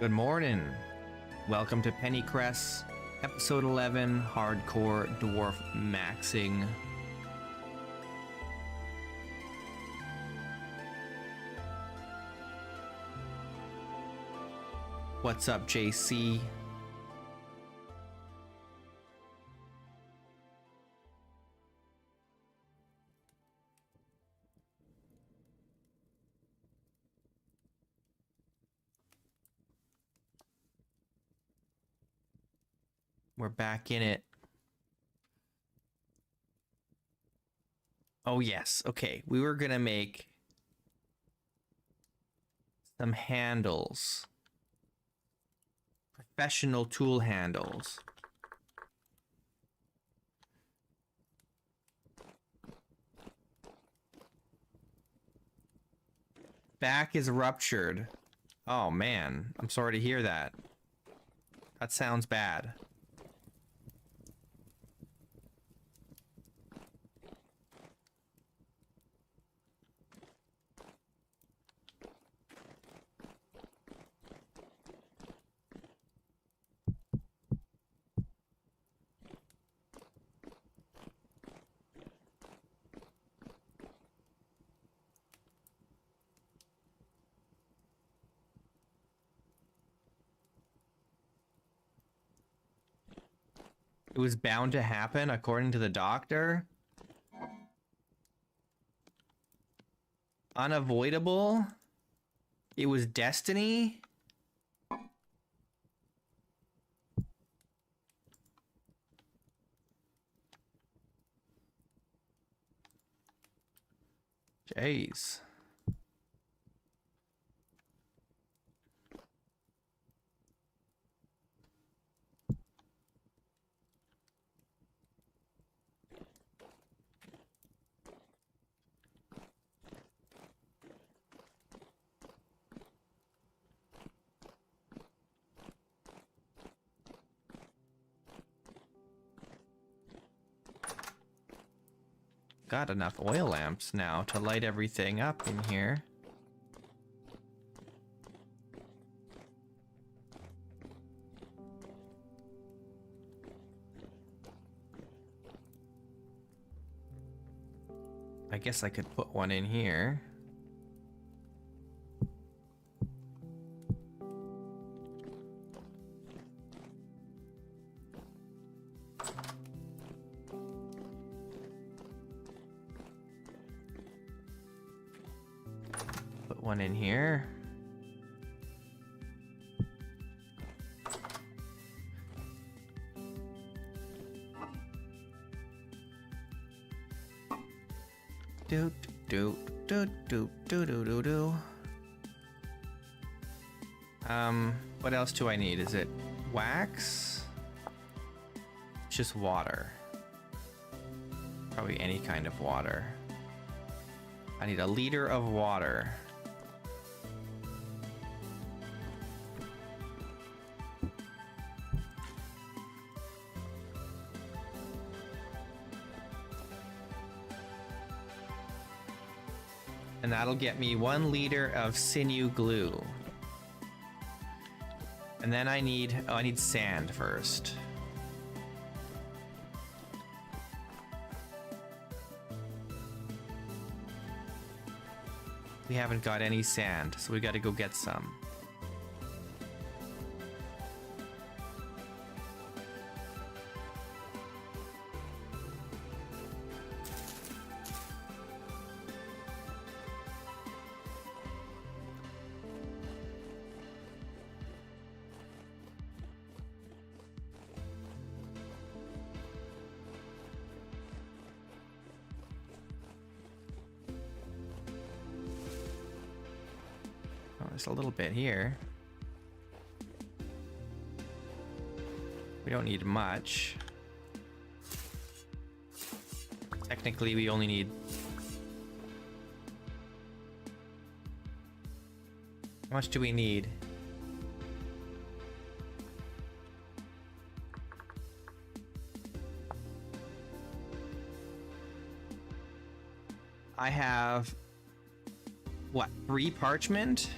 Good morning. Welcome to Pennycress, episode 11, Hardcore Dwarfmaxing. What's up, JC? We're back in it. Oh, yes. Okay. We were going to make some handles. Professional tool handles. Back is ruptured. Oh, man. I'm sorry to hear that. That sounds bad. It was bound to happen, according to the doctor. Unavoidable. It was destiny. Jeez. Got enough oil lamps now to light everything up in here. I guess I could put one in here. Put one in here. Do do do do do do do do. What else do I need? Is it wax? Just water. Probably any kind of water. I need a liter of water. And that'll get me 1 liter of sinew glue. And then I need sand first. We haven't got any sand, so we gotta go get some. There's a little bit here. We don't need much. Technically, we only need... How much do we need? I have... what, 3 parchment?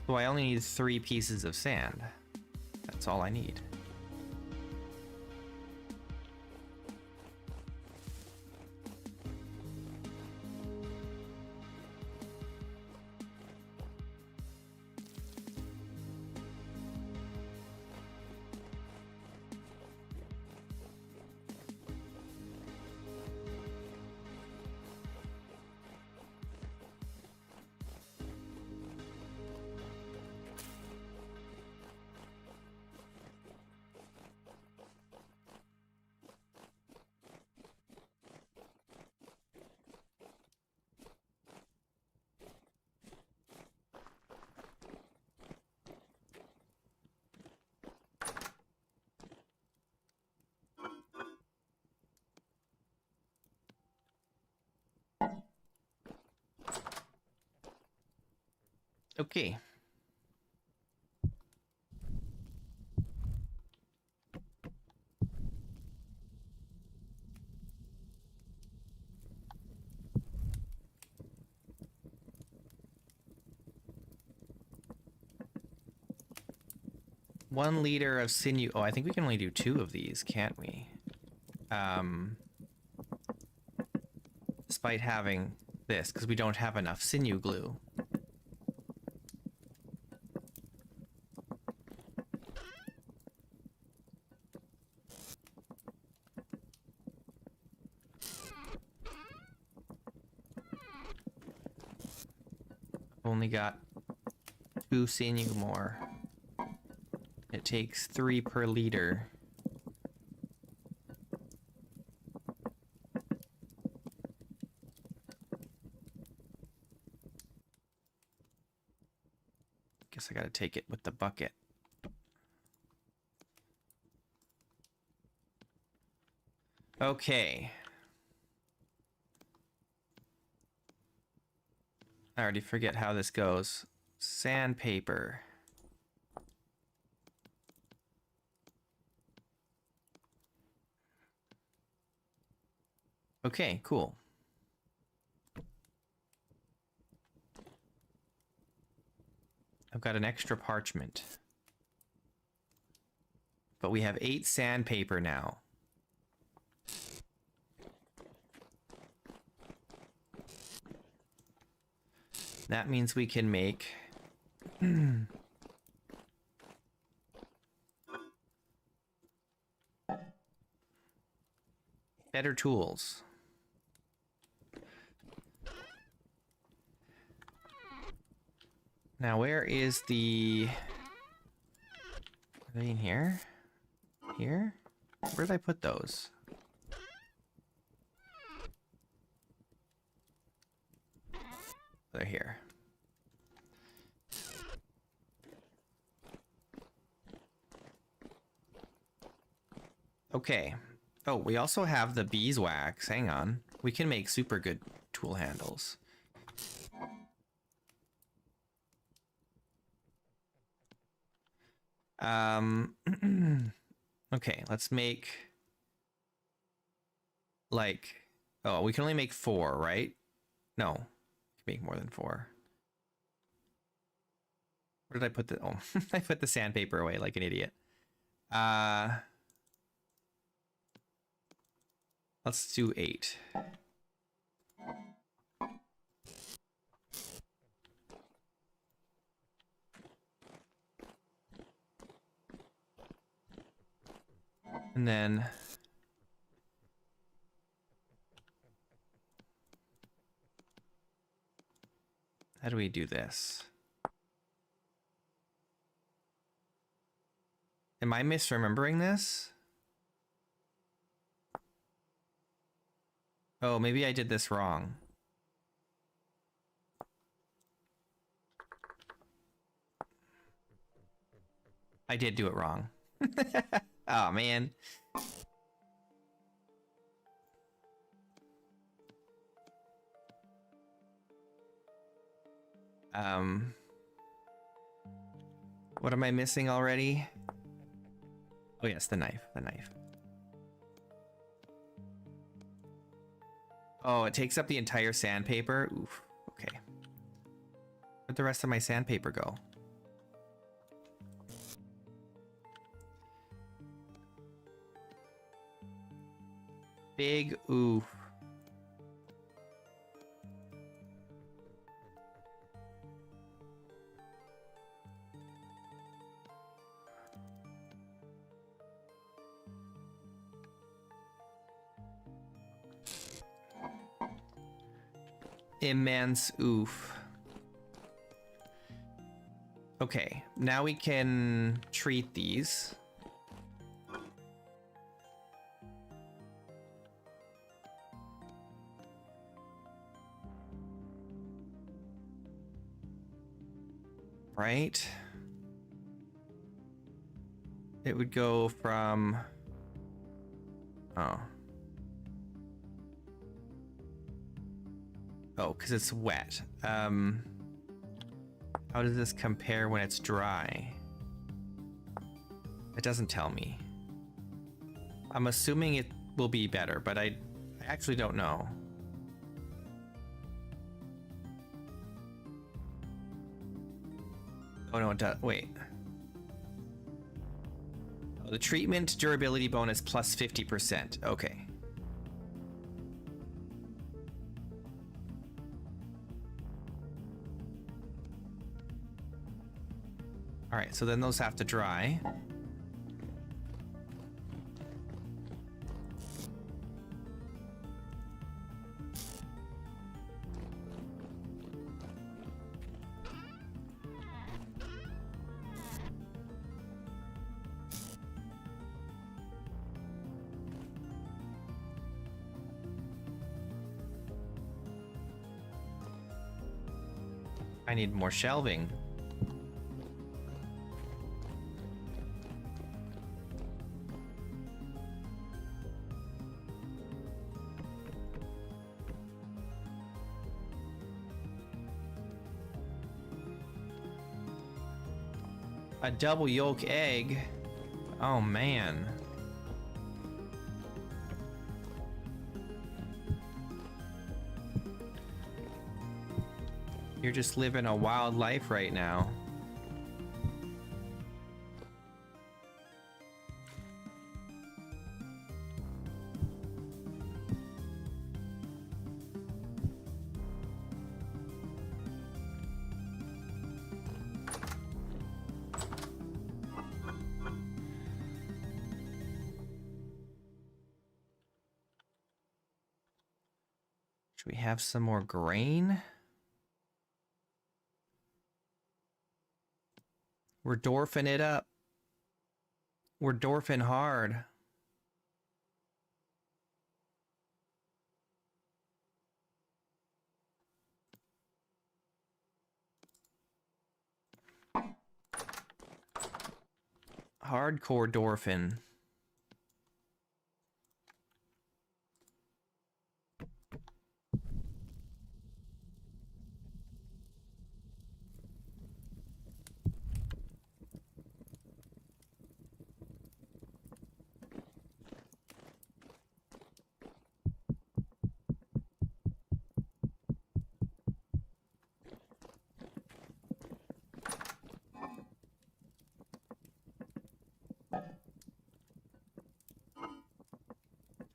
So I only need 3 pieces of sand. That's all I need. Okay. One liter of sinew. Oh, I think we can only do 2 of these, can't we? Despite having this, because we don't have enough sinew glue. Only got 2 sinew more. It takes 3 per liter. Guess I gotta take it with the bucket. Okay. I already forget how this goes. Sandpaper. Okay, cool. I've got an extra parchment. But we have 8 sandpaper now. That means we can make better tools. Now, where is the... Are they in here? Here? Where did I put those? They're here. Okay. Oh, we also have the beeswax. Hang on. We can make super good tool handles. Okay, let's make like, oh, we can only make 4, right? No, we can make more than 4. Where did I put the, oh, I put the sandpaper away like an idiot. Let's do 8. And then how do we do this? Am I misremembering this? Oh, maybe I did this wrong. I did do it wrong. Oh, man. What am I missing already? Oh, yes, the knife, the knife. Oh, it takes up the entire sandpaper. Oof, okay. Where'd the rest of my sandpaper go? Big oof. Immense oof. Okay, now we can treat these. Right? It would go from... Oh. Oh, because it's wet. How does this compare when it's dry? It doesn't tell me. I'm assuming it will be better, but I actually don't know. Oh no, it does. Wait. Oh, the treatment durability bonus plus 50%. Okay. All right, so then those have to dry. I need more shelving. A double yolk egg? Oh man. You're just living a wild life right now. Should we have some more grain? We're dwarfing it up. We're dwarfing hard. Hardcore dwarfing.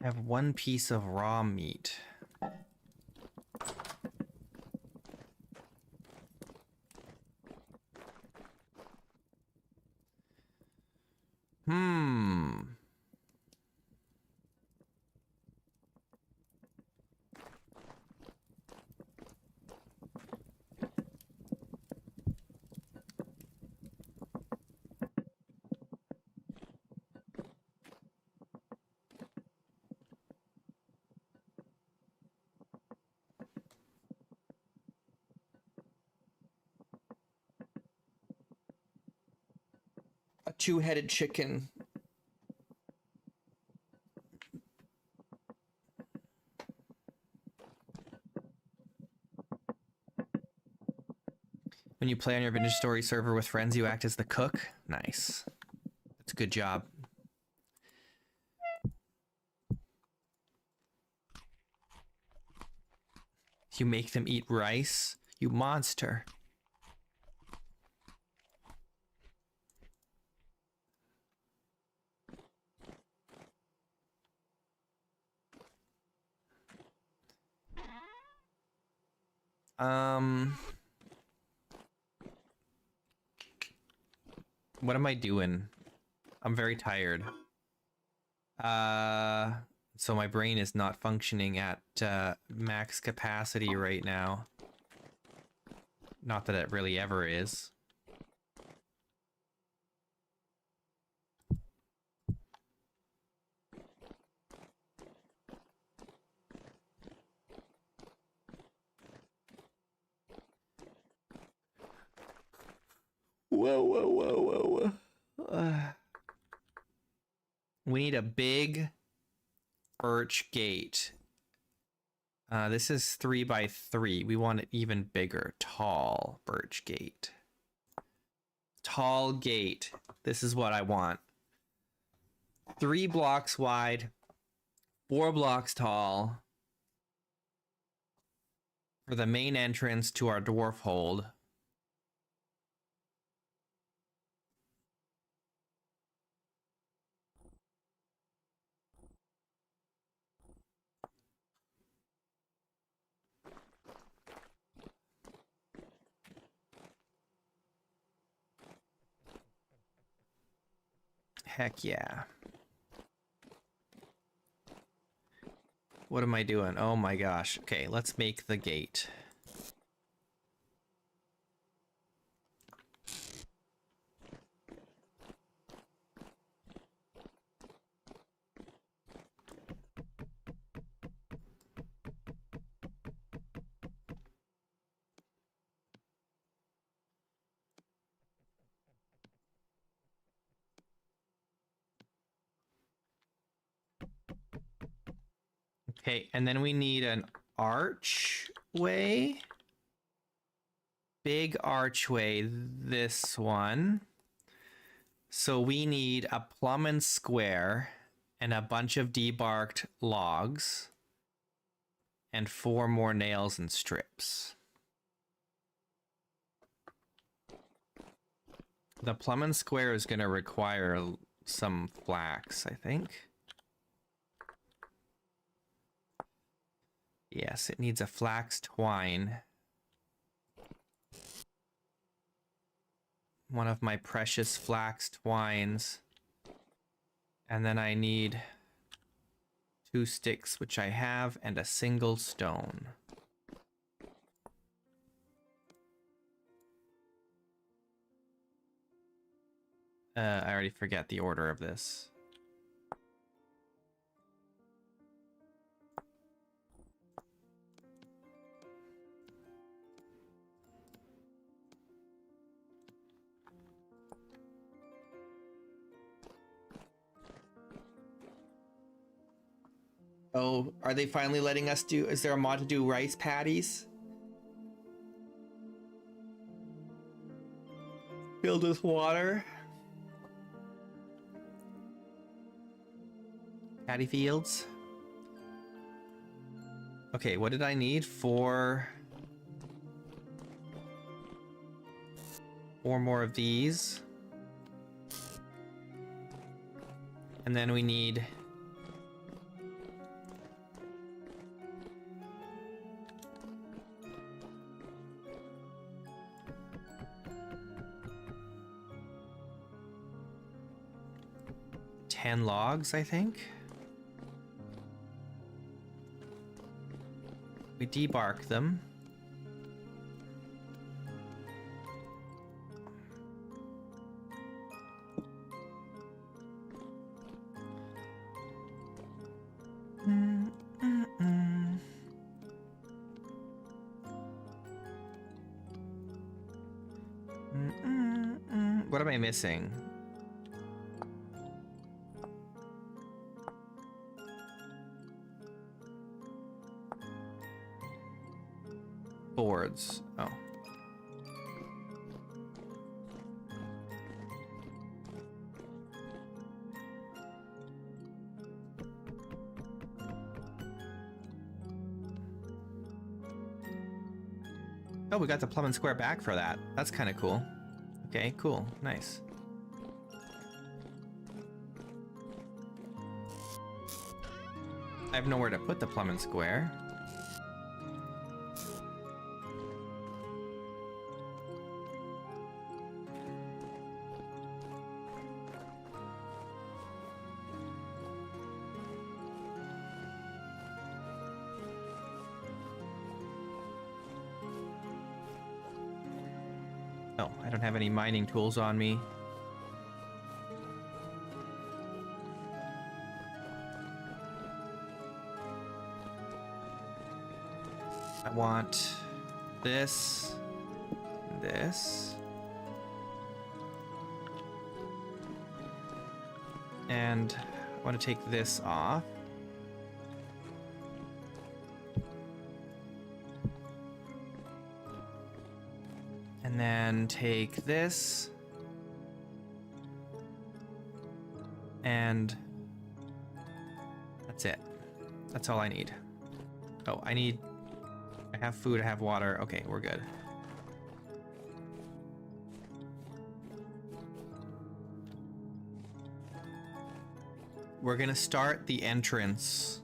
I have one piece of raw meat. A two-headed chicken. When you play on your Vintage Story server with friends, you act as the cook? Nice. That's a good job. You make them eat rice? You monster. What am I doing? I'm very tired. So my brain is not functioning at max capacity right now. Not that it really ever is. Whoa, whoa, whoa, whoa. We need a big birch gate. This is 3 by 3. We want it even bigger. Tall birch gate. Tall gate. This is what I want. 3 blocks wide, 4 blocks tall. For the main entrance to our dwarf hold. Heck yeah. What am I doing? Oh my gosh. Okay, let's make the gate. Okay, and then we need an archway. Big archway, this one. So we need a plumb and square and a bunch of debarked logs and 4 more nails and strips. The plumb and square is going to require some flax, I think. Yes, it needs a flax twine. One of my precious flax twines. And then I need 2 sticks, which I have, and a single stone. I already forget the order of this. Oh, are they finally letting us do... Is there a mod to do rice patties? Filled with water? Patty fields? Okay, what did I need? 4 more of these. And then we need... ten logs, I think. We debark them. What am I missing? Boards. Oh. Oh, we got the plumb and square back for that. That's kind of cool. Okay, cool. Nice. I have nowhere to put the plumb and square. don't have any mining tools on me. I want this, this, and I want to take this off. And then take this and that's it. That's all I need. Oh, I have food, I have water. Okay, we're good. We're gonna start the entrance.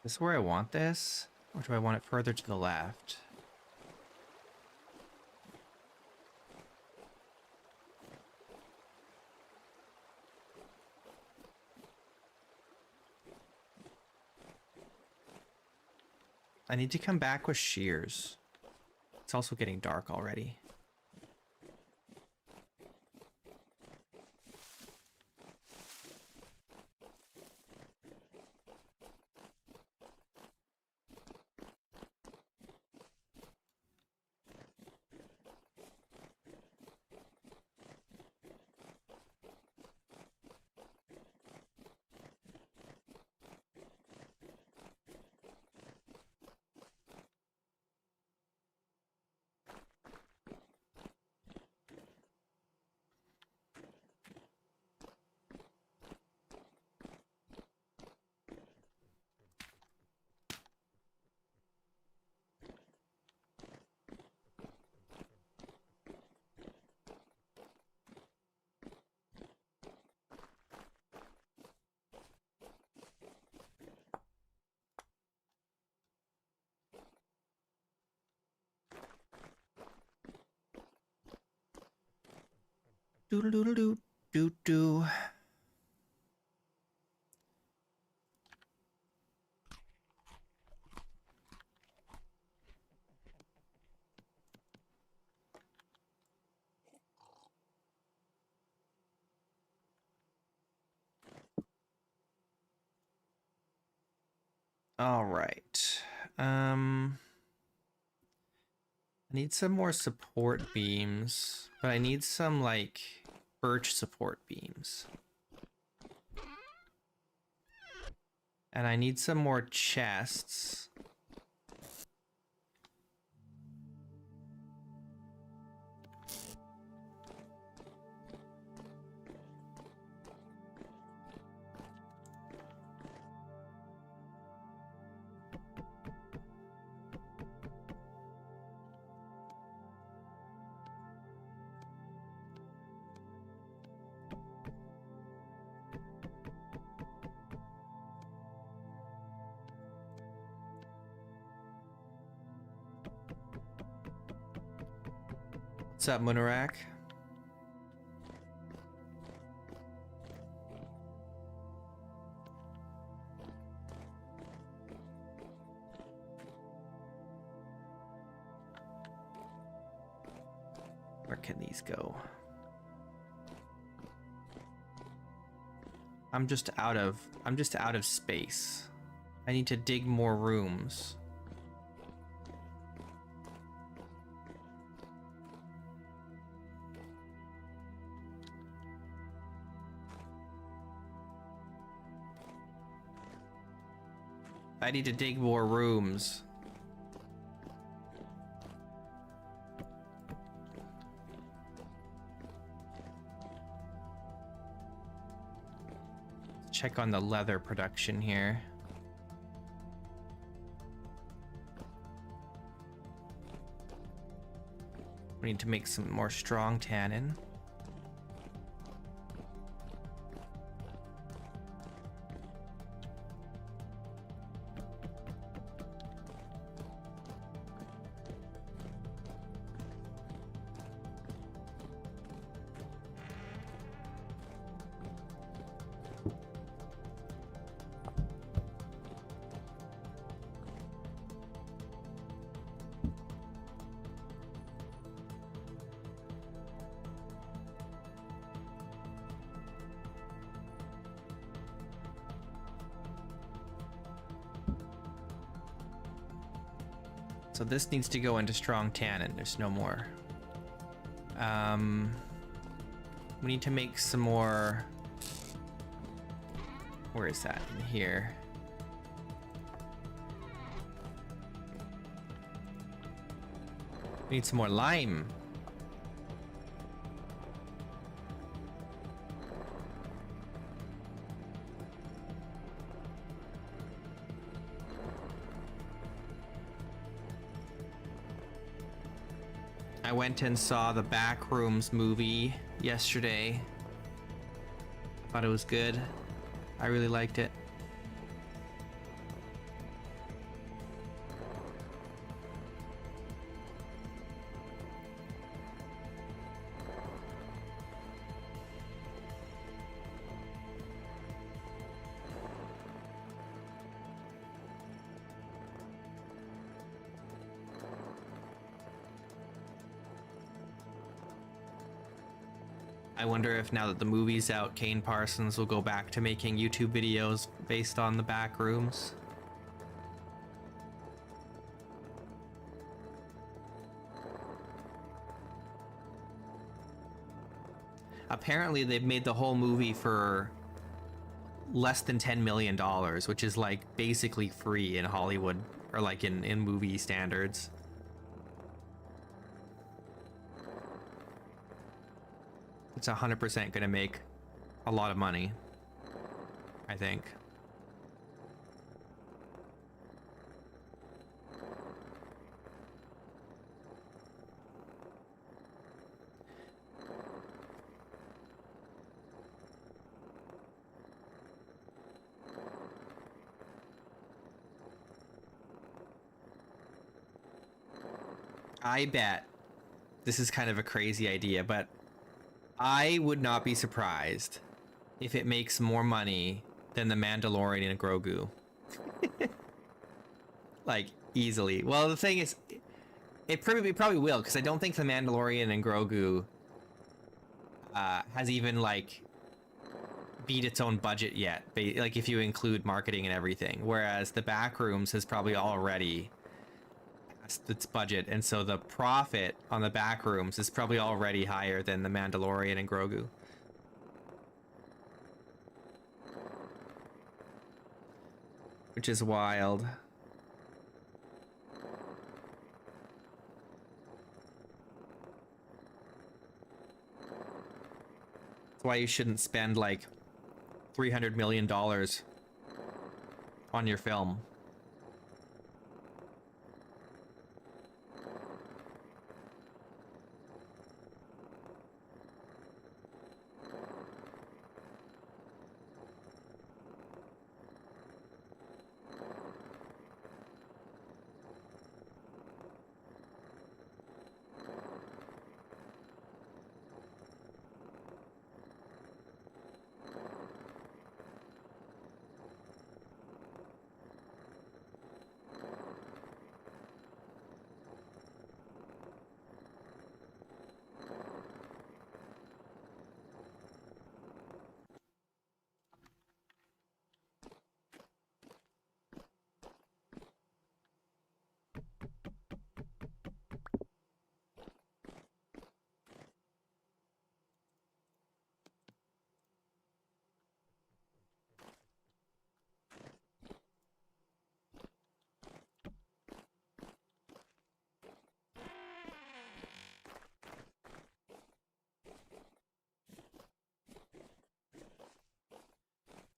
Is this where I want this? Or do I want it further to the left? I need to come back with shears. It's also getting dark already. Doodle doodle doo doo doo. All right. I need some more support beams, but I need some like birch support beams. And I need some more chests. What's up, Munarak? Where can these go? I'm just out of space. I need to dig more rooms. I need to dig more rooms. Check on the leather production here. We need to make some more strong tannin. So this needs to go into strong tannin. There's no more. We need to make some more. Where is that? In here. We need some more lime. I went and saw the Backrooms movie yesterday. Thought it was good. I really liked it. I wonder if now that the movie's out, Kane Parsons will go back to making YouTube videos based on the Backrooms. Apparently they've made the whole movie for less than $10 million, which is like basically free in Hollywood, or like in movie standards. It's 100% gonna make a lot of money, I think. I bet this is kind of a crazy idea, but I would not be surprised if it makes more money than the Mandalorian and Grogu. Like, easily. Well, the thing is, it probably will, because I don't think the Mandalorian and Grogu has even, like, beat its own budget yet. Like, if you include marketing and everything. Whereas the Backrooms has probably already passed its budget, and so the profit on the Backrooms is probably already higher than the Mandalorian and Grogu. Which is wild. That's why you shouldn't spend like $300 million on your film.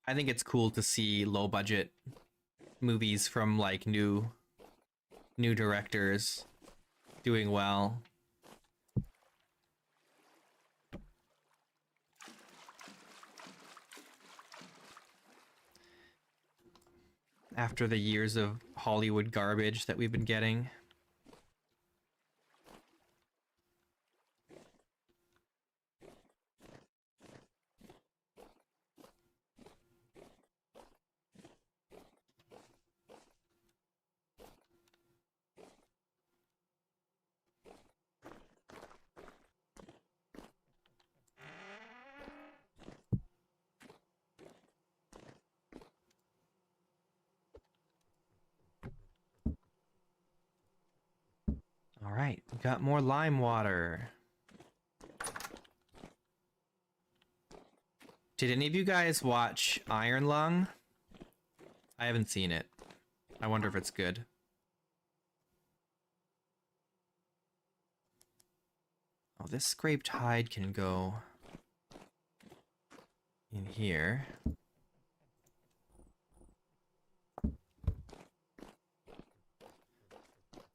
I think it's cool to see low budget movies from like new directors doing well. After the years of Hollywood garbage that we've been getting. All right, we got more lime water. Did any of you guys watch Iron Lung? I haven't seen it. I wonder if it's good. Oh, this scraped hide can go in here.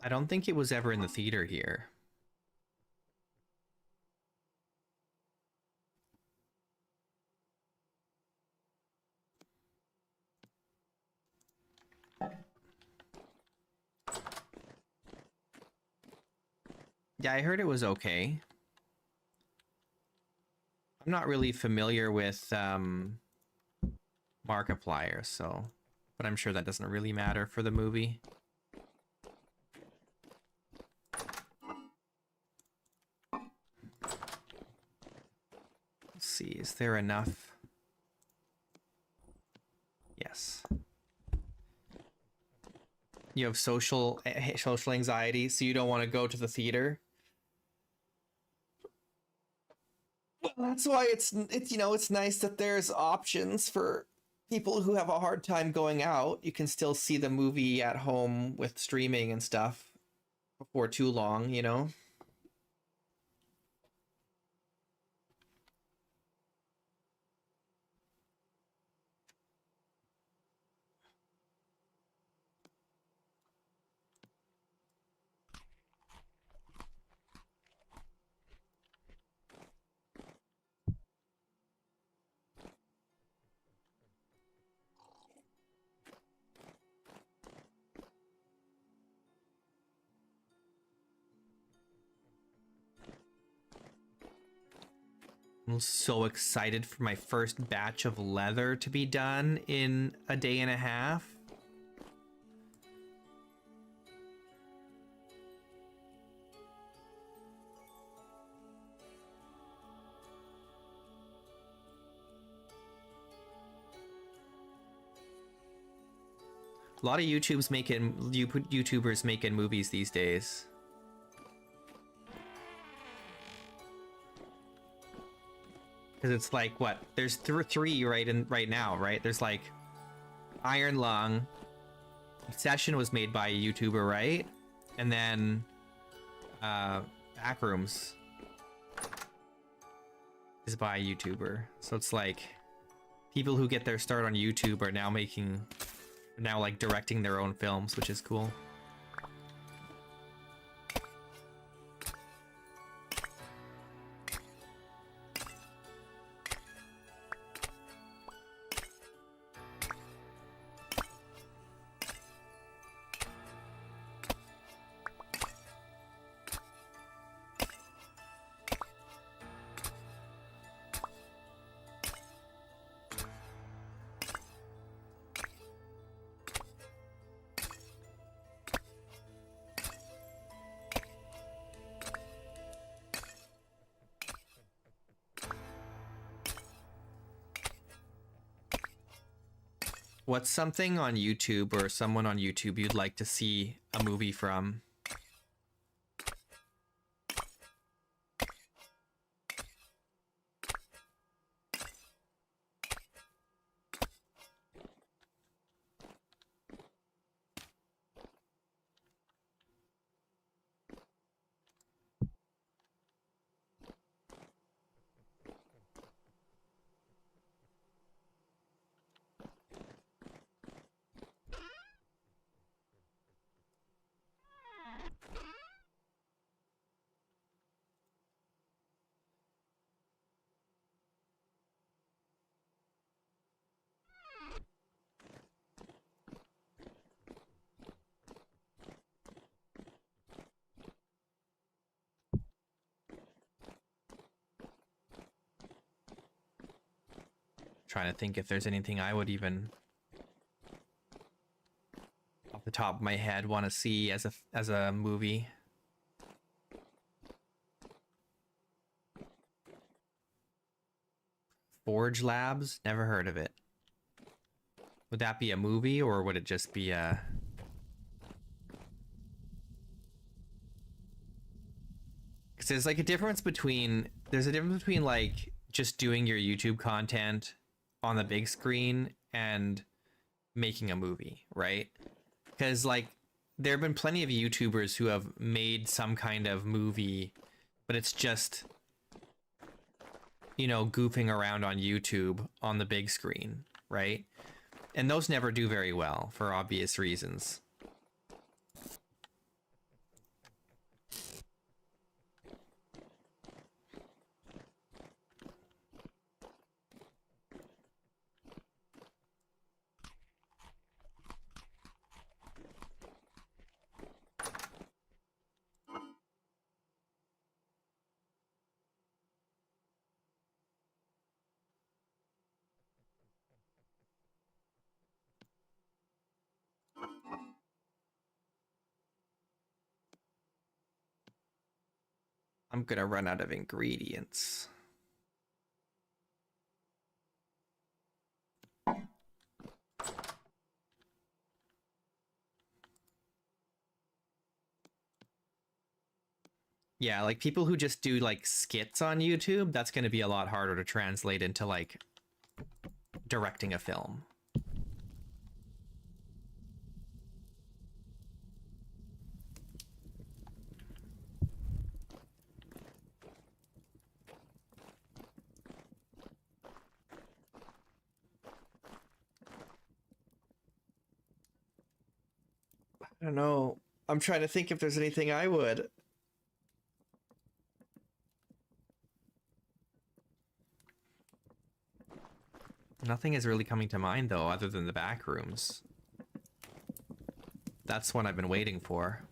I don't think it was ever in the theater here. Yeah, I heard it was okay. I'm not really familiar with Markiplier, so... But I'm sure that doesn't really matter for the movie. Let's see, is there enough? Yes. You have social anxiety, so you don't want to go to the theater? Well, that's why it's you know, it's nice that there's options for people who have a hard time going out. You can still see the movie at home with streaming and stuff before too long, you know? I'm so excited for my first batch of leather to be done in a day and a half. A lot of YouTubers making movies these days. Because it's like, what? There's three right now, right? There's like Iron Lung. Session was made by a YouTuber, right? And then Backrooms is by a YouTuber. So it's like people who get their start on YouTube are now like directing their own films, which is cool. What's something on YouTube or someone on YouTube you'd like to see a movie from? Trying to think if there's anything I would even off the top of my head want to see as a movie. Forge Labs? Never heard of it. Would that be a movie or would it just be a... Because there's like a difference between... There's a difference between like just doing your YouTube content on the big screen and making a movie, right? Because like there have been plenty of YouTubers who have made some kind of movie, but it's just, you know, goofing around on YouTube on the big screen, right? And those never do very well for obvious reasons. I'm gonna run out of ingredients. Yeah, like people who just do like skits on YouTube, that's gonna be a lot harder to translate into like directing a film. I don't know. I'm trying to think if there's anything I would. Nothing is really coming to mind though, other than the back rooms. That's what I've been waiting for.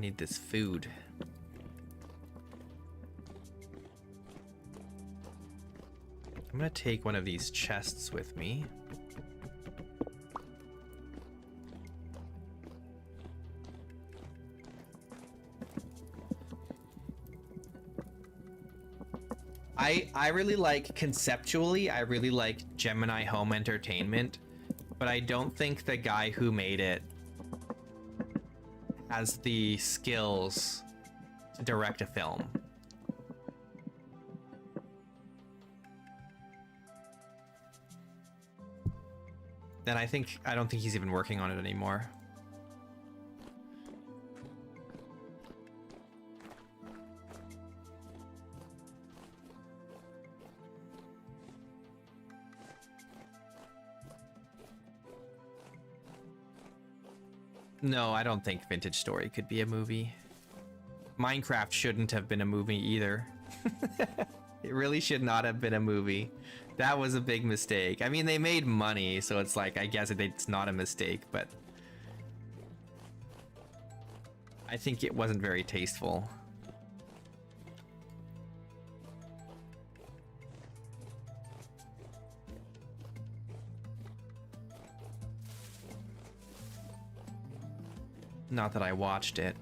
Need this food. I'm gonna take one of these chests with me. I really like, conceptually, I really like Gemini Home Entertainment, but I don't think the guy who made it has the skills to direct a film. Then I don't think he's even working on it anymore. No, I don't think Vintage Story could be a movie. Minecraft shouldn't have been a movie either. It really should not have been a movie. That was a big mistake. I mean, they made money, so it's like, I guess it's not a mistake, but I think it wasn't very tasteful. Not that I watched it.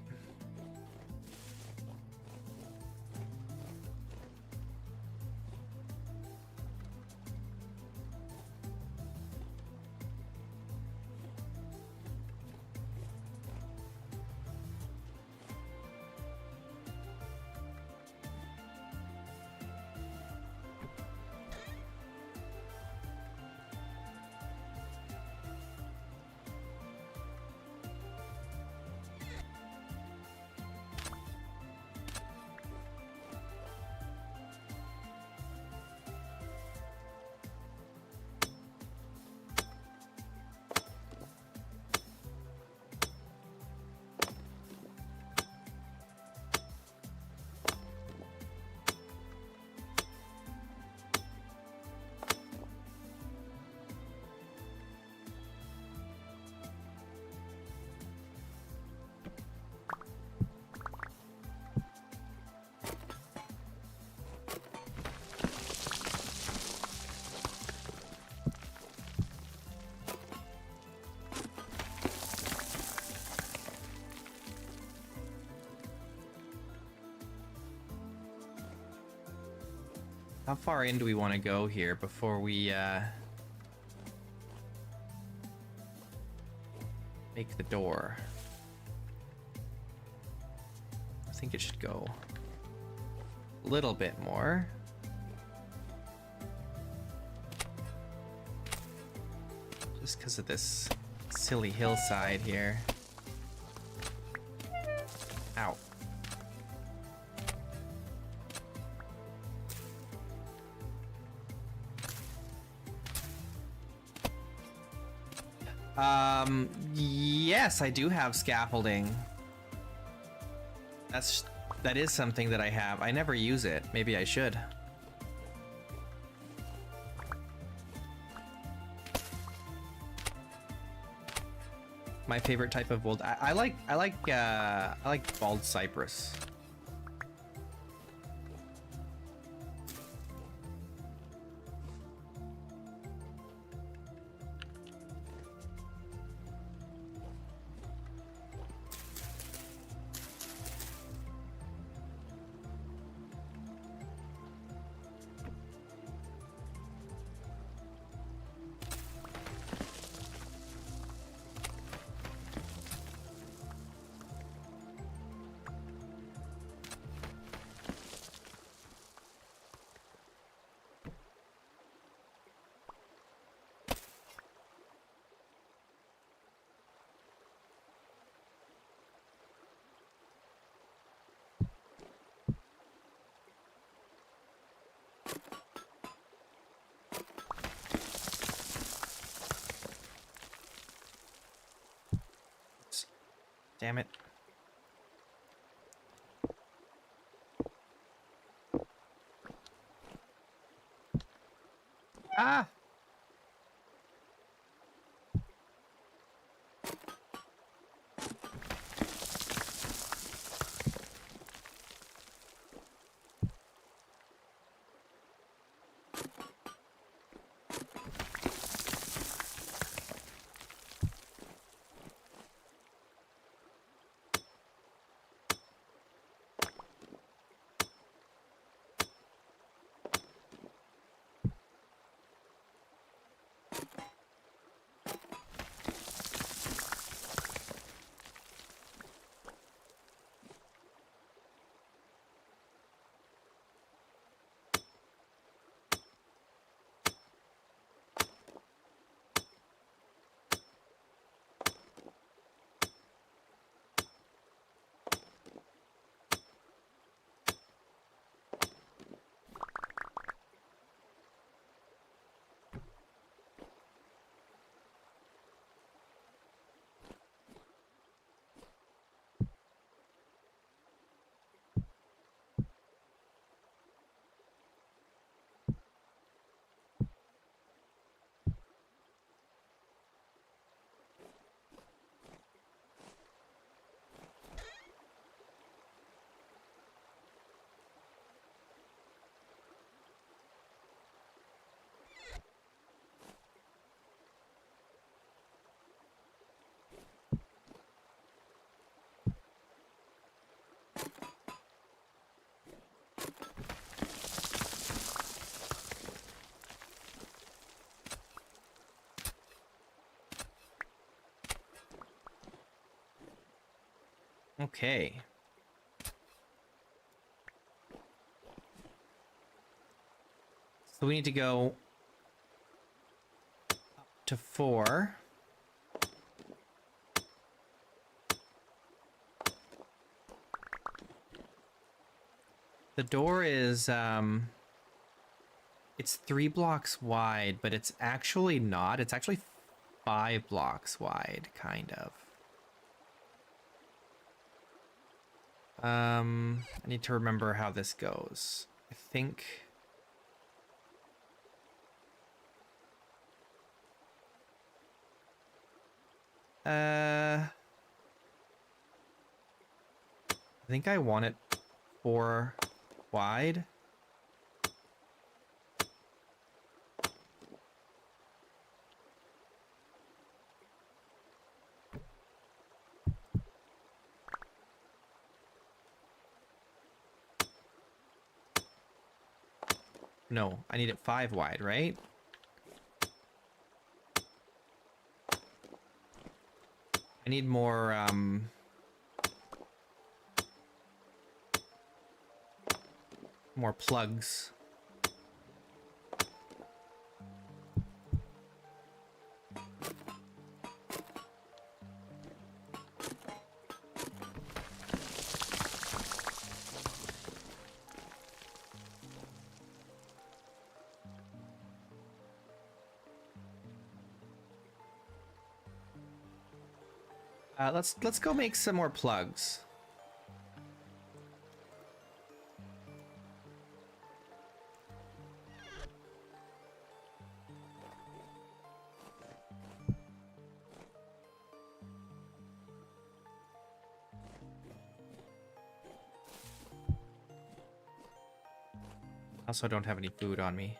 How far in do we want to go here before we make the door? I think it should go a little bit more. Just because of this silly hillside here. Ow. Yes, I do have scaffolding. That is something that I have. I never use it. Maybe I should. My favorite type of wood. I like bald cypress. Damn it. Ah! Okay. So we need to go up to 4. The door is, it's 3 blocks wide, but it's actually not. It's actually 5 blocks wide, kind of. I need to remember how this goes. I think... I think I want it 4 wide. No, I need it 5 wide, right? I need more, more plugs. Let's go make some more plugs. Also, don't have any food on me.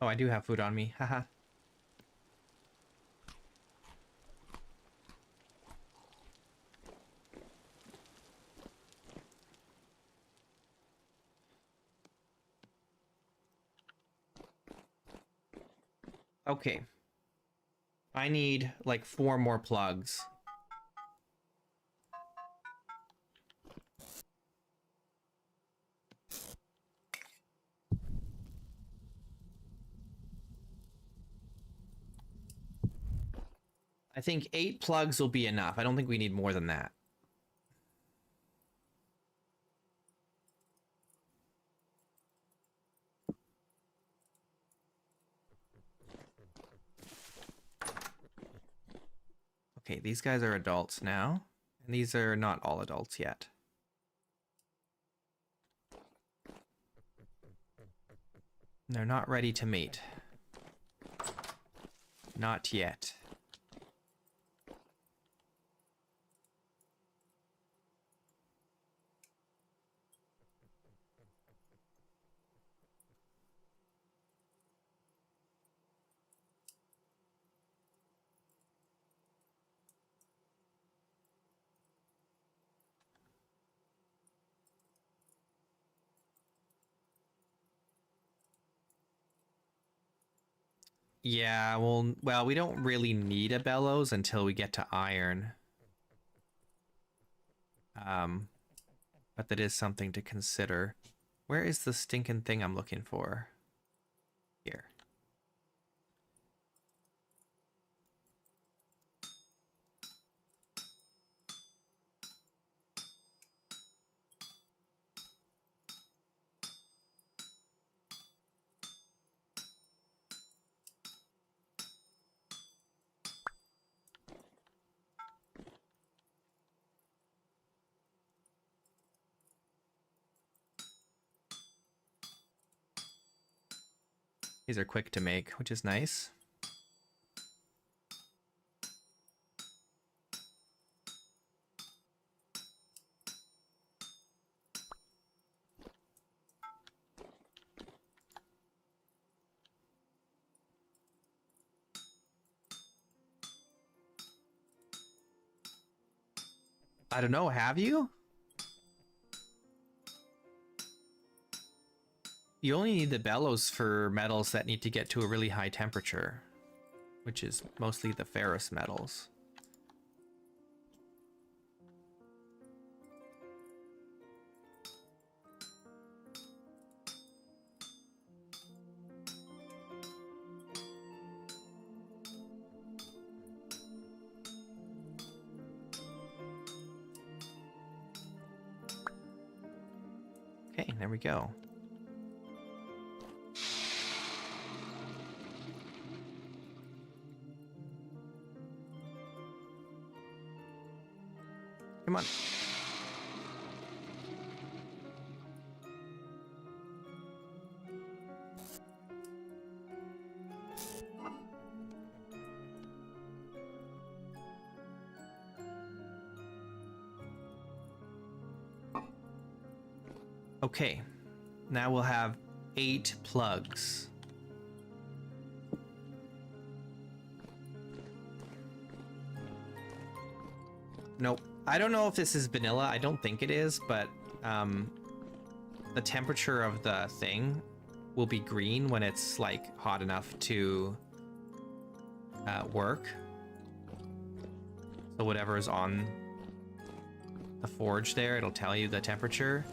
Oh, I do have food on me. Haha. Okay. I need like 4 more plugs. I think 8 plugs will be enough. I don't think we need more than that. Okay, these guys are adults now. And these are not all adults yet. They're not ready to mate. Not yet. Yeah, well, we don't really need a bellows until we get to iron. But that is something to consider. Where is the stinking thing I'm looking for? Here. These are quick to make, which is nice. I don't know, have you? You only need the bellows for metals that need to get to a really high temperature, which is mostly the ferrous metals. Okay, there we go. Come on. Okay, now we'll have 8 plugs. Nope. I don't know if this is vanilla. I don't think it is, but the temperature of the thing will be green when it's like hot enough to work. So whatever is on the forge there, it'll tell you the temperature.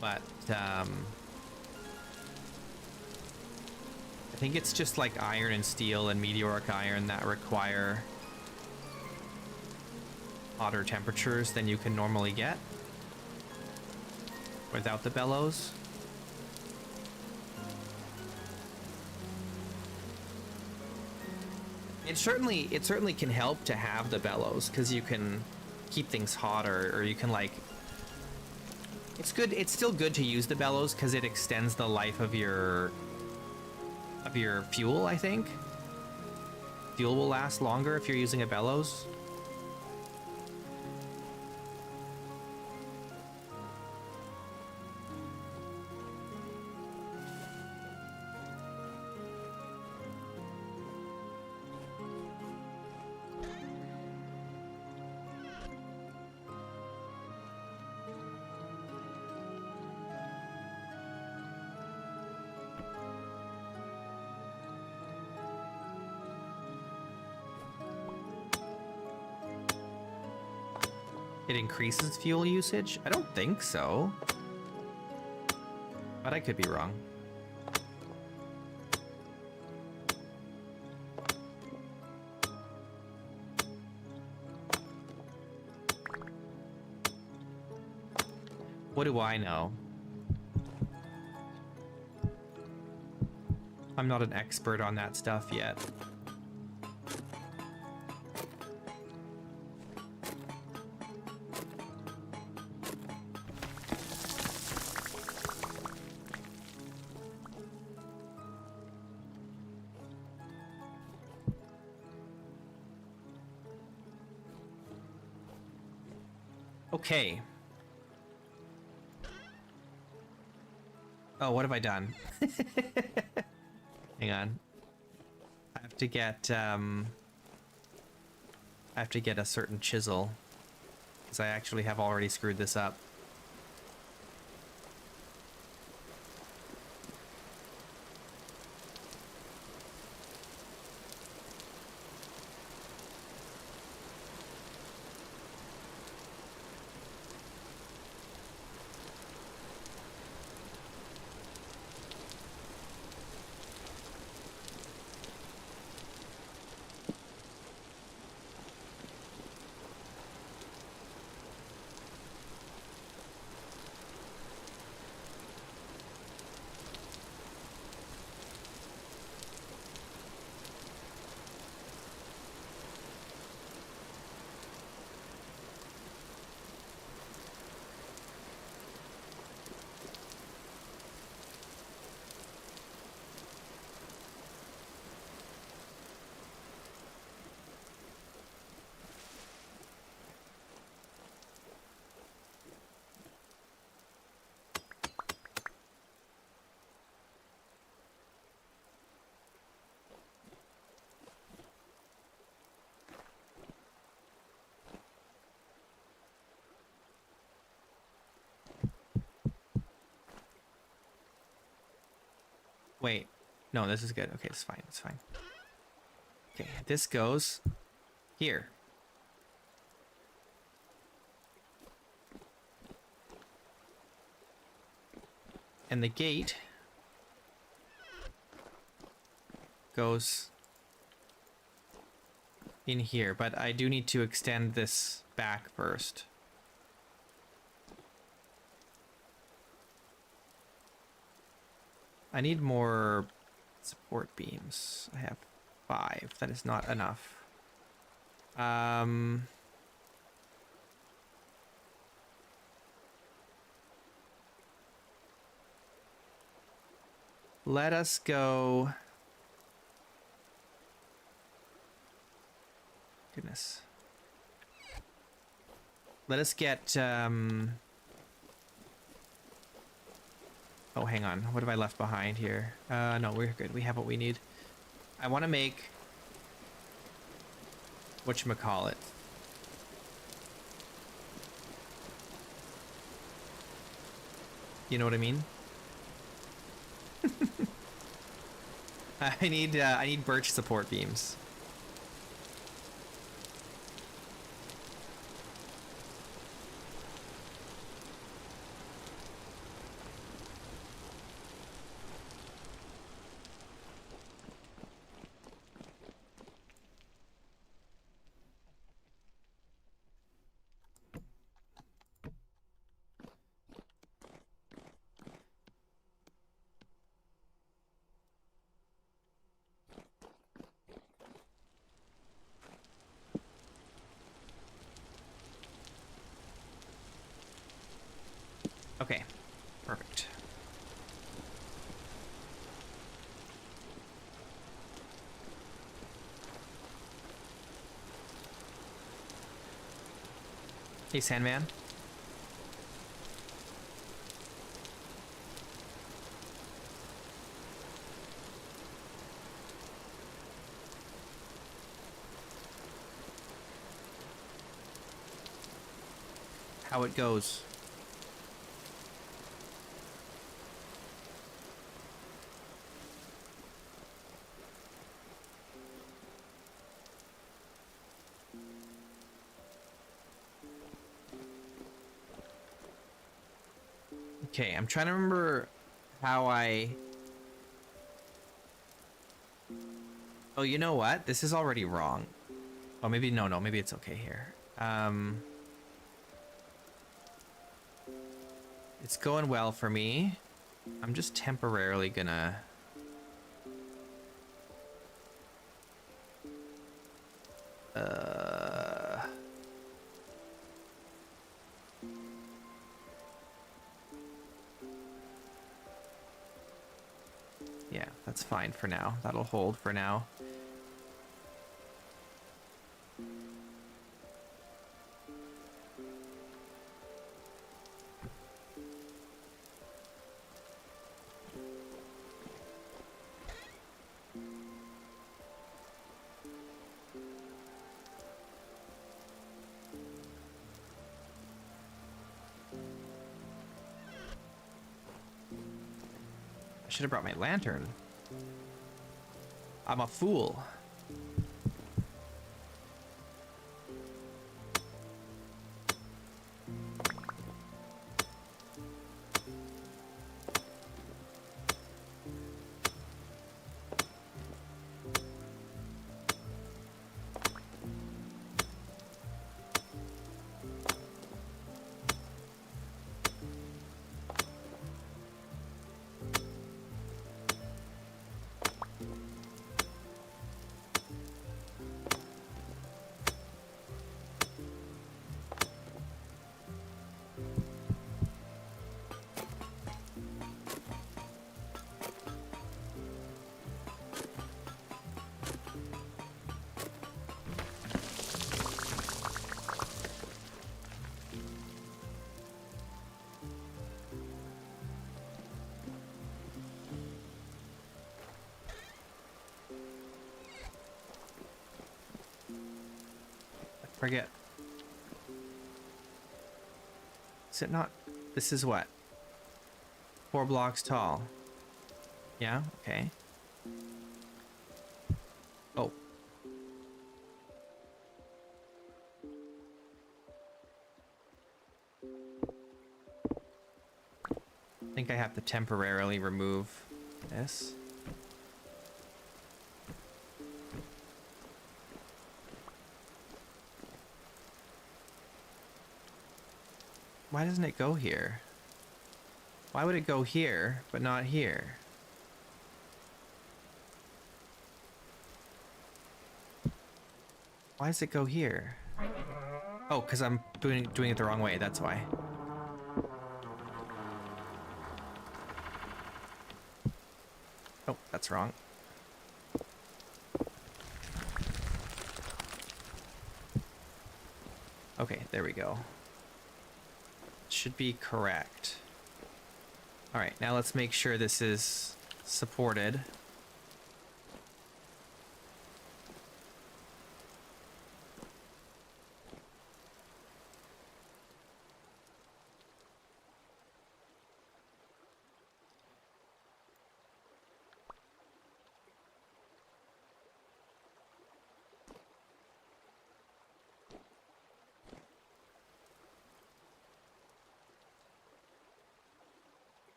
But I think it's just like iron and steel and meteoric iron that require hotter temperatures than you can normally get without the bellows. It certainly can help to have the bellows, because you can keep things hotter, or you can like, it's good, it's still good to use the bellows because it extends the life of your fuel, I think. Fuel will last longer if you're using a bellows. It increases fuel usage? I don't think so. But I could be wrong. What do I know? I'm not an expert on that stuff yet. Okay. Oh, what have I done? Hang on. I have to get a certain chisel, because I actually have already screwed this up. Wait. No, this is good. Okay, it's fine. It's fine. Okay, this goes here. And the gate goes in here, but I do need to extend this back first. I need more support beams. I have 5. That is not enough. Let us go. Goodness. Let us get, oh, hang on. What have I left behind here? No, we're good. We have what we need. I want to make... whatchamacallit. You know what I mean? I need birch support beams. Okay, perfect. Hey, Sandman. How it goes. Okay, I'm trying to remember how I... Oh, you know what? This is already wrong. Oh, maybe, no, maybe it's okay here. It's going well for me. I'm just temporarily gonna... Yeah, that's fine for now. That'll hold for now. I should have brought my lantern. I'm a fool. Forget. Is it not? This is what? 4 blocks tall. Yeah, okay. Oh. I think I have to temporarily remove this. Why doesn't it go here? Why would it go here, but not here? Why does it go here? Oh, because I'm doing it the wrong way, that's why. Oh, that's wrong. Okay, there we go. Should be correct. All right, now let's make sure this is supported.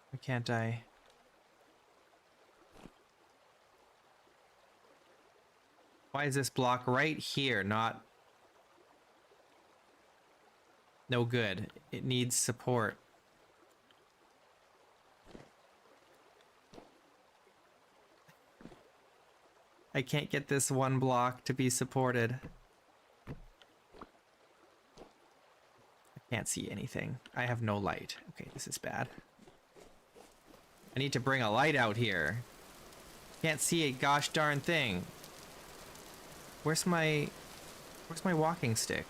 Why can't I? Why is this block right here not... No good. It needs support. I can't get this one block to be supported. I can't see anything. I have no light. Okay, this is bad. I need to bring a light out here. Can't see a gosh darn thing. Where's my walking stick?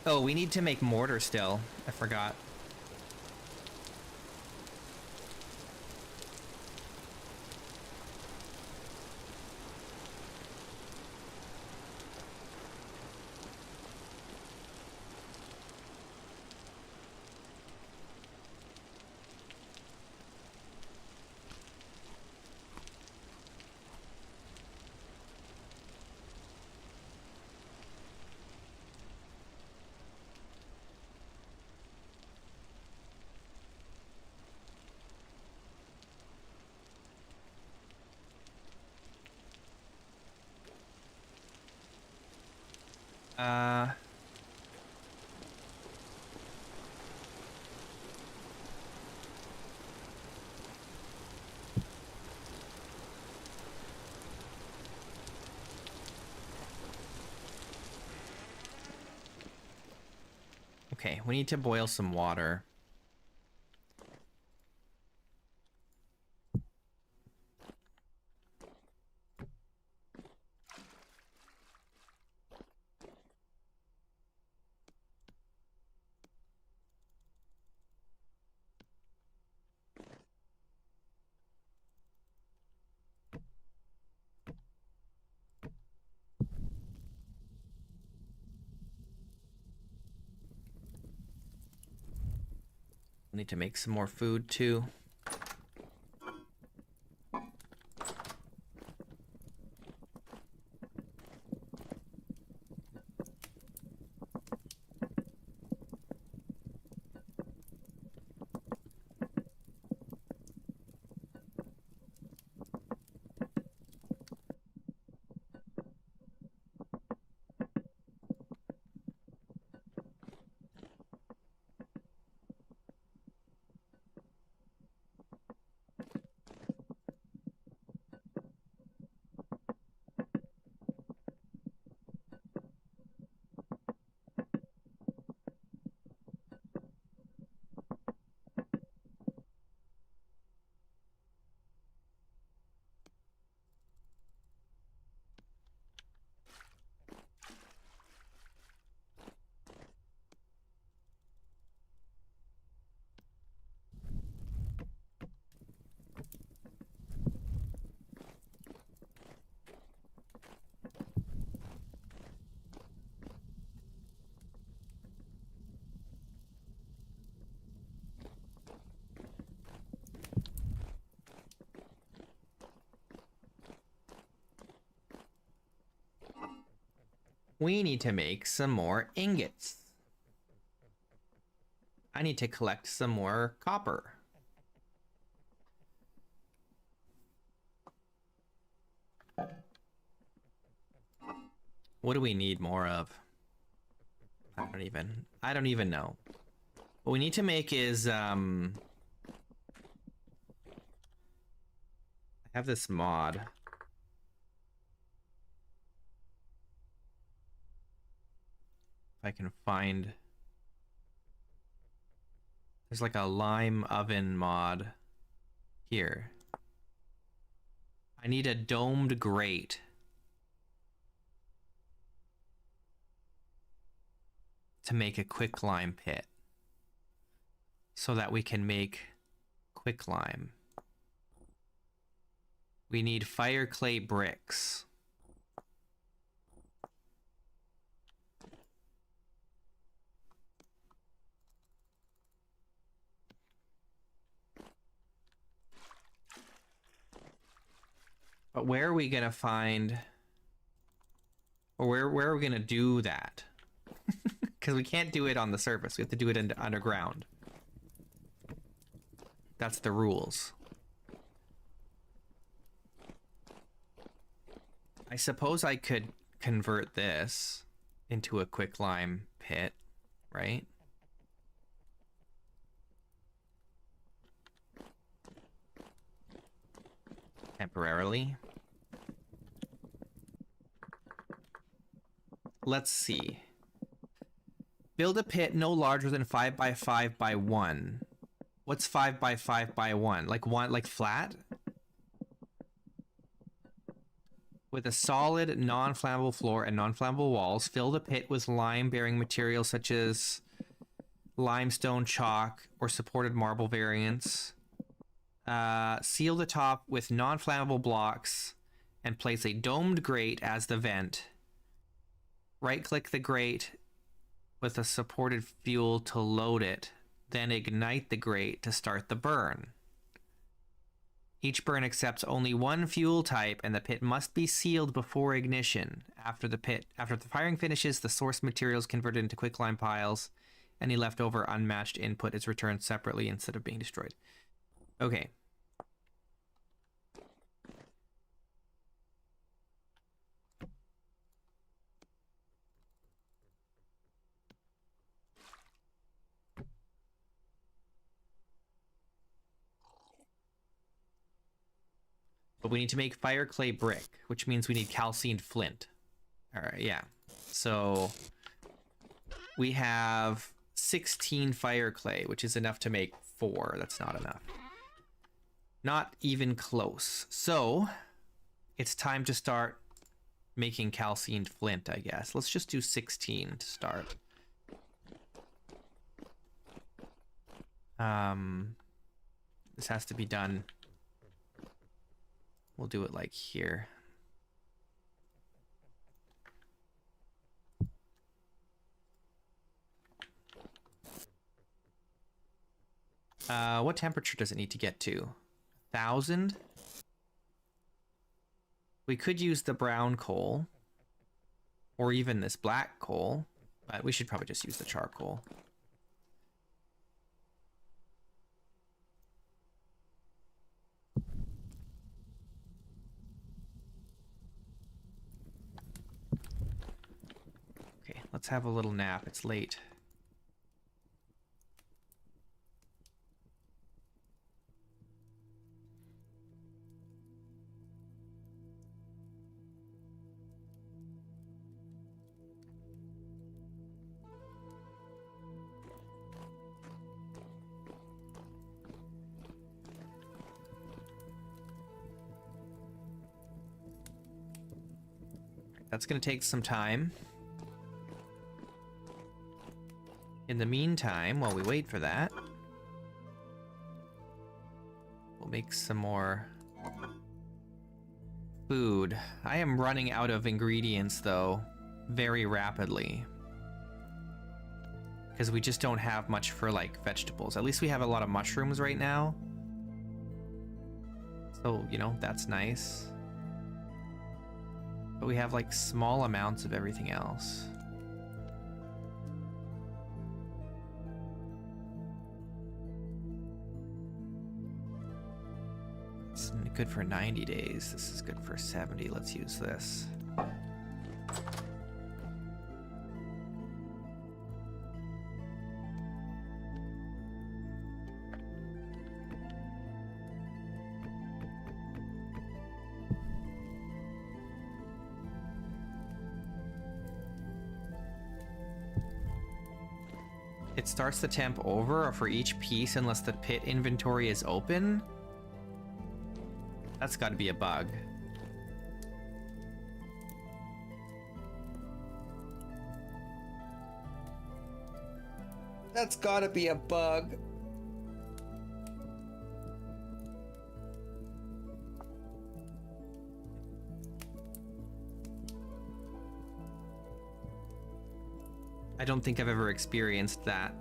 Oh, we need to make mortar still. I forgot. Uh... Okay, we need to boil some water. We need to make some more food too. we need to make some more ingots. I need to collect some more copper. What do we need more of? I don't even know. What we need to make is I have this mod. If I can find, there's like a lime oven mod here. I need a domed grate. To make a quicklime pit. So that we can make quicklime. We need fire clay bricks. But where are we gonna find, or where are we gonna do that? Because we can't do it on the surface. We have to do it underground. That's the rules. I suppose I could convert this into a quicklime pit, right? Temporarily. Let's see. Build a pit no larger than 5 by 5 by 1. What's 5 by 5 by 1? Like flat? With a solid, non-flammable floor and non-flammable walls, fill the pit with lime-bearing materials such as limestone, chalk, or supported marble variants. Seal the top with non-flammable blocks and place a domed grate as the vent. Right-click the grate with a supported fuel to load it, then ignite the grate to start the burn. Each burn accepts only one fuel type, and the pit must be sealed before ignition. After the firing finishes, the source material is converted into quicklime piles. Any leftover unmatched input is returned separately instead of being destroyed. Okay. But we need to make fire clay brick, which means we need calcined flint. All right, yeah. So we have 16 fire clay, which is enough to make 4. That's not enough. Not even close. So it's time to start making calcined flint, I guess. Let's just do 16 to start. This has to be done. We'll do it like here. What temperature does it need to get to? 1,000? We could use the brown coal. Or even this black coal. But we should probably just use the charcoal. Okay, let's have a little nap. It's late. That's going to take some time. In the meantime, while we wait for that, we'll make some more food. I am running out of ingredients, though, very rapidly. Because we just don't have much for, like, vegetables. At least we have a lot of mushrooms right now. So, you know, that's nice. But we have like small amounts of everything else. It's good for 90 days. This is good for 70. Let's use this. It starts the temp over or for each piece unless the pit inventory is open. That's got to be a bug. That's got to be a bug. I don't think I've ever experienced that.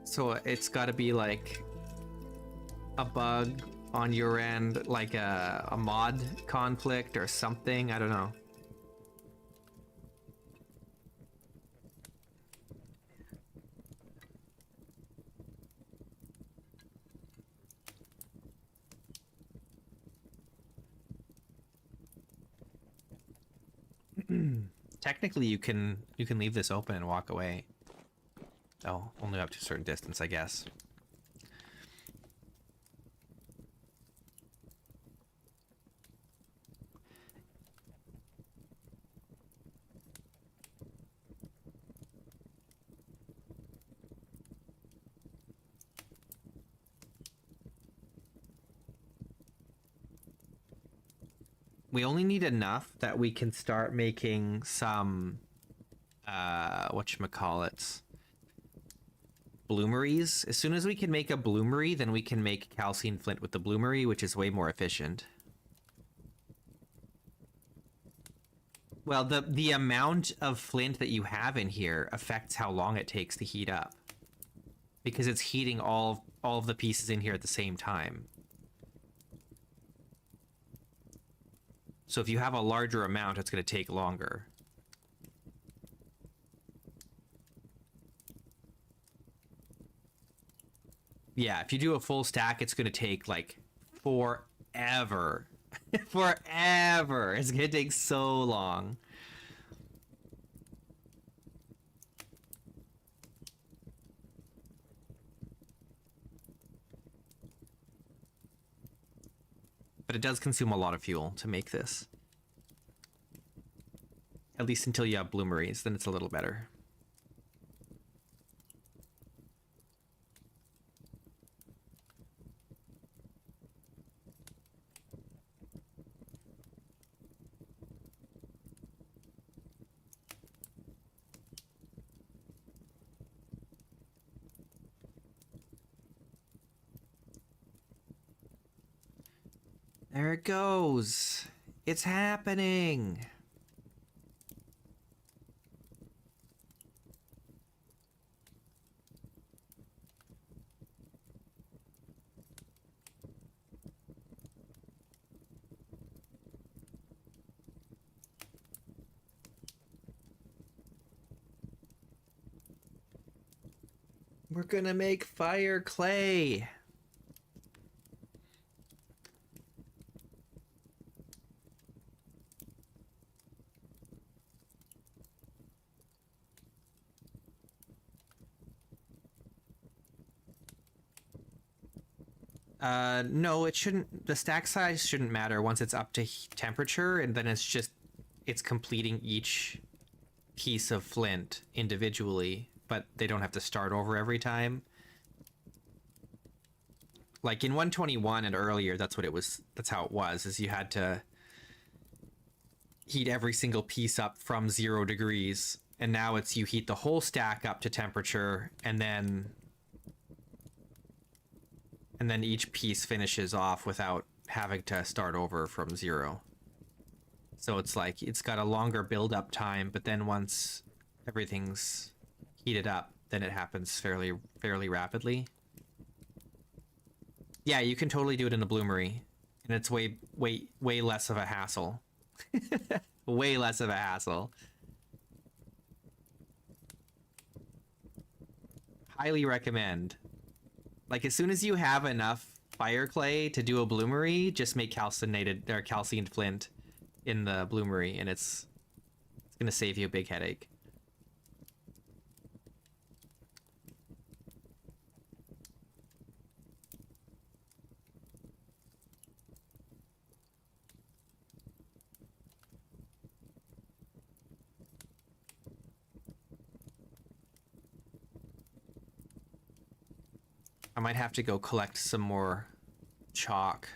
So it's got to be like a bug on your end, like a mod conflict or something. I don't know. Technically, you can leave this open and walk away. Oh, only up to a certain distance, I guess. We only need enough that we can start making some, whatchamacallits, bloomeries. As soon as we can make a bloomery, then we can make calcine flint with the bloomery, which is way more efficient. Well, the amount of flint that you have in here affects how long it takes to heat up. Because it's heating all of the pieces in here at the same time. So if you have a larger amount, it's going to take longer. Yeah, if you do a full stack, it's going to take like forever. Forever. It's going to take so long. But it does consume a lot of fuel to make this. At least until you have bloomeries, then it's a little better. There it goes. It's happening. We're gonna make fire clay. No, it shouldn't. The stack size shouldn't matter once it's up to temperature, and then it's completing each piece of flint individually, but they don't have to start over every time. Like in 121 and earlier, that's how it was, is you had to heat every single piece up from 0 degrees, and now it's you heat the whole stack up to temperature, and then each piece finishes off without having to start over from 0. So it's like, it's got a longer build-up time, but then once everything's heated up, then it happens fairly rapidly. Yeah, you can totally do it in a bloomery. And it's way less of a hassle. Way less of a hassle. Highly recommend. Like, as soon as you have enough fire clay to do a bloomery, just make calcined flint in the bloomery, and it's gonna save you a big headache. I might have to go collect some more chalk.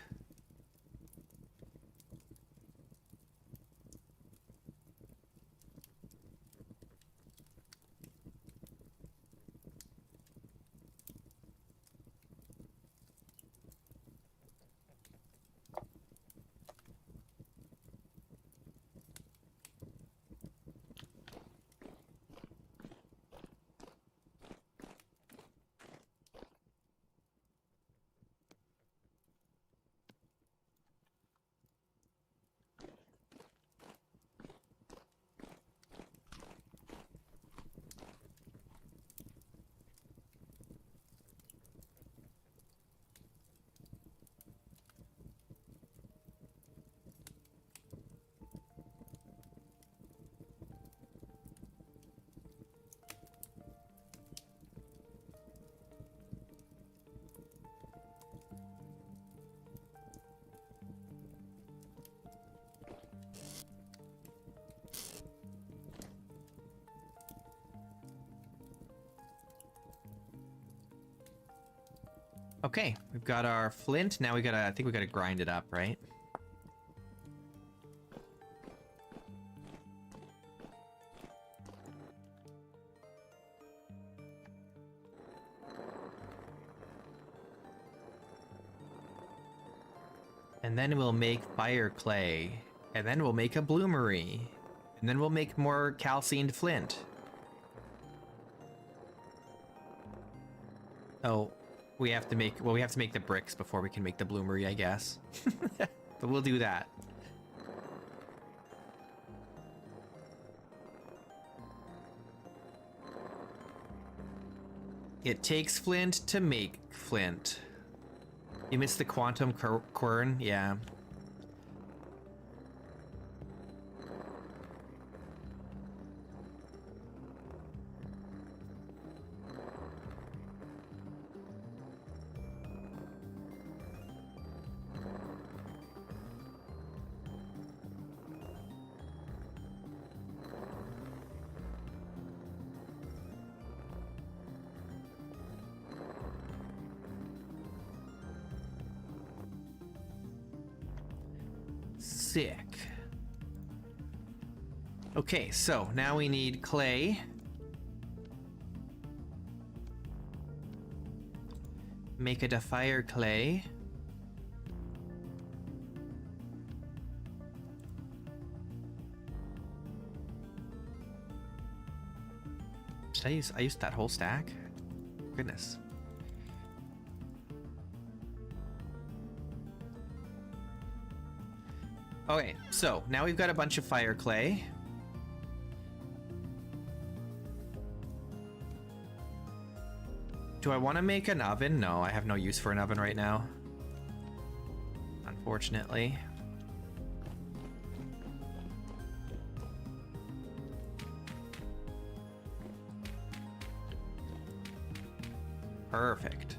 Okay, we've got our flint. Now I think we gotta grind it up, right? And then we'll make fire clay. And then we'll make a bloomery. And then we'll make more calcined flint. Oh, we have to make the bricks before we can make the bloomery, I guess. But we'll do that. It takes flint to make flint. You missed the quantum quern? Yeah. Sick. Okay, so now we need clay. Make it a fire clay. Did I used that whole stack? Goodness. Okay, so now we've got a bunch of fire clay. Do I want to make an oven? No, I have no use for an oven right now. Unfortunately. Perfect.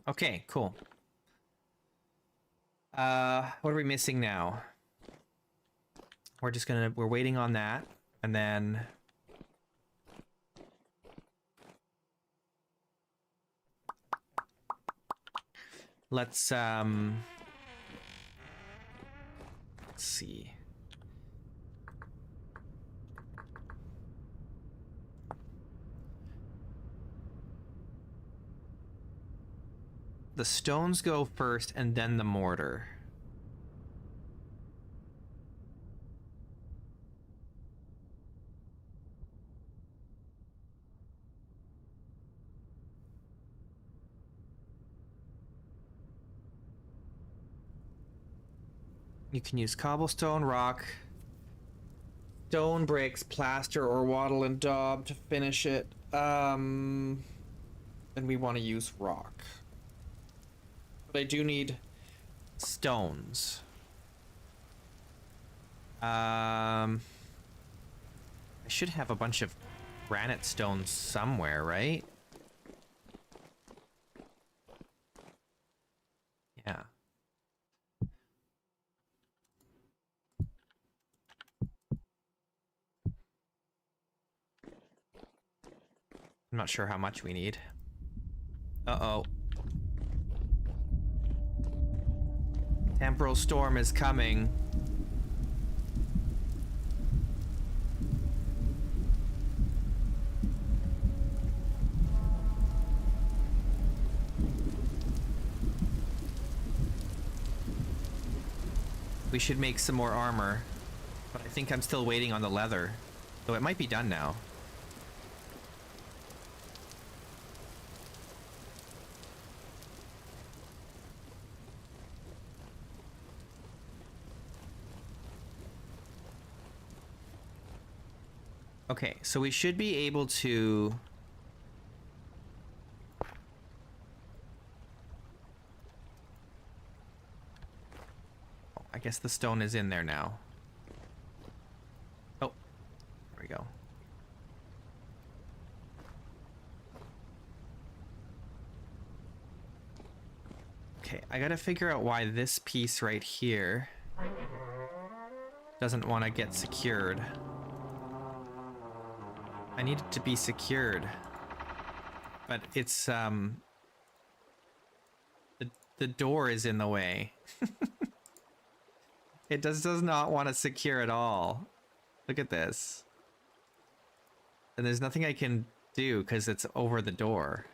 Okay, cool. What are we missing now? We're waiting on that, and then let's see. The stones go first and then the mortar. You can use cobblestone, rock, stone, bricks, plaster, or wattle and daub to finish it. And we want to use rock. But I do need stones. I should have a bunch of granite stones somewhere, right? Yeah. I'm not sure how much we need. Uh-oh. Temporal storm is coming. We should make some more armor. But I think I'm still waiting on the leather. Though it might be done now. Okay, so we should be able to... I guess the stone is in there now. Oh, there we go. Okay, I gotta figure out why this piece right here doesn't want to get secured. I need it to be secured. But it's, the door is in the way. It does not want to secure at all. Look at this. And there's nothing I can do because it's over the door.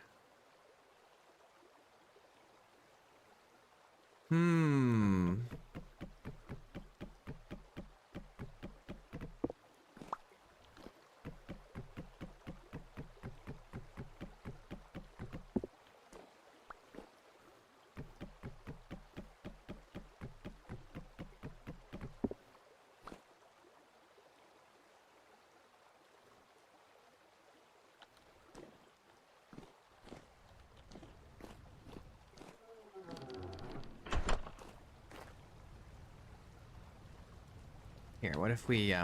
Here, what if we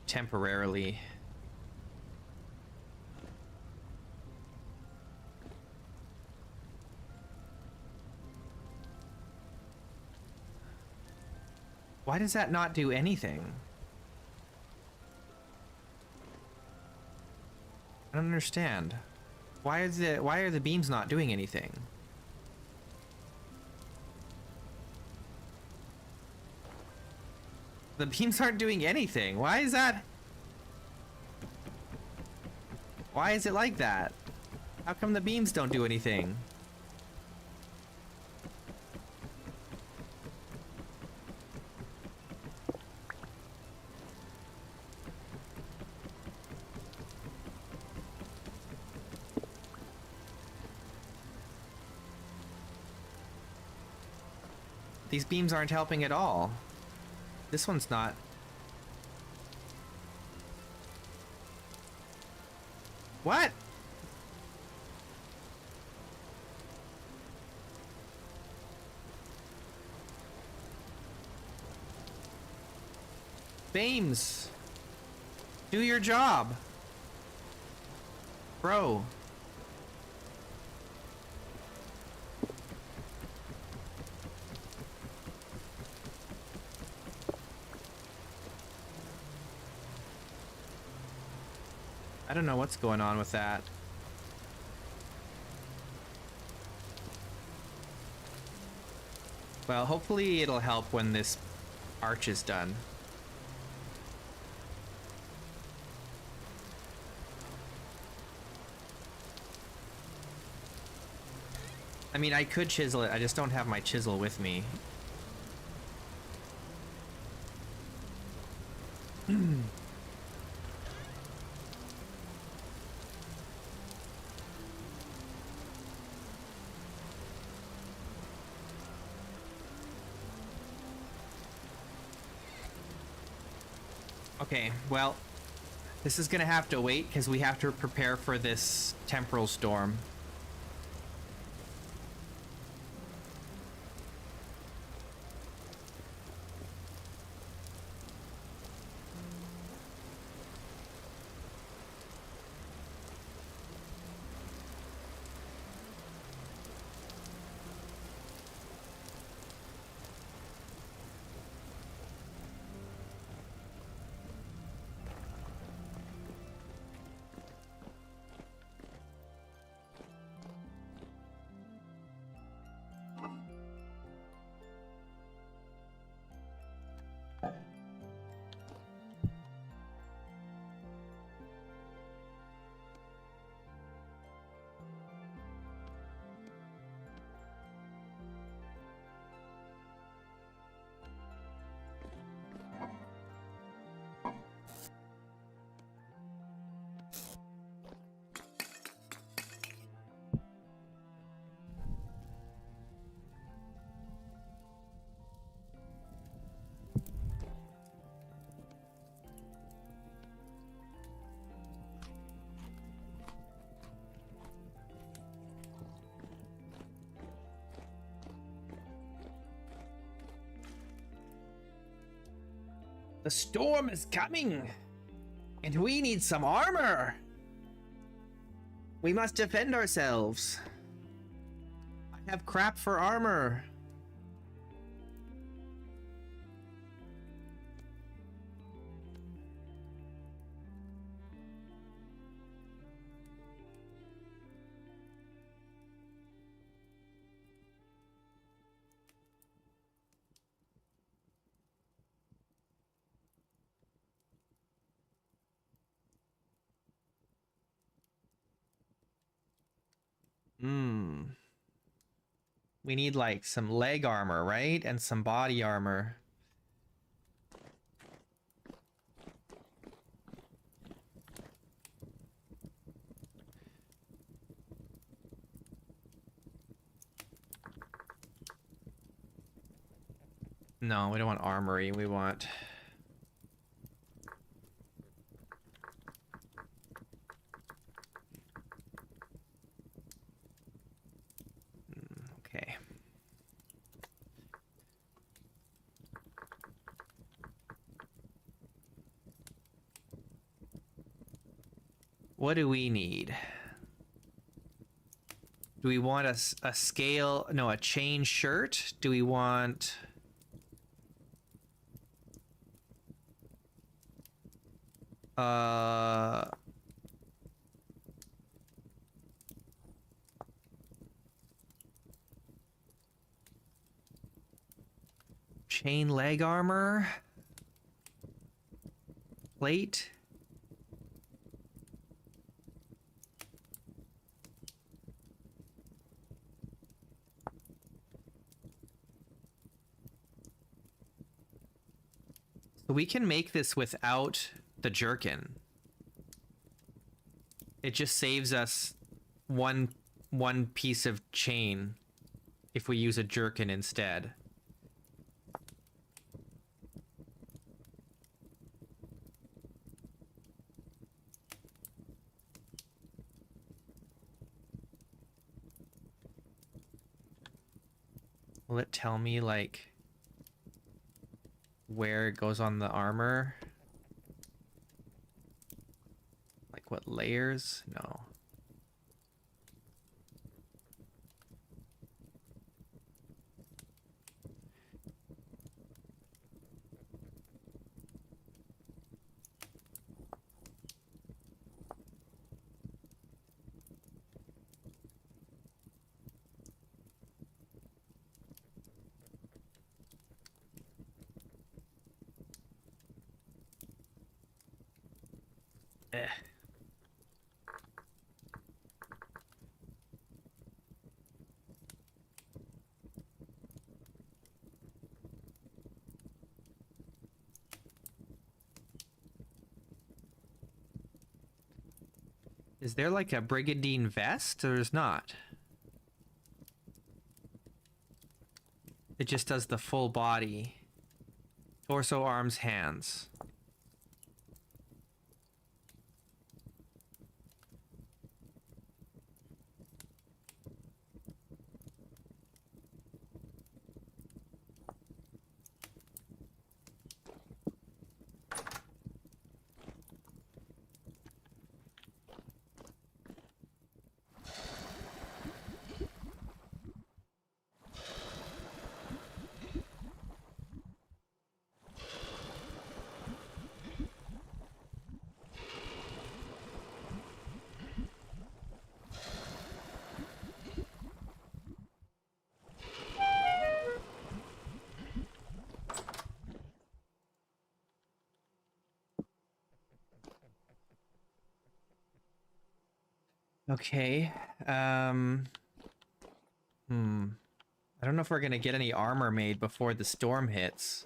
temporarily... Why does that not do anything? I don't understand. Why are the beams not doing anything? The beams aren't doing anything. Why is that? Why is it like that? How come the beams don't do anything? These beams aren't helping at all. This one's not. What? Beams, do your job. Bro. don't know what's going on with that. Well, hopefully it'll help when this arch is done. I mean, I could chisel it. I just don't have my chisel with me. Okay, well, this is gonna have to wait because we have to prepare for this temporal storm. The storm is coming, and we need some armor. We must defend ourselves. I have crap for armor. We need like some leg armor, right? And some body armor. No, we don't want armory. We want... Okay. What do we need? Do we want a scale? No, a chain shirt? Do we want... chain leg armor? Plate? So we can make this without the jerkin. It just saves us one piece of chain if we use a jerkin instead. Will it tell me like where it goes on the armor? Like what layers? No. Eh. Is there like a brigandine vest, or is not? It just does the full body. Torso, arms, hands. Okay. I don't know if we're gonna get any armor made before the storm hits.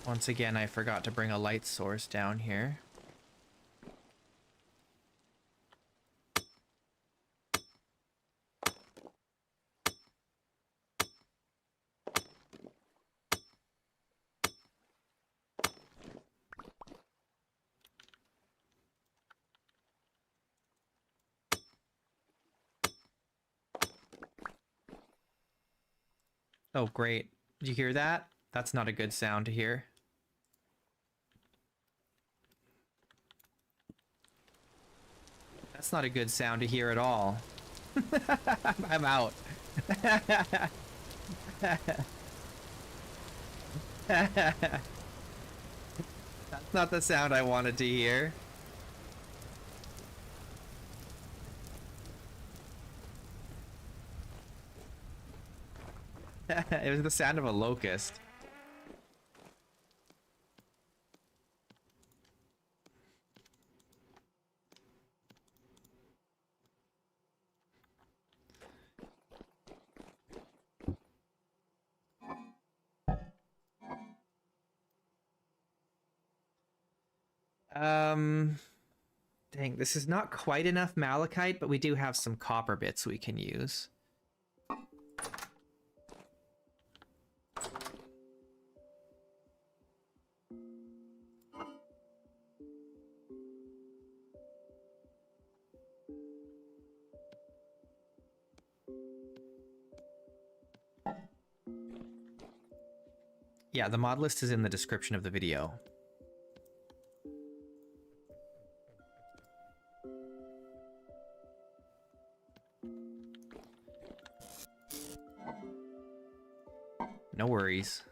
Once again, I forgot to bring a light source down here. Oh, great. Did you hear that? That's not a good sound to hear. That's not a good sound to hear at all. I'm out. That's not the sound I wanted to hear. It was the sound of a locust. Dang, this is not quite enough malachite, but we do have some copper bits we can use. Yeah, the mod list is in the description of the video. No worries.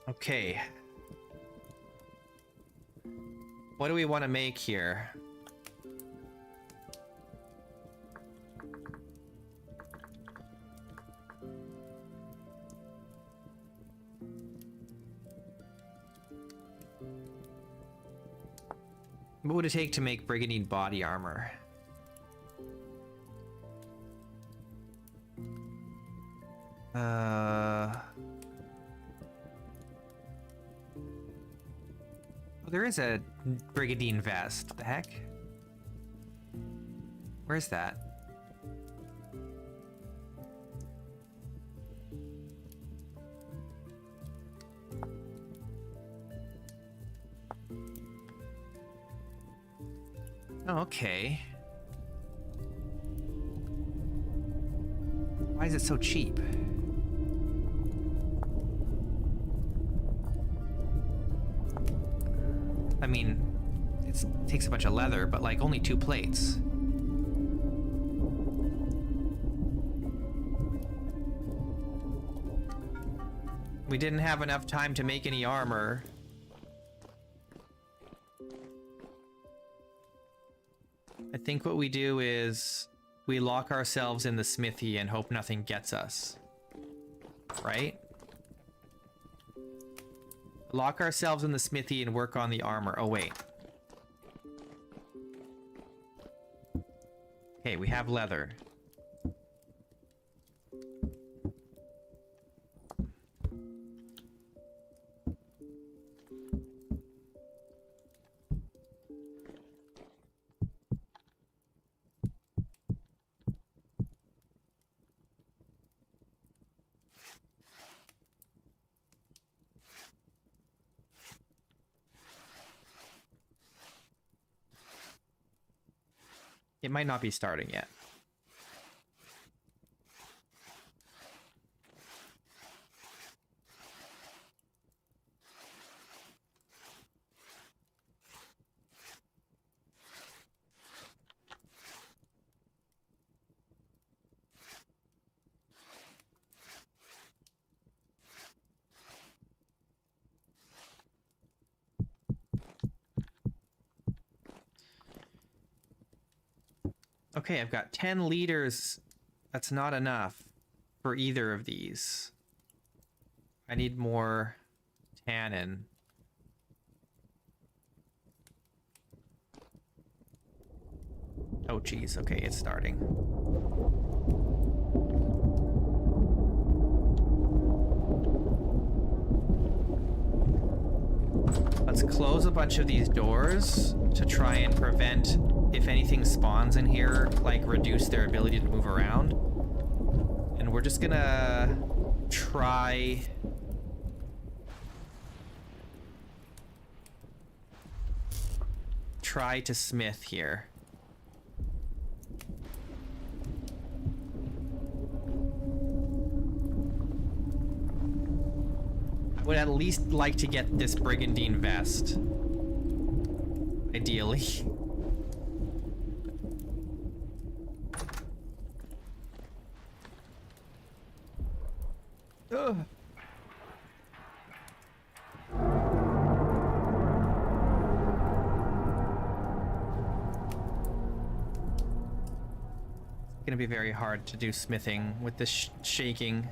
Okay. What do we want to make here? What would it take to make brigandine body armor? Oh, there is a brigandine vest. What the heck? Where's that? Oh, okay. Why is it so cheap? I mean, it takes a bunch of leather, but like only 2 plates. We didn't have enough time to make any armor. I think what we do is we lock ourselves in the smithy and hope nothing gets us. Right? Lock ourselves in the smithy and work on the armor. Oh, wait. Okay, we have leather. It might not be starting yet. Okay, I've got 10 liters. That's not enough for either of these. I need more tannin. Oh, geez. Okay, it's starting. Let's close a bunch of these doors to try and prevent, if anything spawns in here, like reduce their ability to move around. And we're just gonna try... to smith here. I would at least like to get this brigandine vest. Ideally. Ugh. It's gonna be very hard to do smithing with this shaking.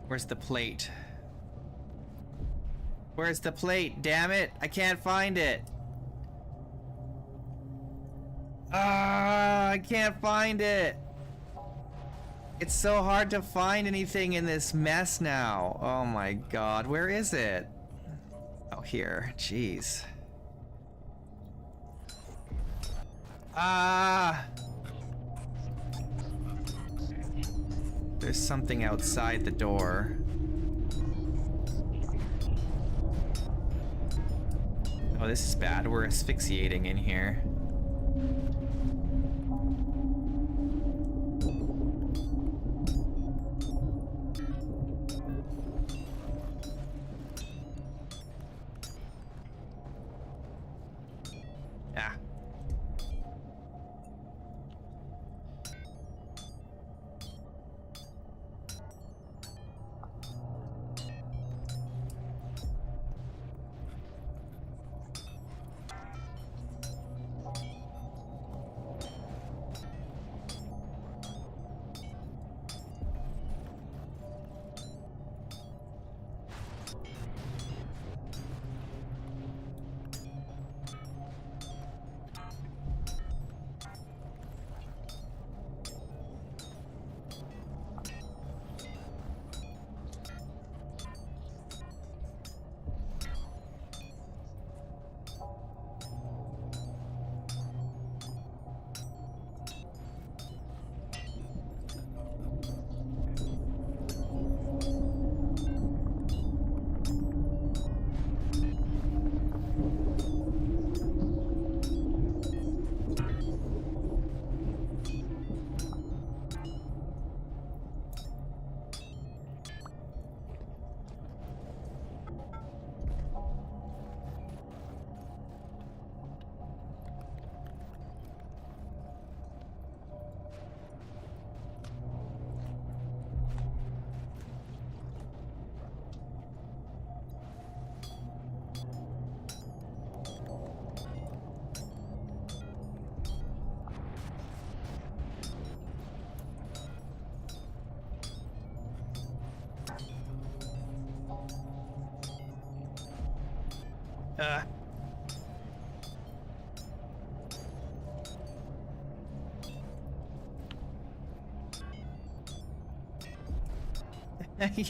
Where's the plate? Where's the plate? Damn it! I can't find it! Ah, I can't find it! It's so hard to find anything in this mess now. Oh my god, where is it? Oh, here. Jeez. Ah! There's something outside the door. Oh, this is bad. We're asphyxiating in here. Ah.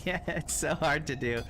Yeah, it's so hard to do.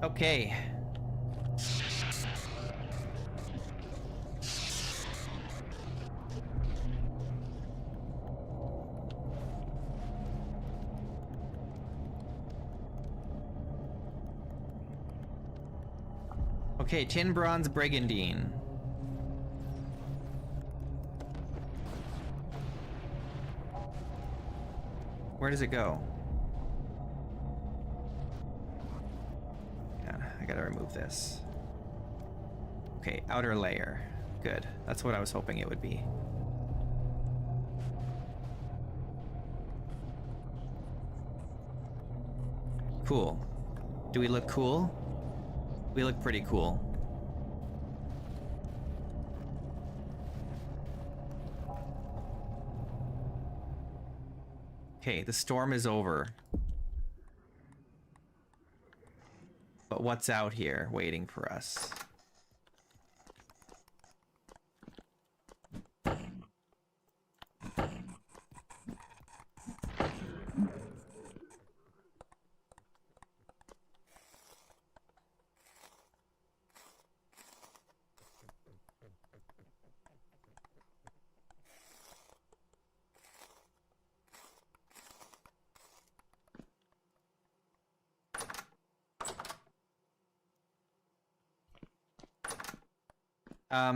Okay. Okay, tin bronze brigandine. Where does it go? Yeah, I gotta remove this. Okay, outer layer. Good. That's what I was hoping it would be. Cool. Do we look cool? We look pretty cool. Okay, the storm is over. But what's out here waiting for us?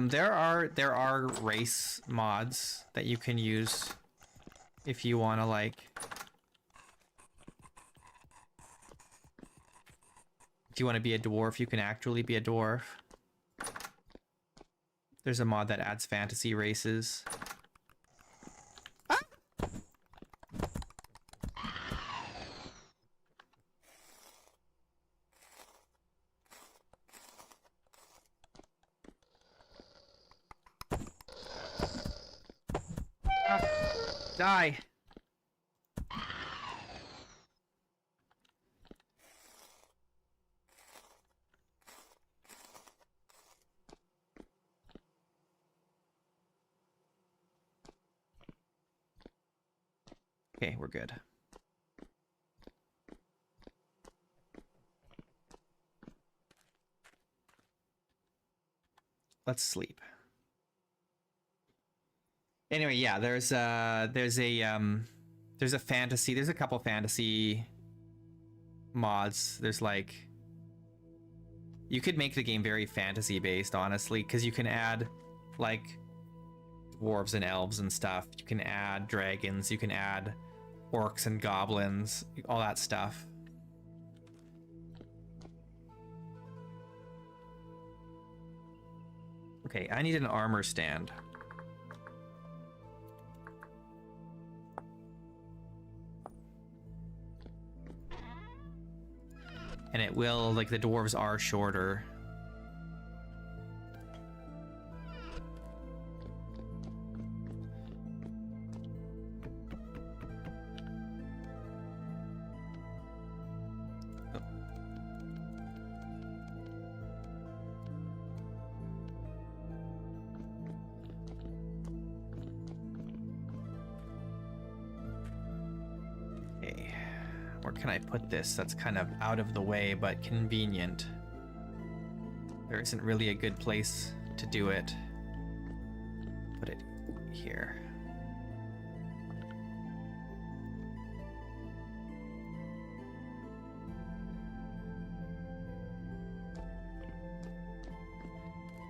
There are race mods that you can use if you want to, like, if you want to be a dwarf, you can actually be a dwarf. There's a mod that adds fantasy races. Ah! Die. Okay, we're good. Let's sleep. Anyway, yeah, there's a fantasy, there's a couple fantasy mods. There's, like, you could make the game very fantasy based, honestly, because you can add, like, dwarves and elves and stuff. You can add dragons, you can add orcs and goblins, all that stuff. Okay, I need an armor stand. And it will, like, the dwarves are shorter. Where can I put this that's kind of out of the way but convenient? There isn't really a good place to do it. Put it here.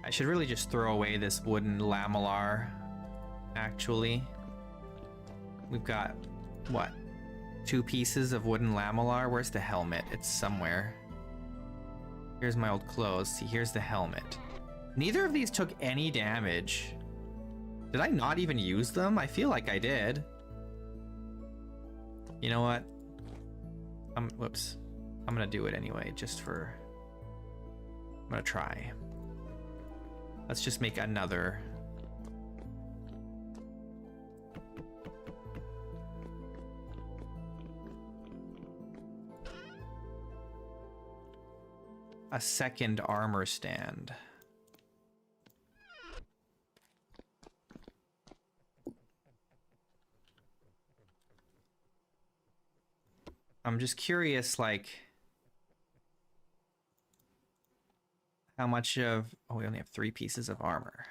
I should really just throw away this wooden lamellar, actually. We've got, what, 2 pieces of wooden lamellar? Where's the helmet? It's somewhere. Here's my old clothes. See, here's the helmet. Neither of these took any damage. Did I not even use them? I feel like I did. You know what? Whoops. I'm gonna do it anyway, just for... I'm gonna try. Let's just make another. A second armor stand. I'm just curious, like, how much of... Oh, we only have 3 pieces of armor.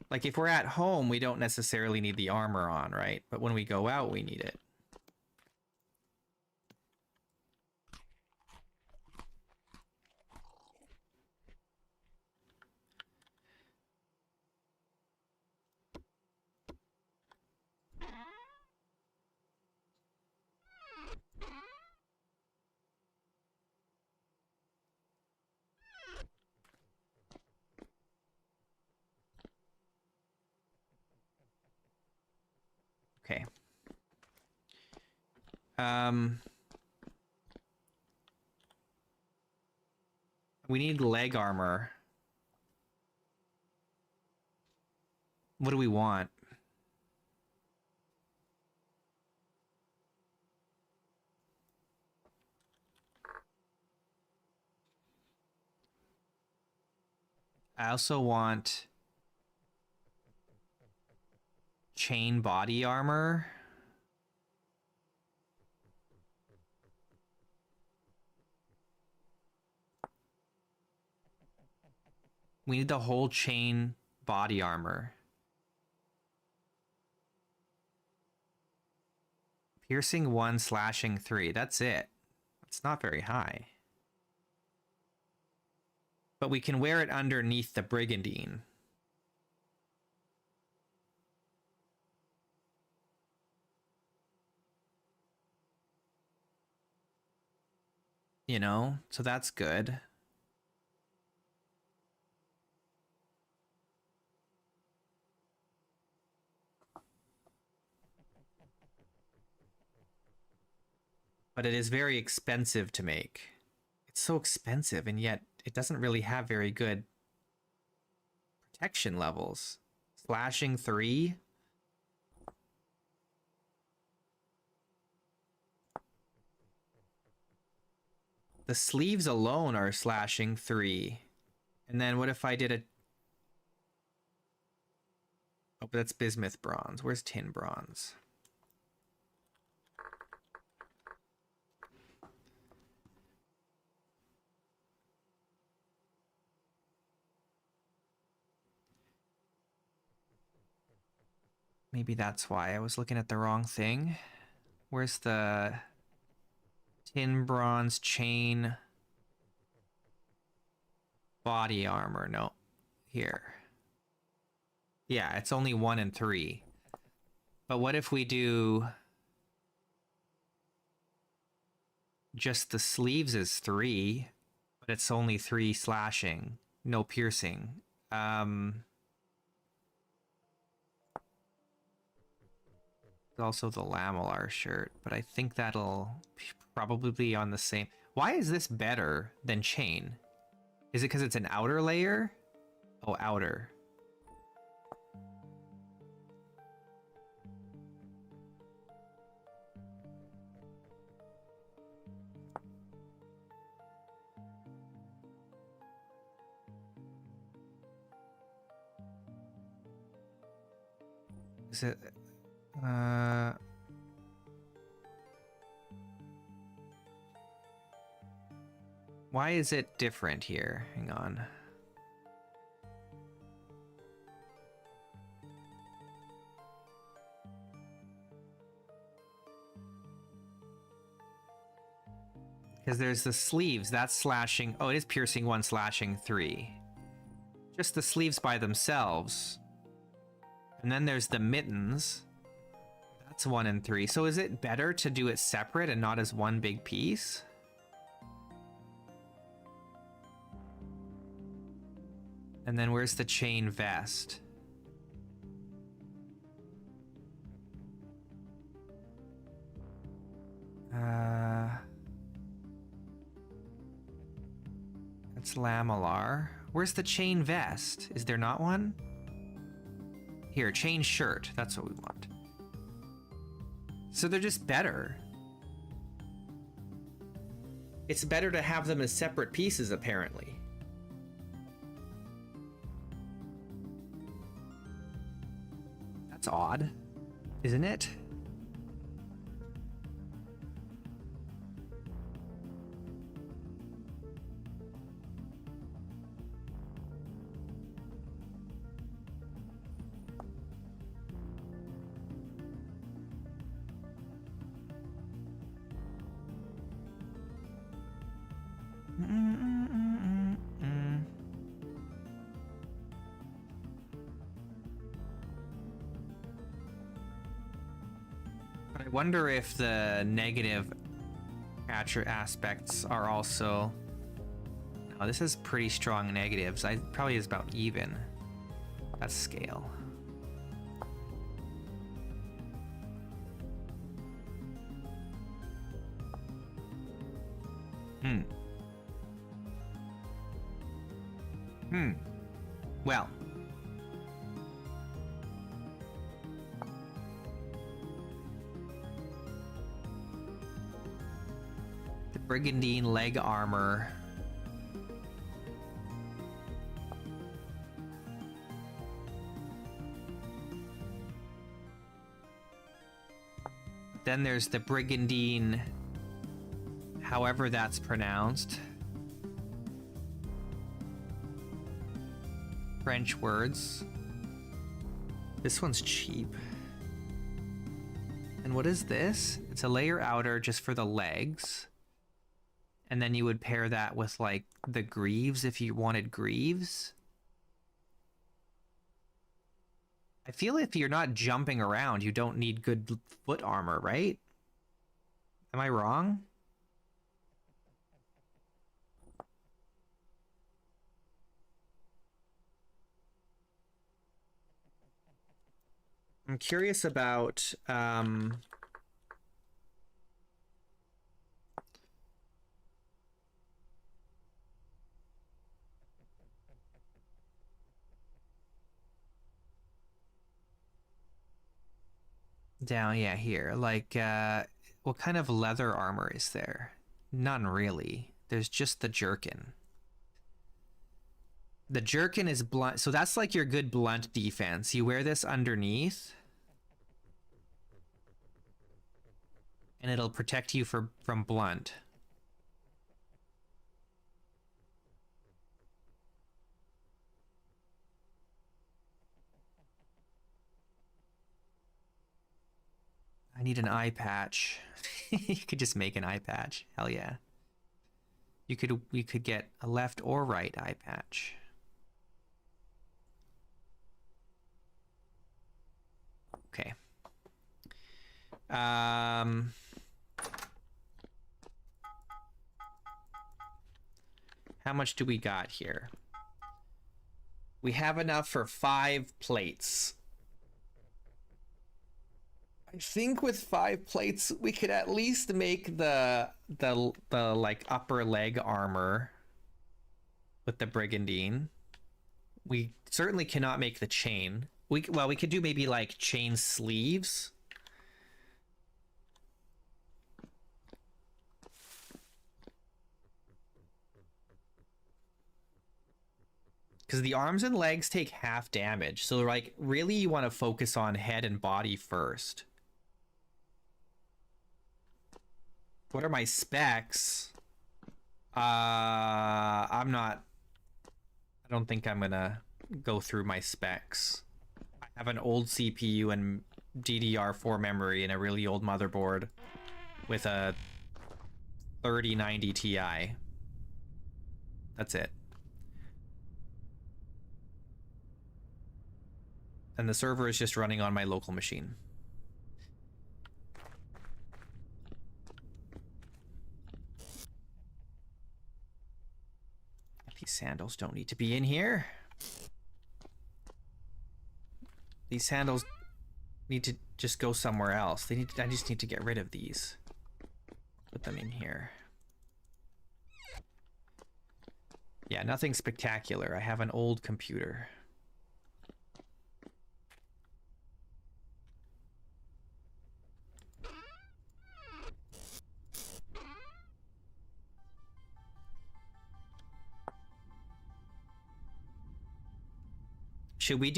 Like, if we're at home, we don't necessarily need the armor on, right? But when we go out, we need it. Okay. We need leg armor. What do we want? I also want chain body armor. We need the whole chain body armor. Piercing 1, slashing 3. That's it. It's not very high. But we can wear it underneath the brigandine. You know, so that's good. But it is very expensive to make. It's so expensive, and yet it doesn't really have very good protection levels. Slashing 3. The sleeves alone are slashing 3. And then what if I did a... Oh, but that's bismuth bronze. Where's tin bronze? Maybe that's why I was looking at the wrong thing. Where's the tin bronze chain body armor? No, here. Yeah, it's only 1 and 3. But what if we do just the sleeves is 3, but it's only 3 slashing, no piercing. Also the lamellar shirt, but I think that'll probably be on the same. Why is this better than chain? Is it because it's an outer layer? Oh, outer. Is it... Why is it different here? Hang on. Because there's the sleeves, that's slashing. Oh, it is piercing 1, slashing 3. Just the sleeves by themselves. And then there's the mittens. That's 1 and 3. So is it better to do it separate and not as one big piece? And then where's the chain vest? That's lamellar. Where's the chain vest? Is there not one? Here, chain shirt. That's what we want. So they're just better. It's better to have them as separate pieces, apparently. That's odd, isn't it? But I wonder if the negative aspects are also... No, this is pretty strong negatives. Probably is about even. That's scale. Well. The Brigandine leg armor. Then there's the Brigandine, however that's pronounced. French words. This one's cheap. And what is this? It's a layer outer just for the legs. And then you would pair that with like the greaves if you wanted greaves. I feel if you're not jumping around, you don't need good foot armor, right? Am I wrong? I'm curious about down, yeah, here. Like, what kind of leather armor is there? None really. There's just the jerkin. The jerkin is blunt, so that's like your good blunt defense. You wear this underneath, and it'll protect you from blunt. I need an eye patch. You could just make an eye patch. Hell yeah. You could get a left or right eye patch. Okay. How much do we got here? We have enough for 5 plates. I think with 5 plates we could at least make the like upper leg armor with the Brigandine. We certainly cannot make the chain. We could do maybe like chain sleeves. Because the arms and legs take half damage. So, like, really you want to focus on head and body first. What are my specs? I don't think I'm gonna go through my specs. I have an old CPU and DDR4 memory and a really old motherboard with a 3090 Ti. That's it. And the server is just running on my local machine. These sandals don't need to be in here. These sandals need to just go somewhere else. I just need to get rid of these. Put them in here. Yeah, nothing spectacular. I have an old computer. Should we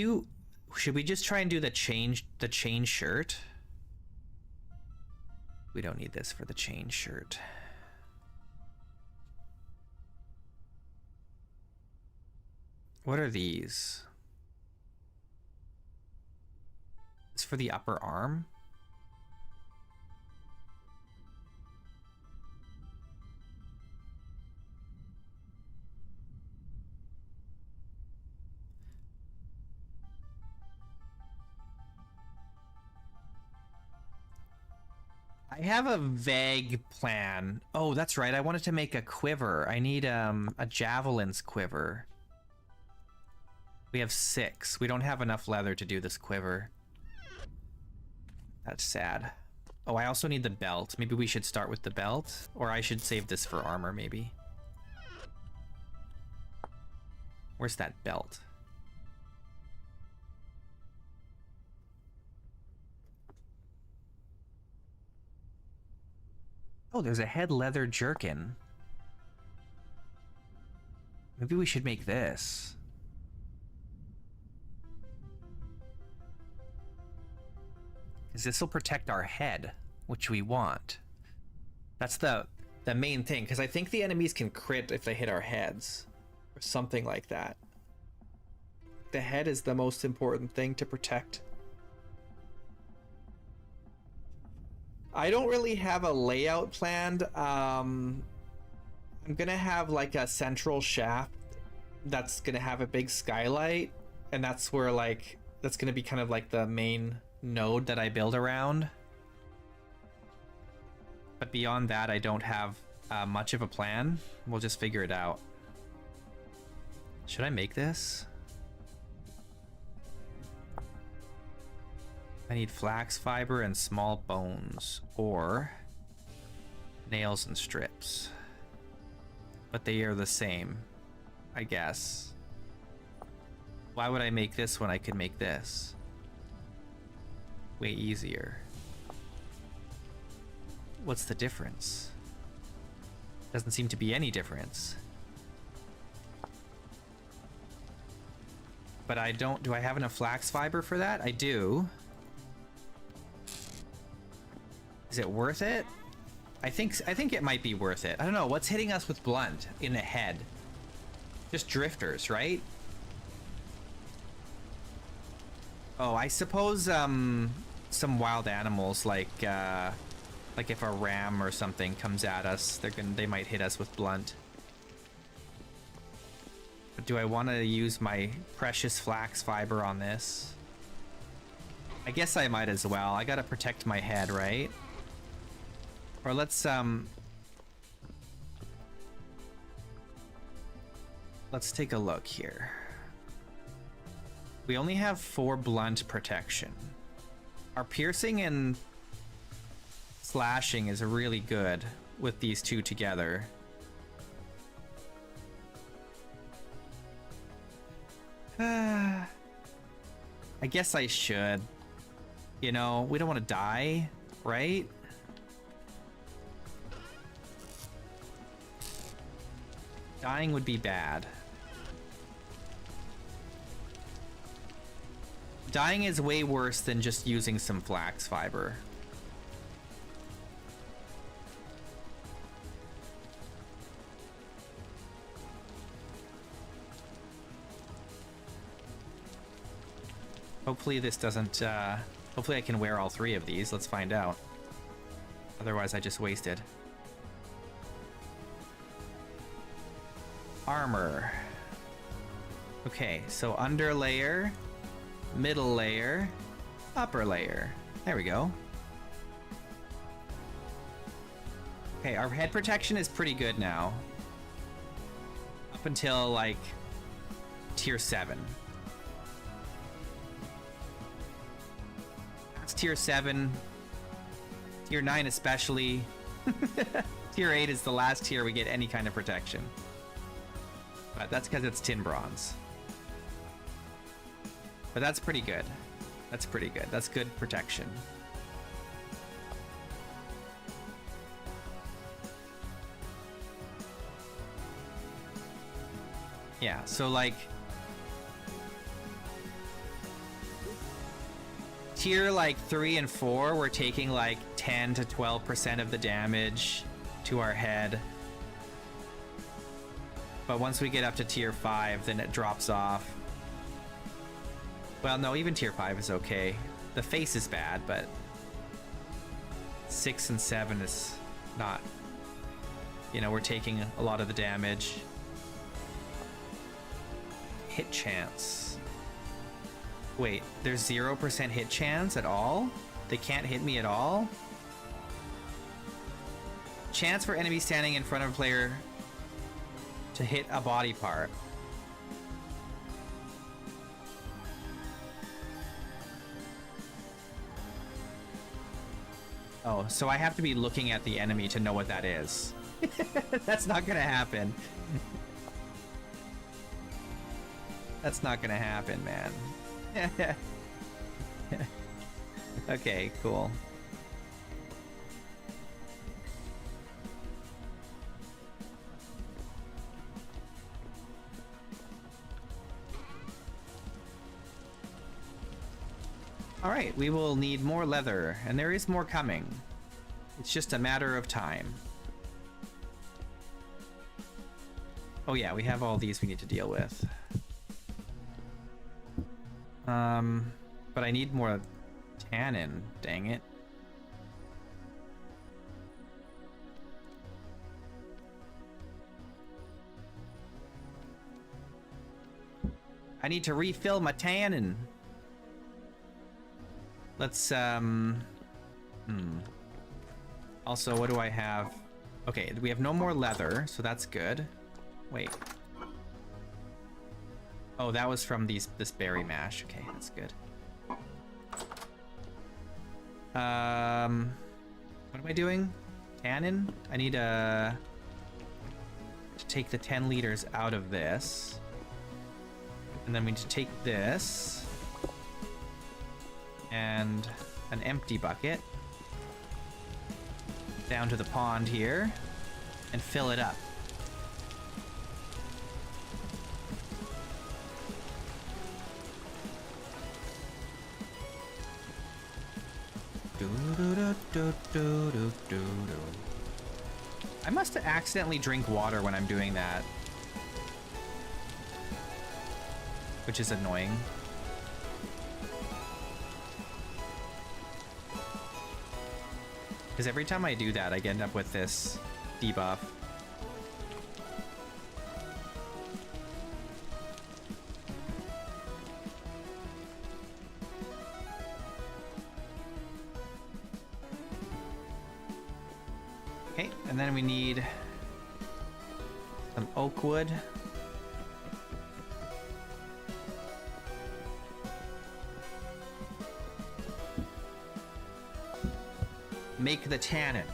just try and do the chain shirt? We don't need this for the chain shirt. What are these? It's for the upper arm. I have a vague plan. Oh, that's right. I wanted to make a quiver. I need a javelin's quiver. We have 6. We don't have enough leather to do this quiver. That's sad. Oh, I also need the belt. Maybe we should start with the belt, or I should save this for armor, maybe. Where's that belt? Oh, there's a head leather jerkin. Maybe we should make this. Because this will protect our head, which we want. That's the main thing, because I think the enemies can crit if they hit our heads. Or something like that. The head is the most important thing to protect. I don't really have a layout planned. I'm gonna have like a central shaft that's gonna have a big skylight, and that's where that's gonna be kind of like the main node that I build around. But beyond that, I don't have much of a plan. We'll just figure it out. Should I make this? I need flax fiber and small bones, or nails and strips. But they are the same, I guess. Why would I make this when I could make this? Way easier. What's the difference? Doesn't seem to be any difference. But I don't, do I have enough flax fiber for that? I do. Is it worth it? I think it might be worth it. I don't know, what's hitting us with blunt in the head? Just drifters, right? Oh, I suppose some wild animals like if a ram or something comes at us, they might hit us with blunt. But do I want to use my precious flax fiber on this? I guess I might as well. I gotta protect my head, right? Or let's take a look here. We only have 4 blunt protection. Our piercing and slashing is really good with these two together. I guess I should. You know, we don't want to die, right? Dying would be bad. Dying is way worse than just using some flax fiber. Hopefully this doesn't, hopefully I can wear all 3 of these. Let's find out. Otherwise I just wasted. Armor. Okay, so under layer, middle layer, upper layer. There we go. Okay, our head protection is pretty good now. Up until, like, tier 7. That's tier 7. Tier 9 especially. Tier 8 is the last tier we get any kind of protection. But that's because it's tin bronze. But that's pretty good. That's pretty good. That's good protection. Yeah, so like tier like 3 and 4, we're taking like 10 to 12% of the damage to our head. But once we get up to tier 5, then it drops off. Well, no, even tier 5 is okay. The face is bad, but 6 and 7 is not. You know, we're taking a lot of the damage. Hit chance. Wait, there's 0% hit chance at all? They can't hit me at all? Chance for enemies standing in front of a player to hit a body part. Oh, so I have to be looking at the enemy to know what that is. That's not gonna happen. That's not gonna happen, man. Okay, cool. Alright, we will need more leather, and there is more coming. It's just a matter of time. Oh yeah, we have all these we need to deal with. But I need more tannin, dang it. I need to refill my tannin. Let's, Also, what do I have? Okay, we have no more leather, so that's good. Wait. Oh, that was from this berry mash. Okay, that's good. What am I doing? Tannin? I need to take the 10 liters out of this. And then we need to take this. And an empty bucket down to the pond here and fill it up. I must accidentally drink water when I'm doing that, which is annoying. Because every time I do that, I end up with this debuff. Okay, and then we need some oak wood. Make the tannin.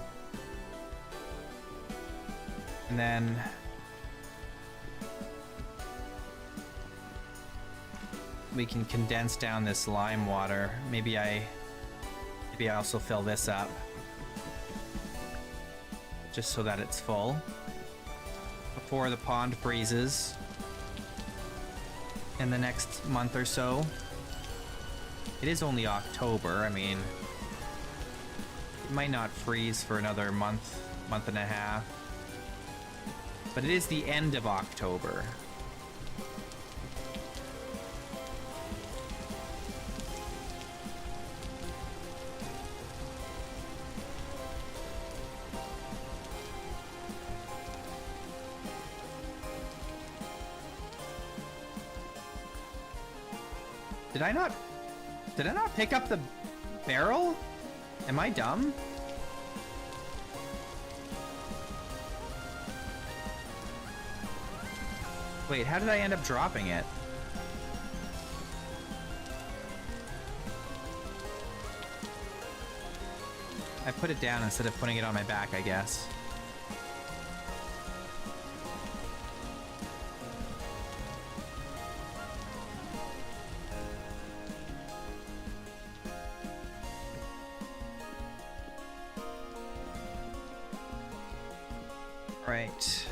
And then we can condense down this lime water. Maybe I also fill this up just so that it's full before the pond freezes in the next month or so. It is only October. I mean, it might not freeze for another month, month and a half. But it is the end of October. Did I not pick up the barrel? Am I dumb? Wait, how did I end up dropping it? I put it down instead of putting it on my back, I guess. Right.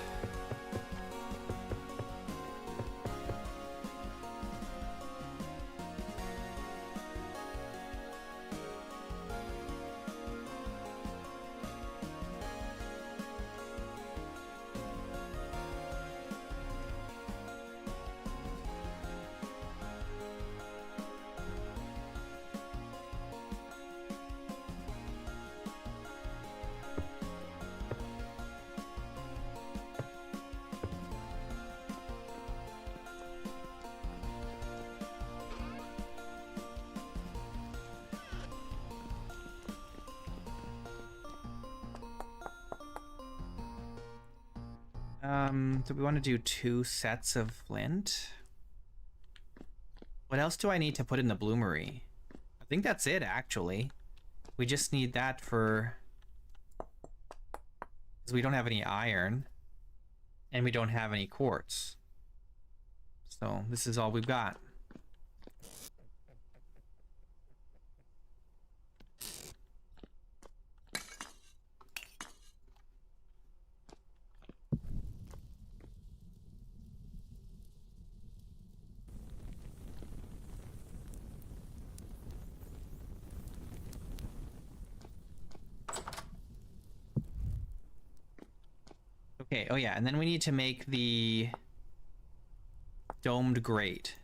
Do we want to do 2 sets of flint? What else do I need to put in the bloomery? I think that's it, actually. We just need that for... because we don't have any iron. And we don't have any quartz. So this is all we've got. Okay, oh yeah, and then we need to make the domed grate.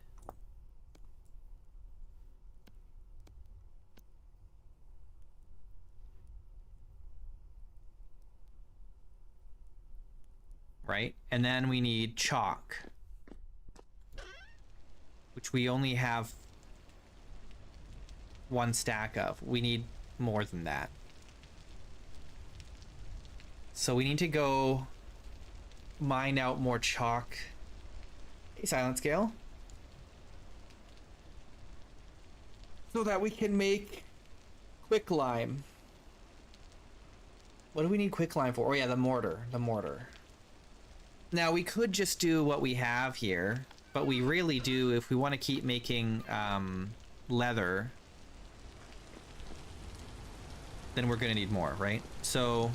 Right? And then we need chalk, which we only have 1 stack of. We need more than that. So we need to go mine out more chalk. Hey, Silent Scale. So that we can make quicklime. What do we need quicklime for? Oh yeah, the mortar. The mortar. Now we could just do what we have here, but we really do, if we want to keep making leather, then we're gonna need more, right? So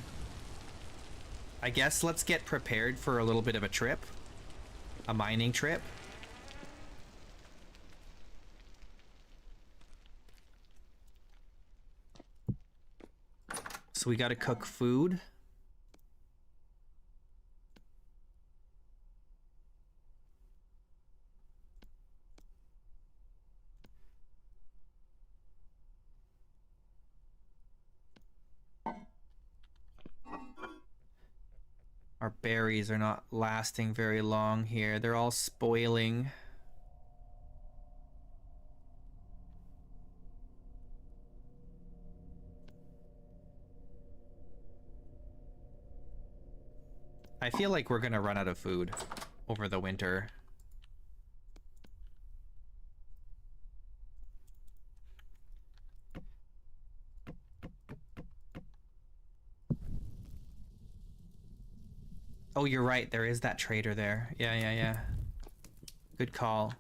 I guess let's get prepared for a little bit of a trip. A mining trip. So we gotta cook food. Our berries are not lasting very long here. They're all spoiling. I feel like we're gonna run out of food over the winter. Oh, you're right. There is that trader there. Yeah. Good call.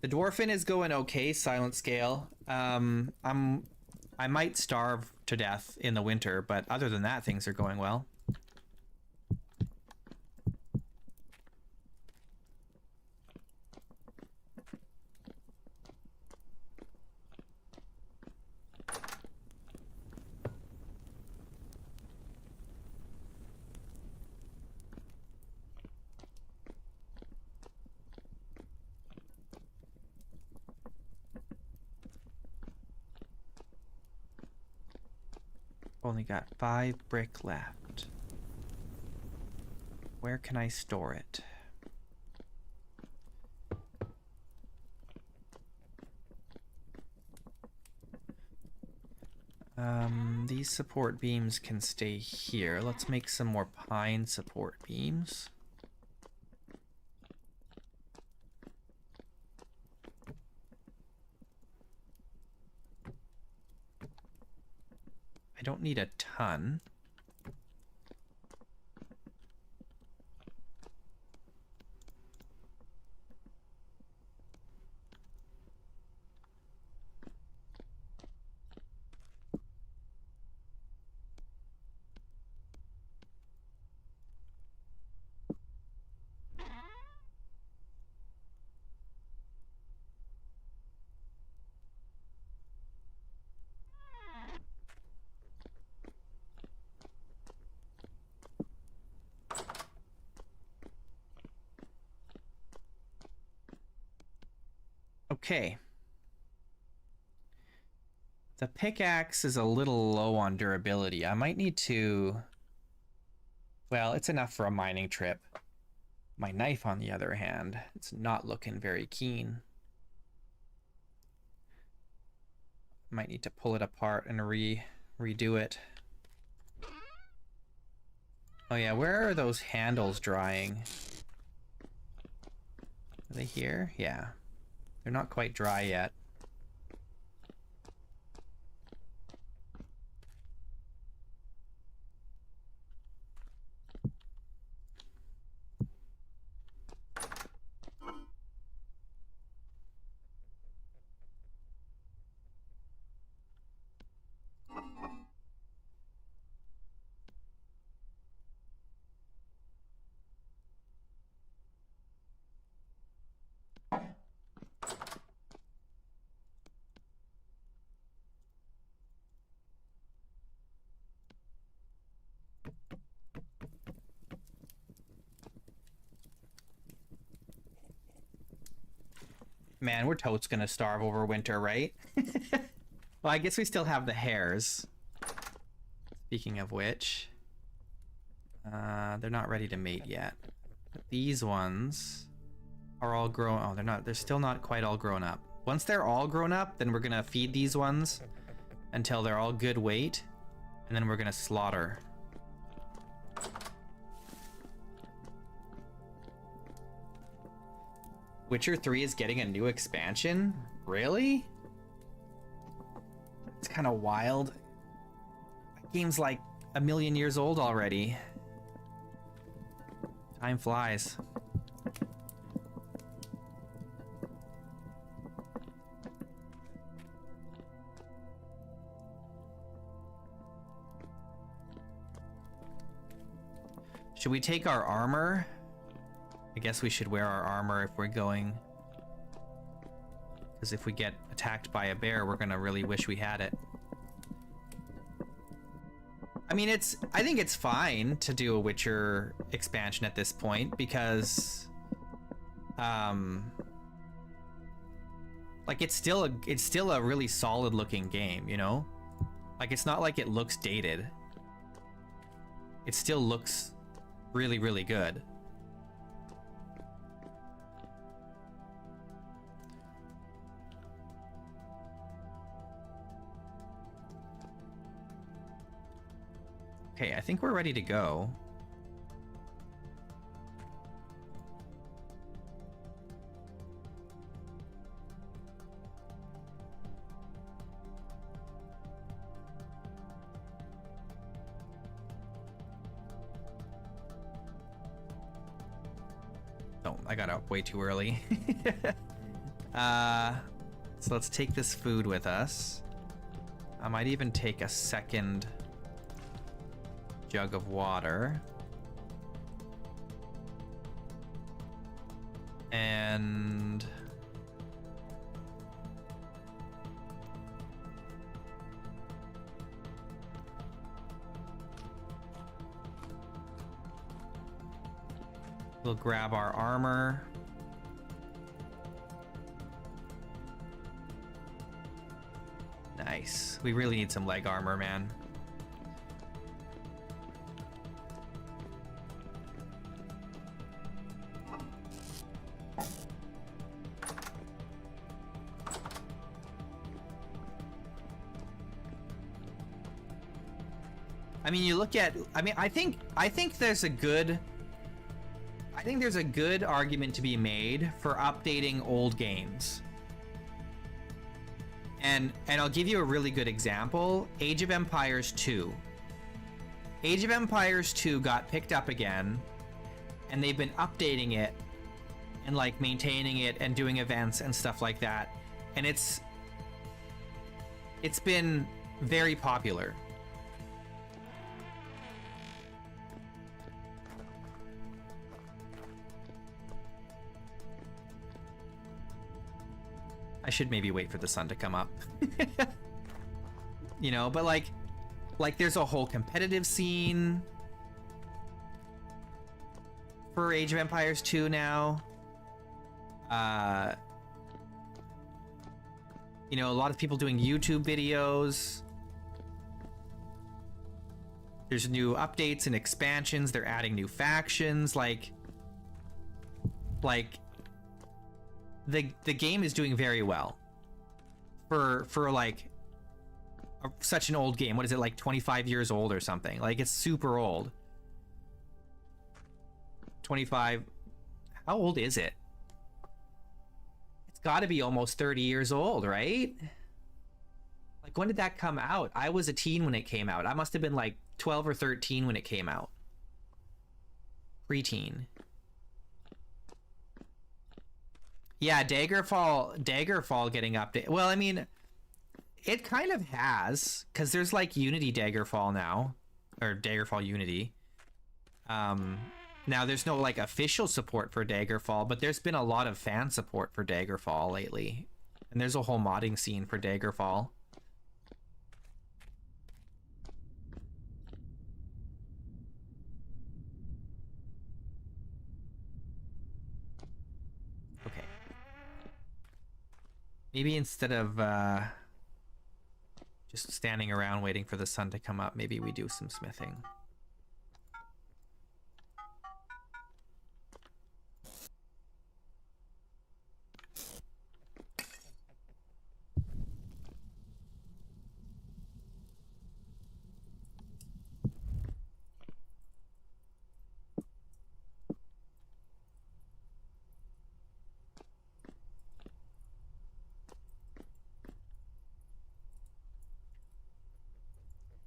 The dwarfin is going okay, Silent Scale. I might starve to death in the winter, but other than that, things are going well. Only got 5 brick left. Where can I store it? These support beams can stay here. Let's make some more pine support beams. I don't need a ton. Okay. The pickaxe is a little low on durability. I might need to... Well, it's enough for a mining trip. My knife, on the other hand, it's not looking very keen. Might need to pull it apart and redo it. Oh yeah, where are those handles drying? Are they here? Yeah. They're not quite dry yet. Man, we're totes gonna starve over winter, right? Well, I guess we still have the hares. Speaking of which, they're not ready to mate yet. But these ones are all grown. Oh, they're not. They're still not quite all grown up. Once they're all grown up, then we're gonna feed these ones until they're all good weight, and then we're gonna slaughter. Witcher 3 is getting a new expansion? Really? It's kind of wild. That game's like a million years old already. Time flies. Should we take our armor? I guess we should wear our armor if we're going. Because if we get attacked by a bear, we're gonna really wish we had it. I mean, I think it's fine to do a Witcher expansion at this point because, like it's still a really solid looking game, you know? Like it's not like it looks dated. It still looks really, really good. Okay, I think we're ready to go. Oh, I got up way too early. So let's take this food with us. I might even take a second jug of water. And we'll grab our armor. Nice. We really need some leg armor, man. I mean, you look at. I mean, I think there's a good. I think there's a good argument to be made for updating old games. And I'll give you a really good example. Age of Empires 2. Age of Empires 2 got picked up again, and they've been updating it and like maintaining it and doing events and stuff like that. And it's been very popular. I should maybe wait for the sun to come up. You know, but like there's a whole competitive scene for Age of Empires 2 now. You know, a lot of people doing YouTube videos. There's new updates and expansions. They're adding new factions. Like the game is doing very well for like such an old game. What is it, like 25 years old or something? Like, it's super old. 25. How old is it? It's got to be almost 30 years old, right? Like, when did that come out? I was a teen when it came out. I must have been like 12 or 13 when it came out. Preteen. Yeah, Daggerfall getting updated. Well, I mean, it kind of has, because there's like Unity Daggerfall now, or Daggerfall Unity. Now there's no like official support for Daggerfall, but there's been a lot of fan support for Daggerfall lately, and there's a whole modding scene for Daggerfall. Okay. Maybe instead of just standing around waiting for the sun to come up, maybe we do some smithing.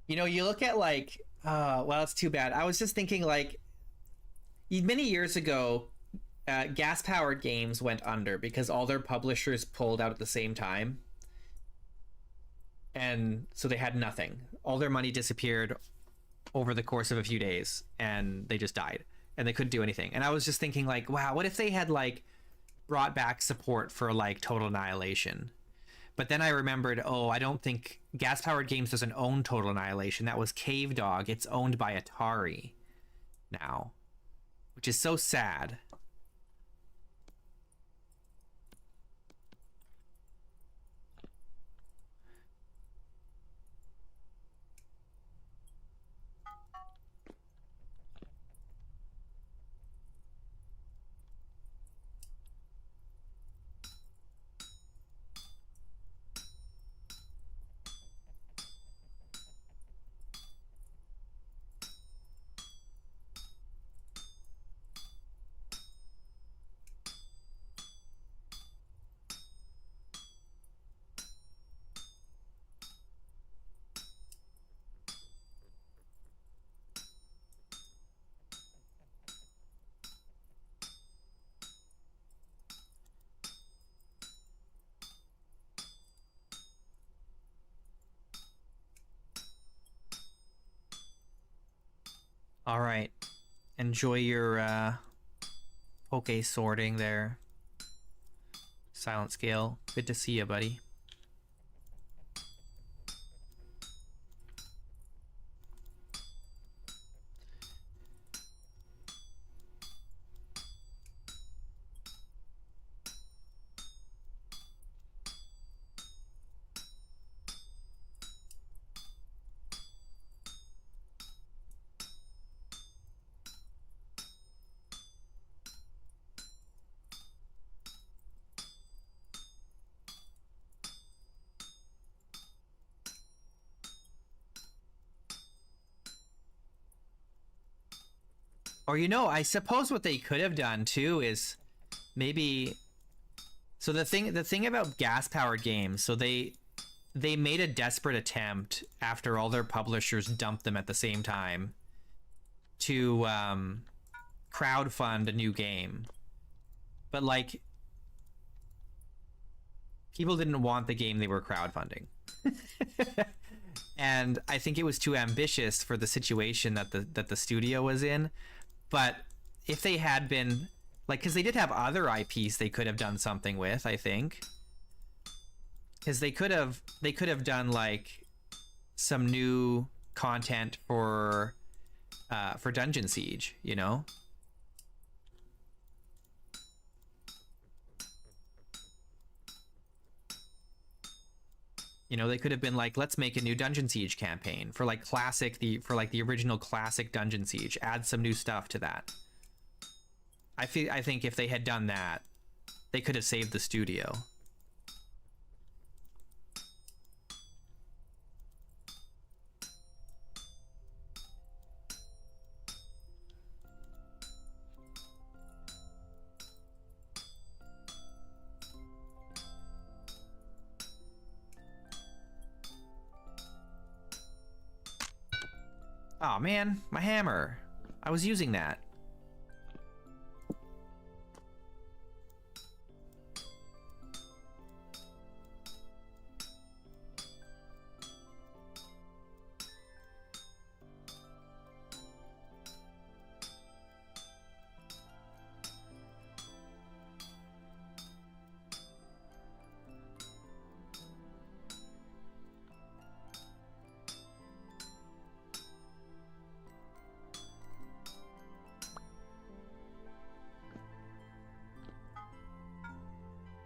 You know, you look at like, well, it's too bad. I was just thinking like, many years ago, gas-powered games went under because all their publishers pulled out at the same time. And so they had nothing. All their money disappeared over the course of a few days, and they just died. And they couldn't do anything. And I was just thinking like, wow, what if they had like brought back support for like Total Annihilation? But then I remembered, oh, I don't think Gas-Powered Games doesn't own Total Annihilation. That was Cave Dog. It's owned by Atari now, which is so sad. All right. Enjoy your poke sorting there. Silent Scale. Good to see you, buddy. Or, you know, I suppose what they could have done too is maybe, so the thing about gas powered games, so they made a desperate attempt after all their publishers dumped them at the same time to crowdfund a new game. But like, people didn't want the game they were crowdfunding. And I think it was too ambitious for the situation that the studio was in. But if they had been like, because they did have other IPs they could have done something with, I think. Because they could have done like some new content for Dungeon Siege, you know. You know, they could have been like, let's make a new Dungeon Siege campaign for like the original classic Dungeon Siege. Add some new stuff to that. I think if they had done that, they could have saved the studio. Oh man, my hammer. I was using that.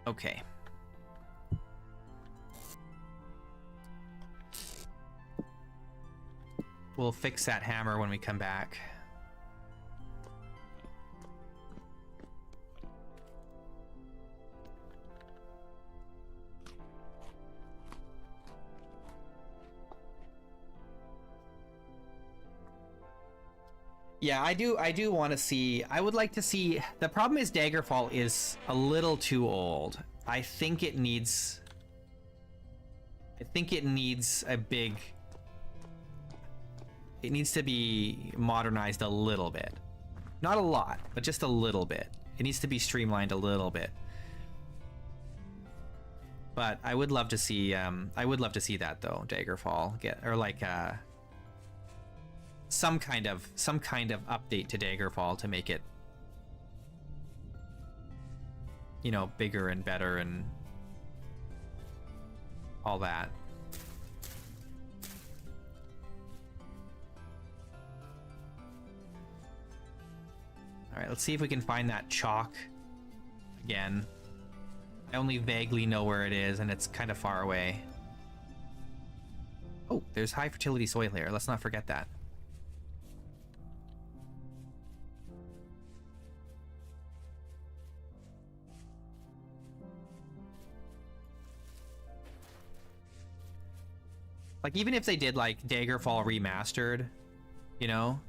Okay. We'll fix that hammer when we come back. Yeah, I do want to see, I would like to see, the problem is Daggerfall is a little too old. I think it needs a big, it needs to be modernized a little bit. Not a lot, but just a little bit. It needs to be streamlined a little bit. But I would love to see that though, Daggerfall get, or like some kind of update to Daggerfall to make it, you know, bigger and better and all that. All right, let's see if we can find that chalk again. I only vaguely know where it is and it's kind of far away. Oh, there's high fertility soil here. Let's not forget that. Like, even if they did, like, Daggerfall remastered, you know?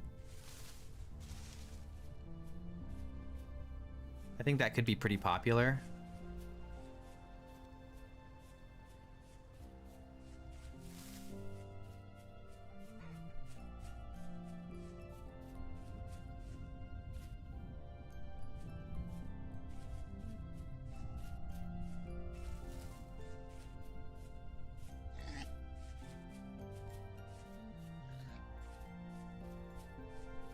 I think that could be pretty popular.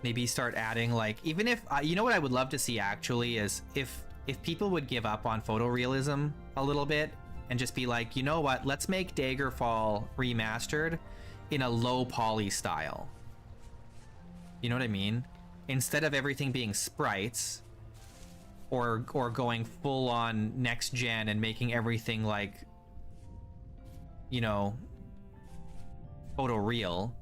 Maybe start adding, like, even if you know what I would love to see actually is if people would give up on photorealism a little bit and just be like, you know what, let's make Daggerfall remastered in a low poly style. You know what I mean? Instead of everything being sprites or going full on next gen and making everything like, you know, photoreal.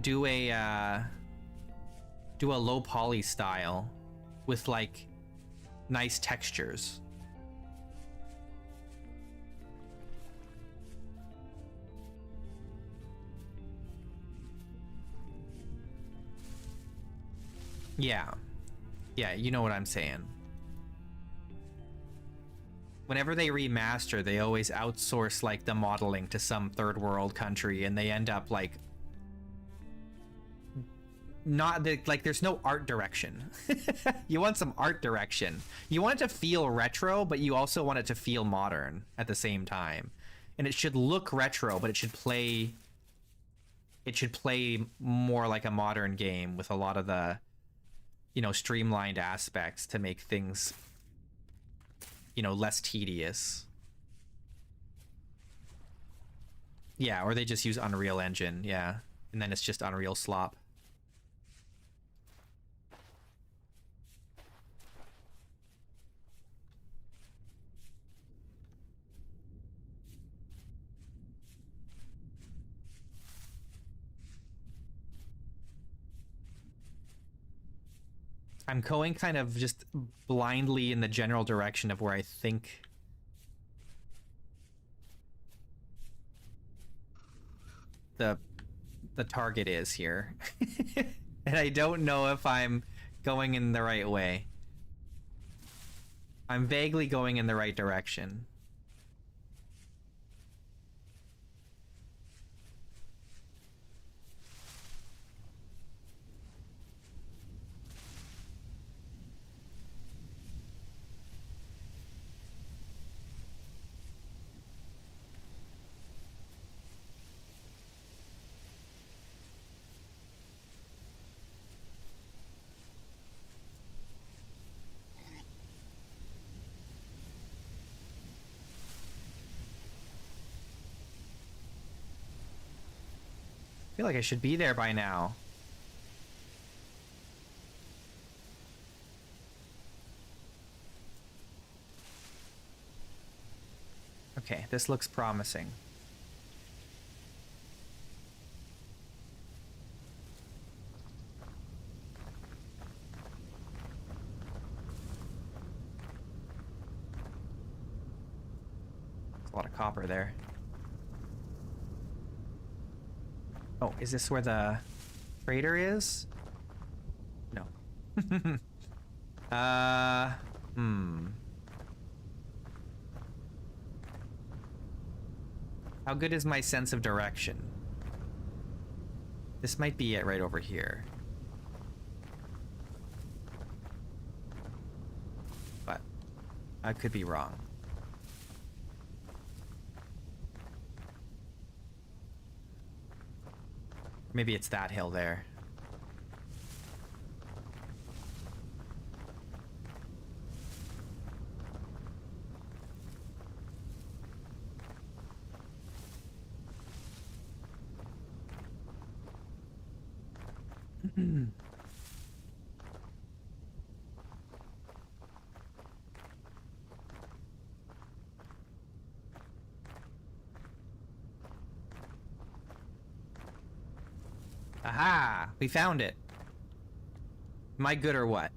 Do a low poly style with like nice textures. Yeah. Yeah, you know what I'm saying. Whenever they remaster, they always outsource like the modeling to some third world country, and they end up like not the, like there's no art direction. You want some art direction. You want it to feel retro, but you also want it to feel modern at the same time. And it should look retro, but it should play more like a modern game with a lot of the, you know, streamlined aspects to make things, you know, less tedious. Yeah, or they just use Unreal Engine, yeah. And then it's just Unreal slop. I'm going kind of just blindly in the general direction of where I think the target is here. And I don't know if I'm going in the right way. I'm vaguely going in the right direction. I feel like I should be there by now. Okay, this looks promising. There's a lot of copper there. Oh, is this where the trader is? No. How good is my sense of direction? This might be it right over here. But I could be wrong. Maybe it's that hill there. Aha! We found it. Am I good or what?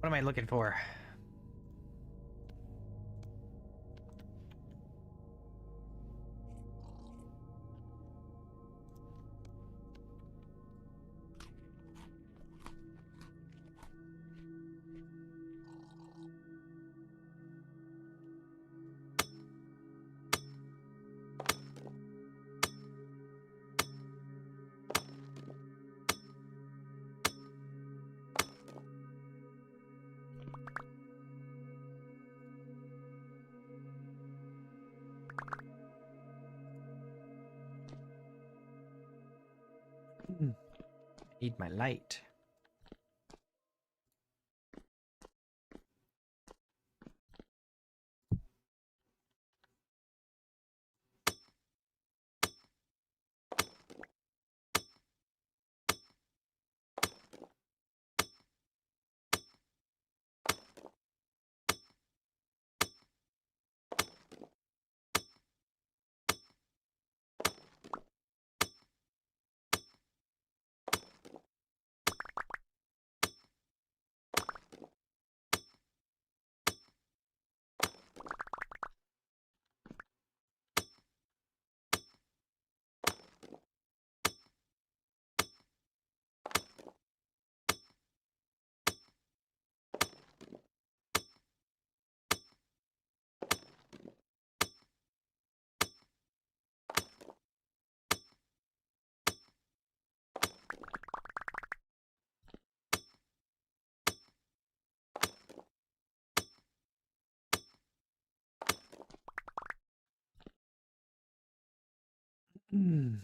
What am I looking for? Need my light. Hmm.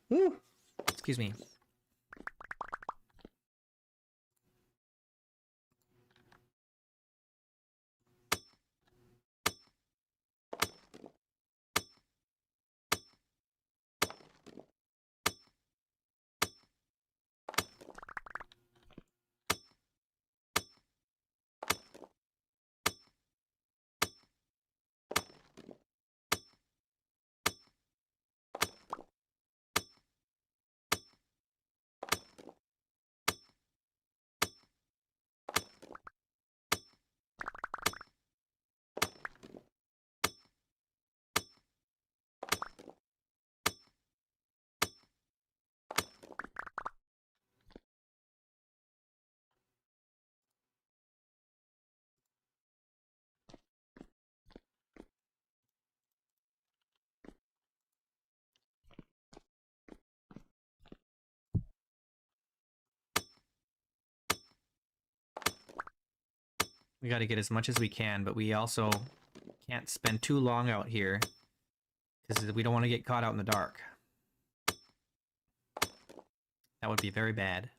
Woo. Excuse me. We got to get as much as we can, but we also can't spend too long out here because we don't want to get caught out in the dark. That would be very bad.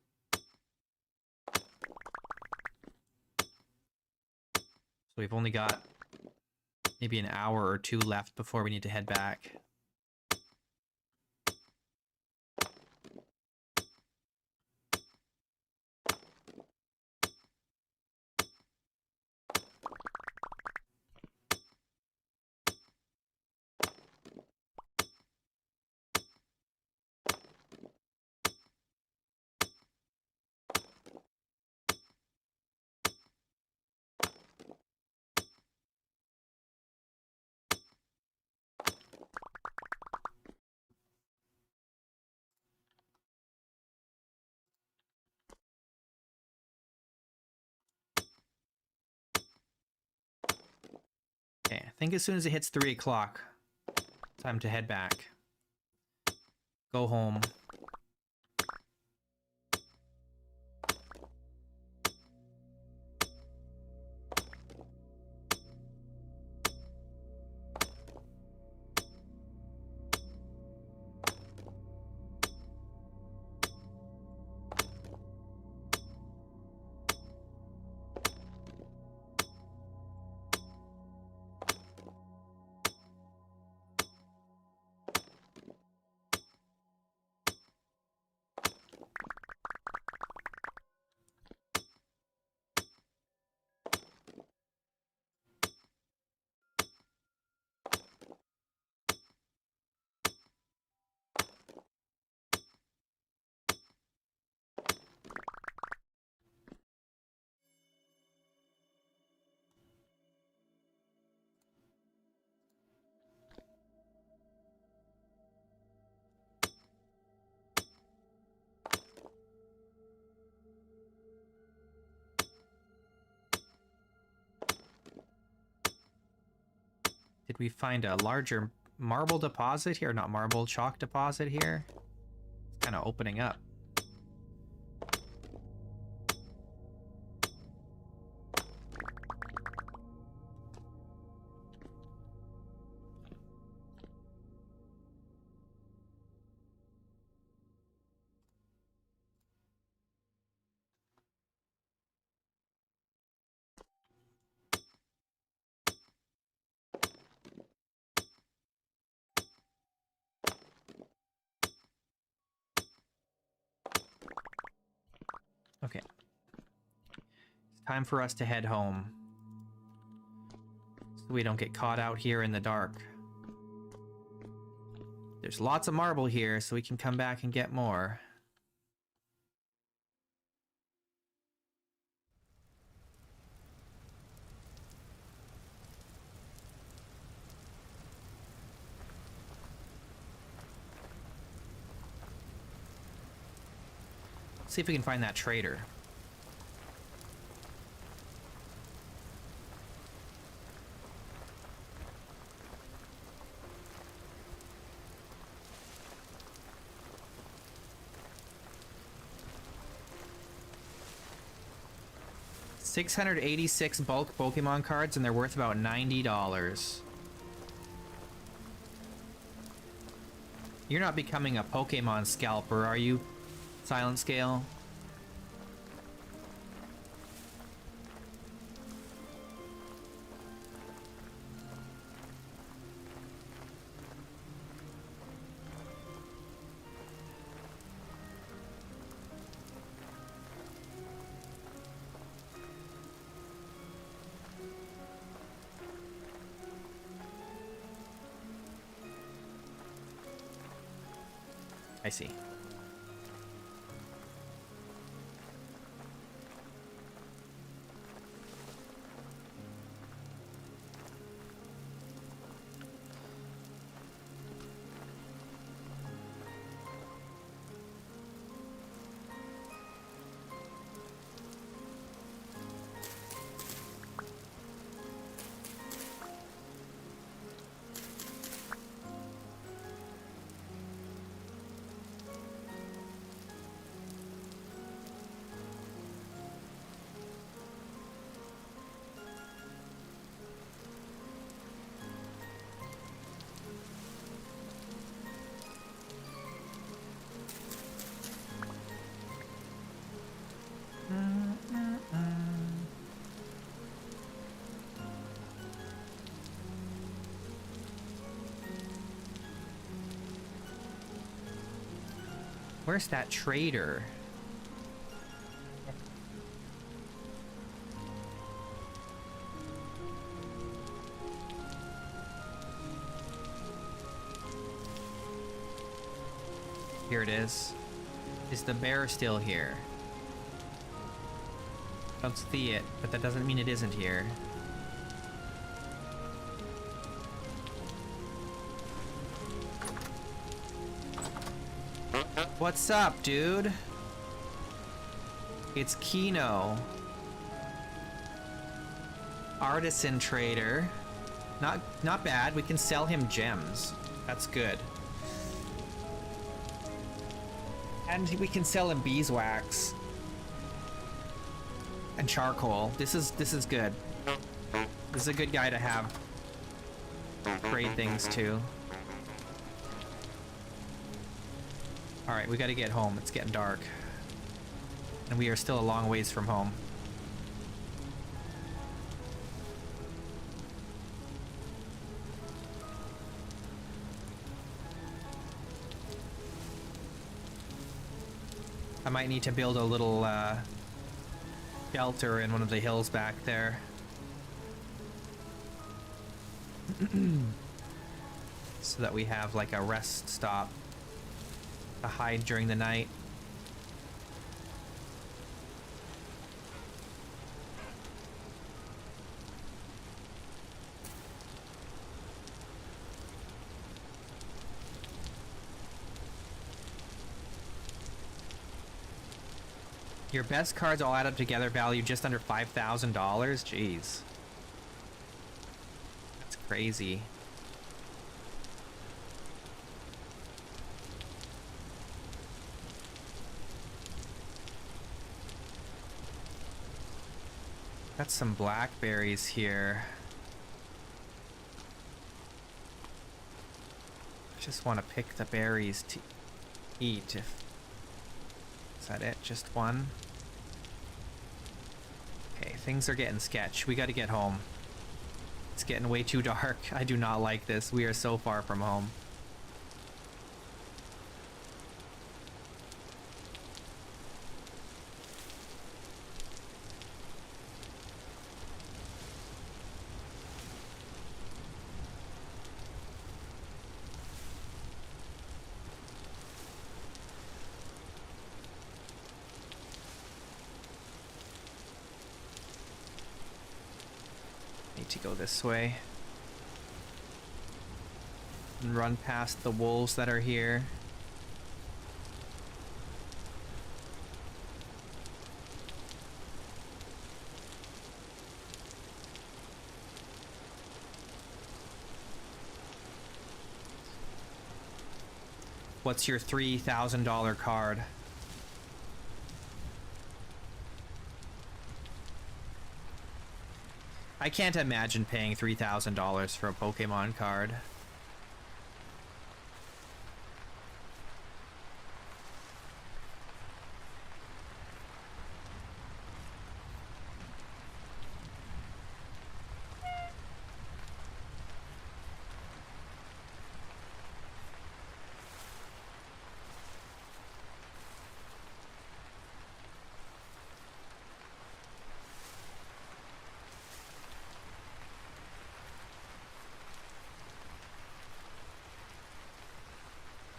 So we've only got maybe an hour or two left before we need to head back. Okay, I think as soon as it hits 3 o'clock, time to head back. Go home. Did we find a larger marble deposit here? Not marble, chalk deposit here? It's kind of opening up. Okay. It's time for us to head home. So we don't get caught out here in the dark. There's lots of marble here, so we can come back and get more. Let's see if we can find that trader. $686 bulk Pokemon cards, and they're worth about $90. You're not becoming a Pokemon scalper, are you, Silent Scale? I see. Where's that trader? Here it is. Is the bear still here? Don't see it, but that doesn't mean it isn't here. What's up, dude? It's Kino. Artisan trader. Not bad. We can sell him gems. That's good. And we can sell him beeswax. And charcoal. This is good. This is a good guy to have. Trade things to. Alright, we gotta get home. It's getting dark. And we are still a long ways from home. I might need to build a little shelter in one of the hills back there. So that we have like a rest stop to hide during the night. Your best cards all add up together value just under $5,000? Jeez. That's crazy. Got some blackberries here. I just want to pick the berries to eat. Is that it? Just one? Okay, things are getting sketch. We gotta get home. It's getting way too dark. I do not like this. We are so far from home. To go this way and run past the wolves that are here. What's your $3,000 card? I can't imagine paying $3,000 for a Pokemon card.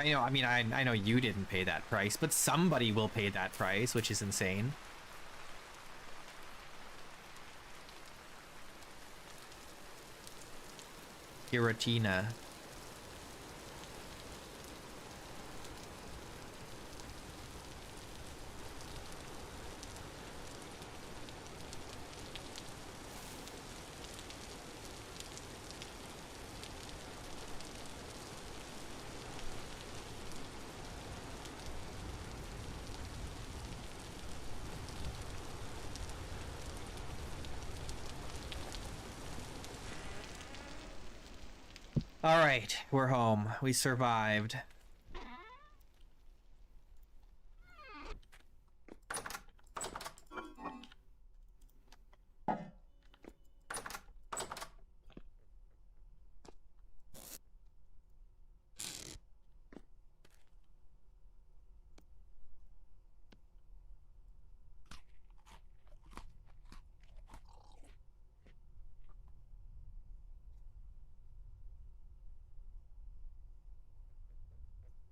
I know you didn't pay that price, but somebody will pay that price, which is insane. Giratina. All right, we're home. We survived.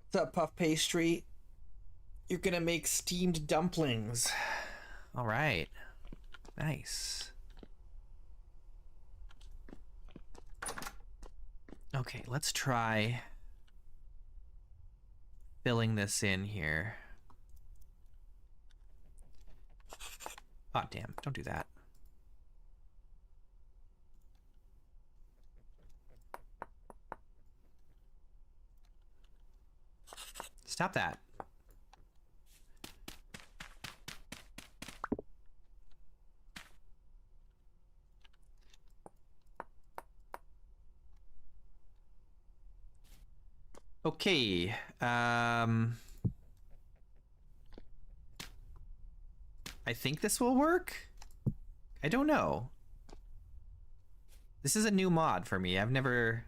What's up, Puff Pastry? You're gonna make steamed dumplings. All right. Nice. Okay, let's try filling this in here. Oh, damn. Don't do that. Stop that. Okay. I think this will work. I don't know. This is a new mod for me. I've never...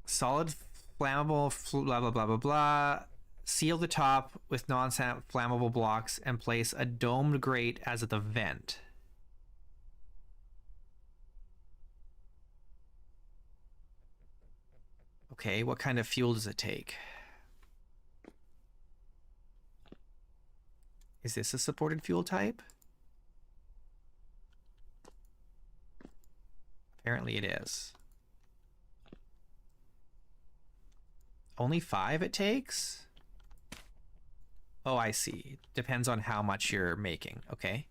Solid flammable blah blah blah blah blah. Seal the top with non-flammable blocks and place a domed grate as the vent. Okay, what kind of fuel does it take? Is this a supported fuel type? Apparently it is. Only 5 it takes? Oh, I see. Depends on how much you're making. Okay.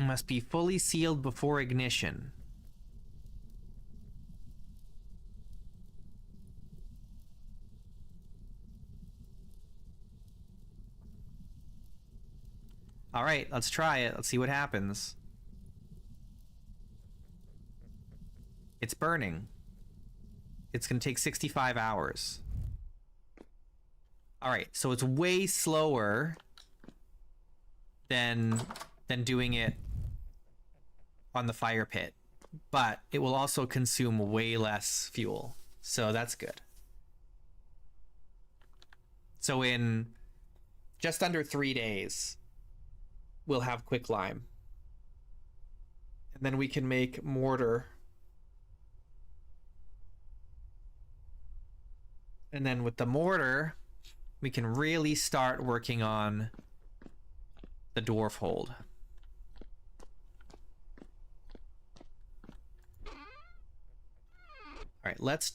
Must be fully sealed before ignition. All right, let's try it. Let's see what happens. It's burning. It's going to take 65 hours. All right, so it's way slower than doing it on the fire pit, but it will also consume way less fuel. So that's good. So in just under 3 days, we'll have quicklime. And then we can make mortar. And then with the mortar, we can really start working on the dwarf hold. All right, let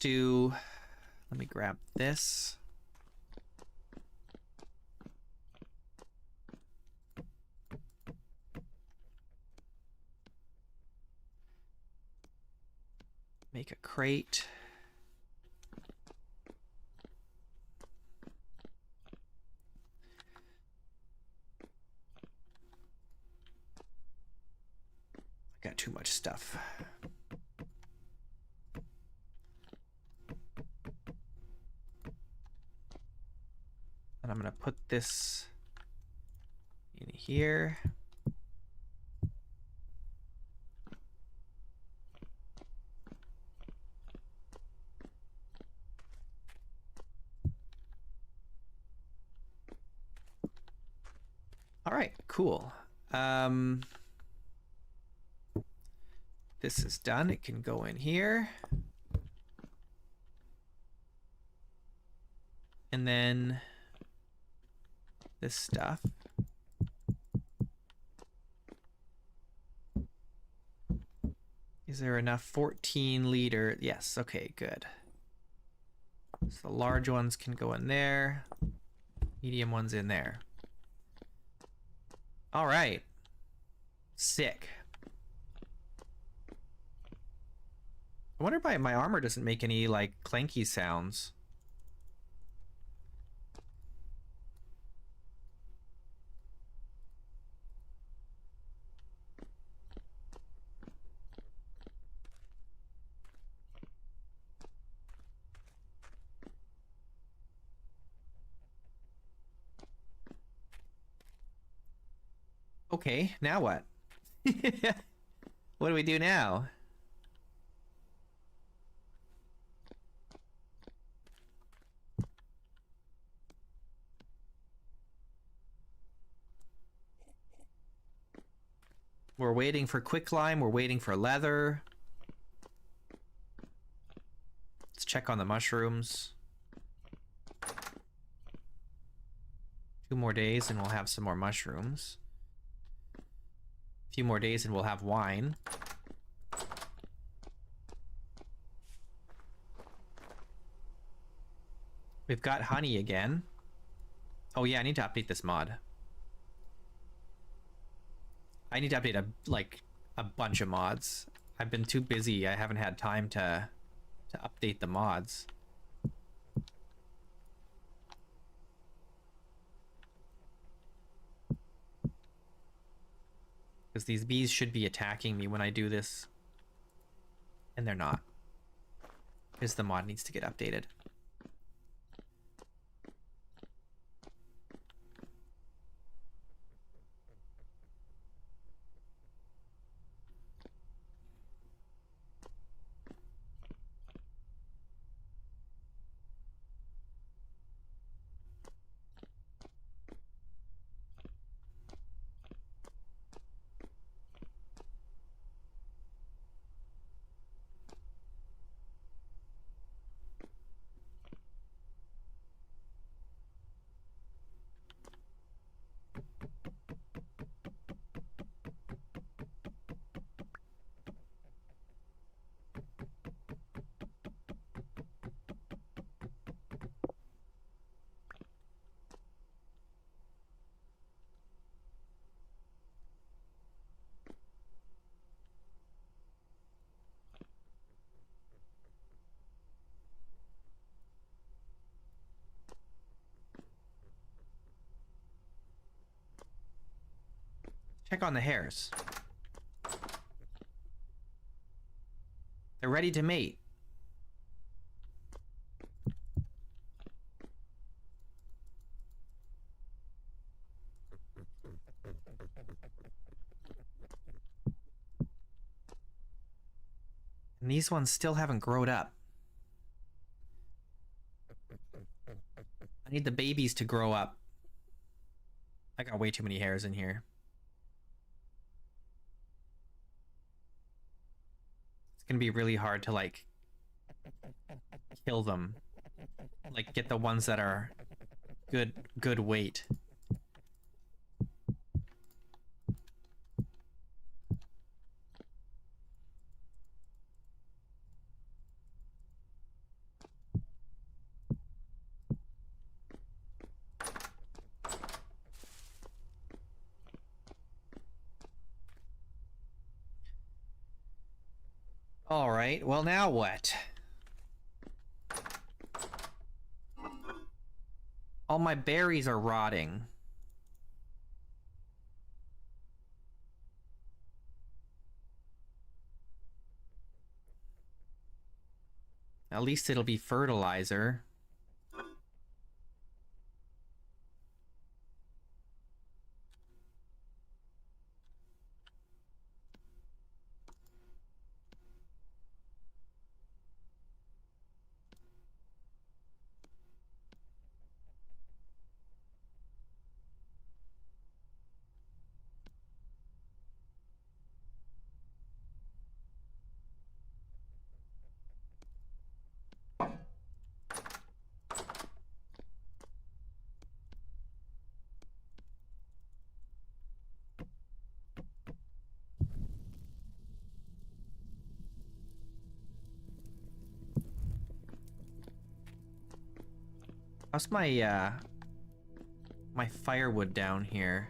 me grab this. Make a crate. I got too much stuff. And I'm going to put this in here. All right, cool. This is done. It can go in here. And then this stuff. Is there enough 14 liter? Yes, okay, good. So the large ones can go in there. Medium ones in there. All right. Sick. I wonder why my armor doesn't make any, like, clanky sounds. Okay, now what? What do we do now? We're waiting for quicklime. We're waiting for leather. Let's check on the mushrooms. 2 more days and we'll have some more mushrooms. A few more days and we'll have wine. We've got honey again. Oh yeah, I need to update this mod. I need to update a bunch of mods. I've been too busy. I haven't had time to update the mods. Because these bees should be attacking me when I do this. And they're not. Because the mod needs to get updated. Check on the hares. They're ready to mate. And these ones still haven't grown up. I need the babies to grow up. I got way too many hares in here. It's gonna be really hard to like kill them. Like get the ones that are good weight. All right, well now what? All my berries are rotting. At least it'll be fertilizer. How's my my firewood down here?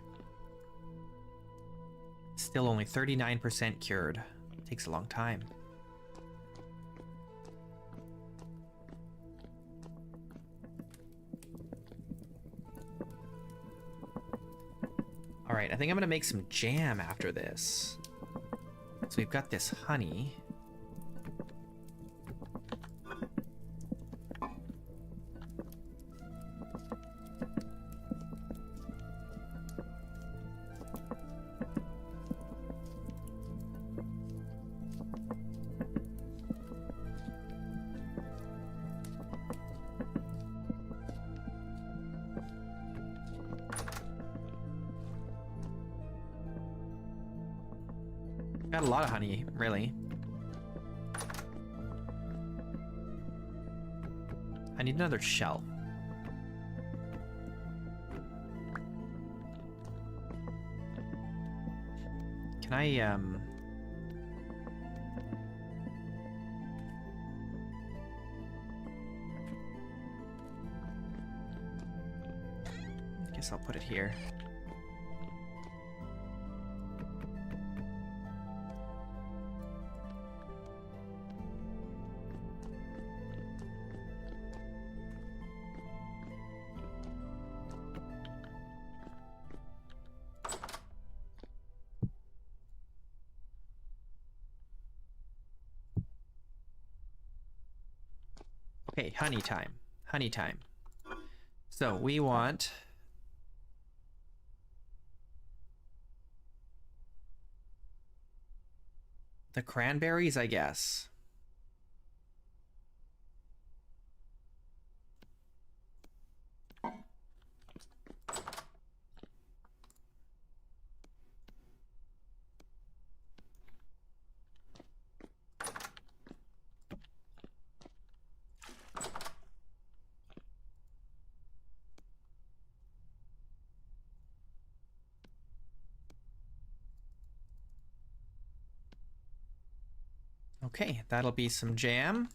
Still only 39% cured. It takes a long time. All right, I think I'm gonna make some jam after this. So we've got this honey. Got a lot of honey, really. I need another shell. Can I, I guess I'll put it here. Okay, honey time. Honey time. So we want the cranberries, I guess. Okay, that'll be some jam.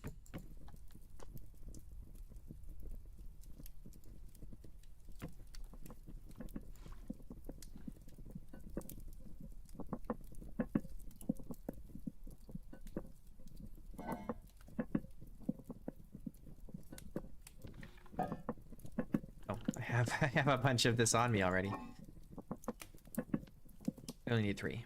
Oh, I have a bunch of this on me already. I only need 3.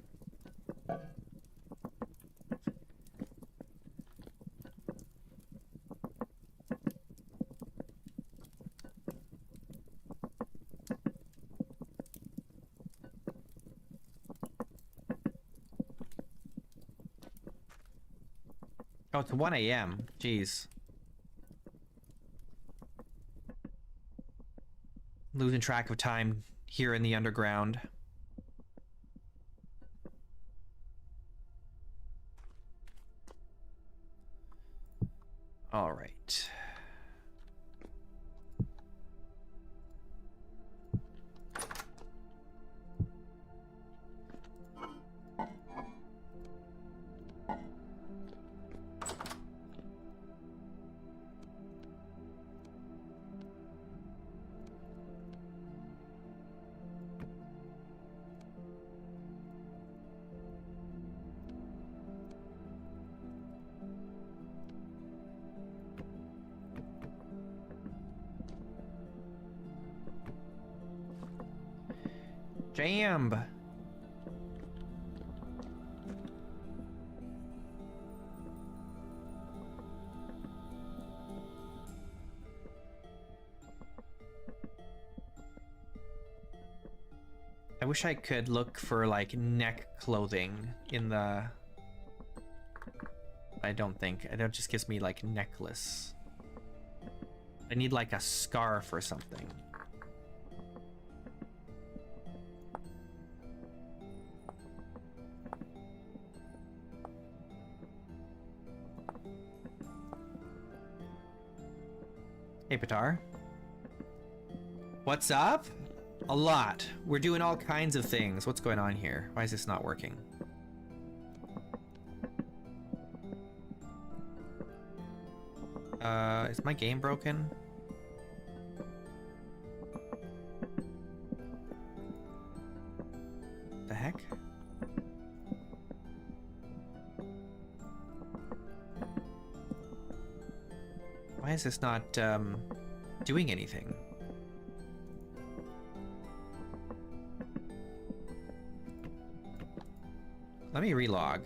Oh, it's 1 a.m. Jeez. Losing track of time here in the underground. All right. Jam. I wish I could look for like neck clothing in the... I don't think. That just gives me like necklace. I need like a scarf or something. Hey, Patar. What's up? A lot. We're doing all kinds of things. What's going on here? Why is this not working? Is my game broken? The heck? Why is this not, doing anything? Let me relog.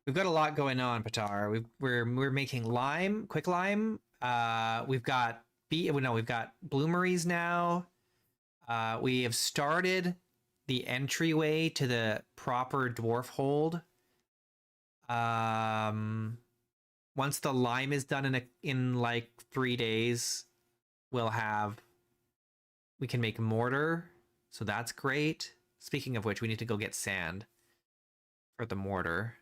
We've got a lot going on, Patar. We're making lime, quick lime. We've got we've got bloomeries now. We have started the entryway to the proper dwarf hold. once the lime is done in like 3 days, we can make mortar. So that's great. Speaking of which, we need to go get sand for the mortar.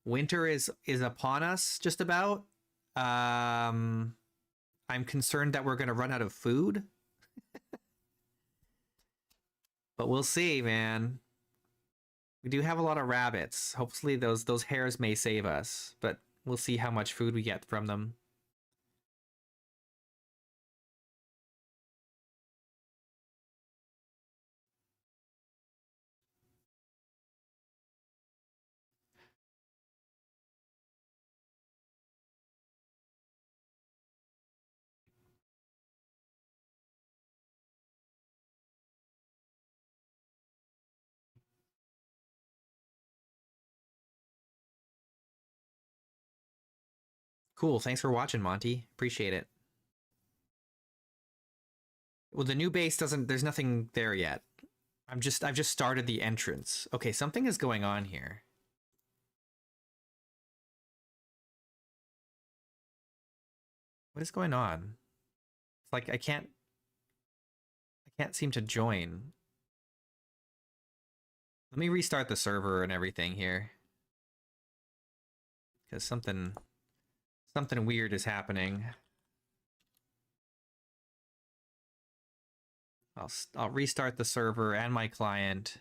Winter is upon us just about. I'm concerned that we're going to run out of food. But we'll see, man. We do have a lot of rabbits. Hopefully those hares may save us, but we'll see how much food we get from them. Cool. Thanks for watching, Monty. Appreciate it. Well, the new base doesn't, there's nothing there yet. I've just started the entrance. Okay, something is going on here. What is going on? It's like I can't seem to join. Let me restart the server and everything here. Because something weird is happening. I'll restart the server and my client.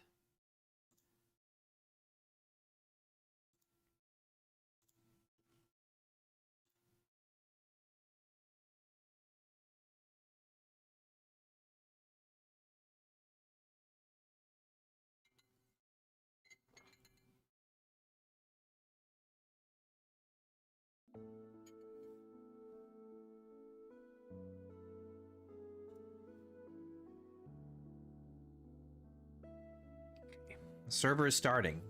The server is starting.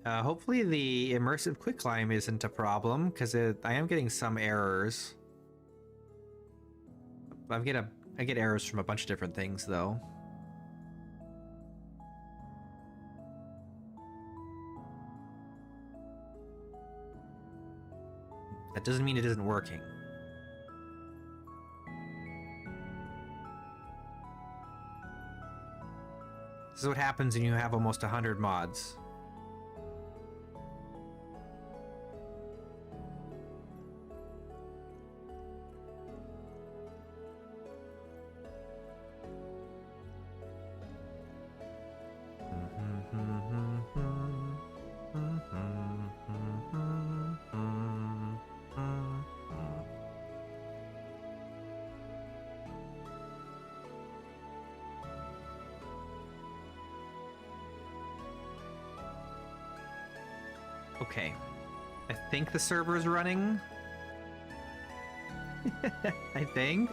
Hopefully the immersive quicklime isn't a problem, because I am getting some errors. I get errors from a bunch of different things, though. That doesn't mean it isn't working. This is what happens when you have almost 100 mods. Okay. I think the server is running. I think.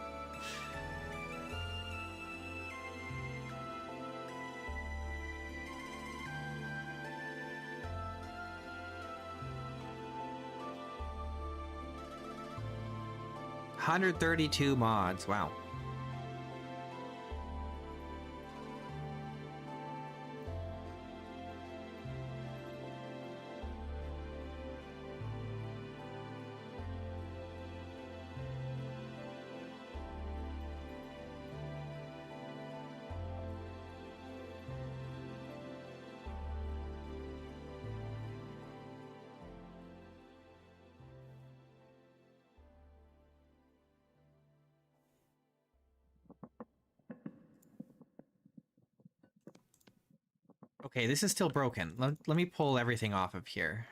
$132 mods. Wow. Okay, this is still broken. Let me pull everything off of here.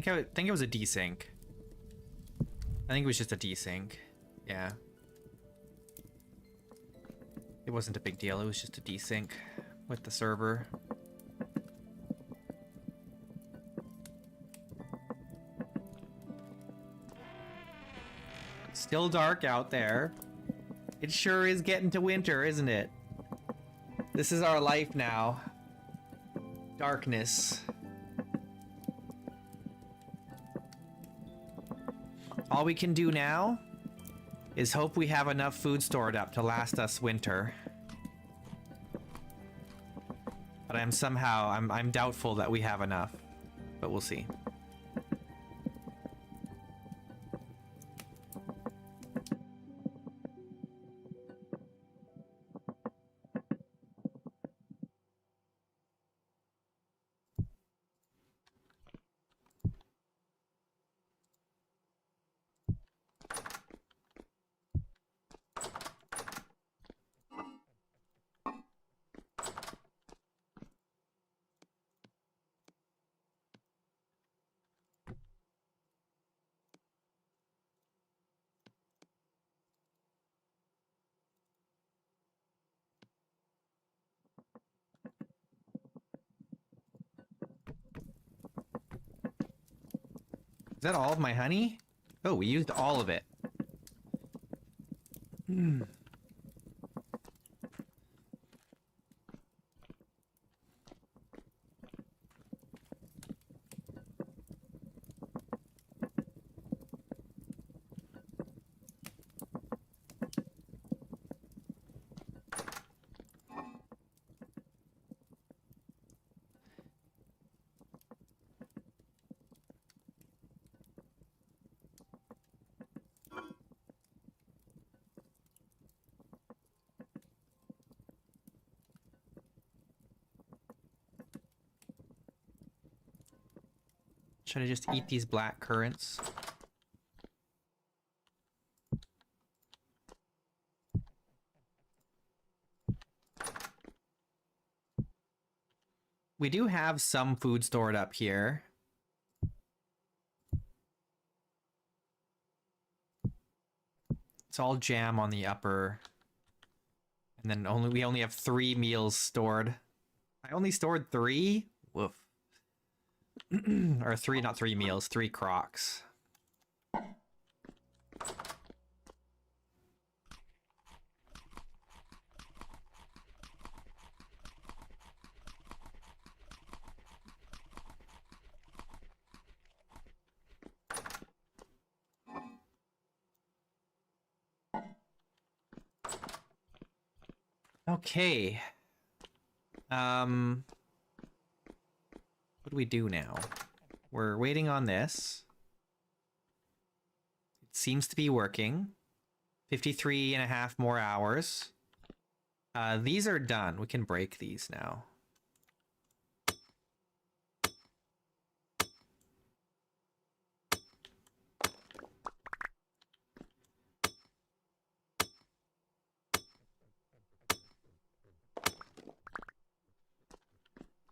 I think it was a desync. I think it was just a desync. Yeah. It wasn't a big deal. It was just a desync with the server. Still dark out there. It sure is getting to winter, isn't it? This is our life now. Darkness. All we can do now is hope we have enough food stored up to last us winter. But I'm doubtful that we have enough. But we'll see. Is that all of my honey? Oh, we used all of it. Should I just eat these black currants? We do have some food stored up here. It's all jam on the upper. And then we only have 3 meals stored. I only stored 3? Woof. Or 3, not 3 meals, 3 crocs. Okay. What do we do now? We're waiting on this. It seems to be working. 53 and a half more hours. These are done. We can break these now.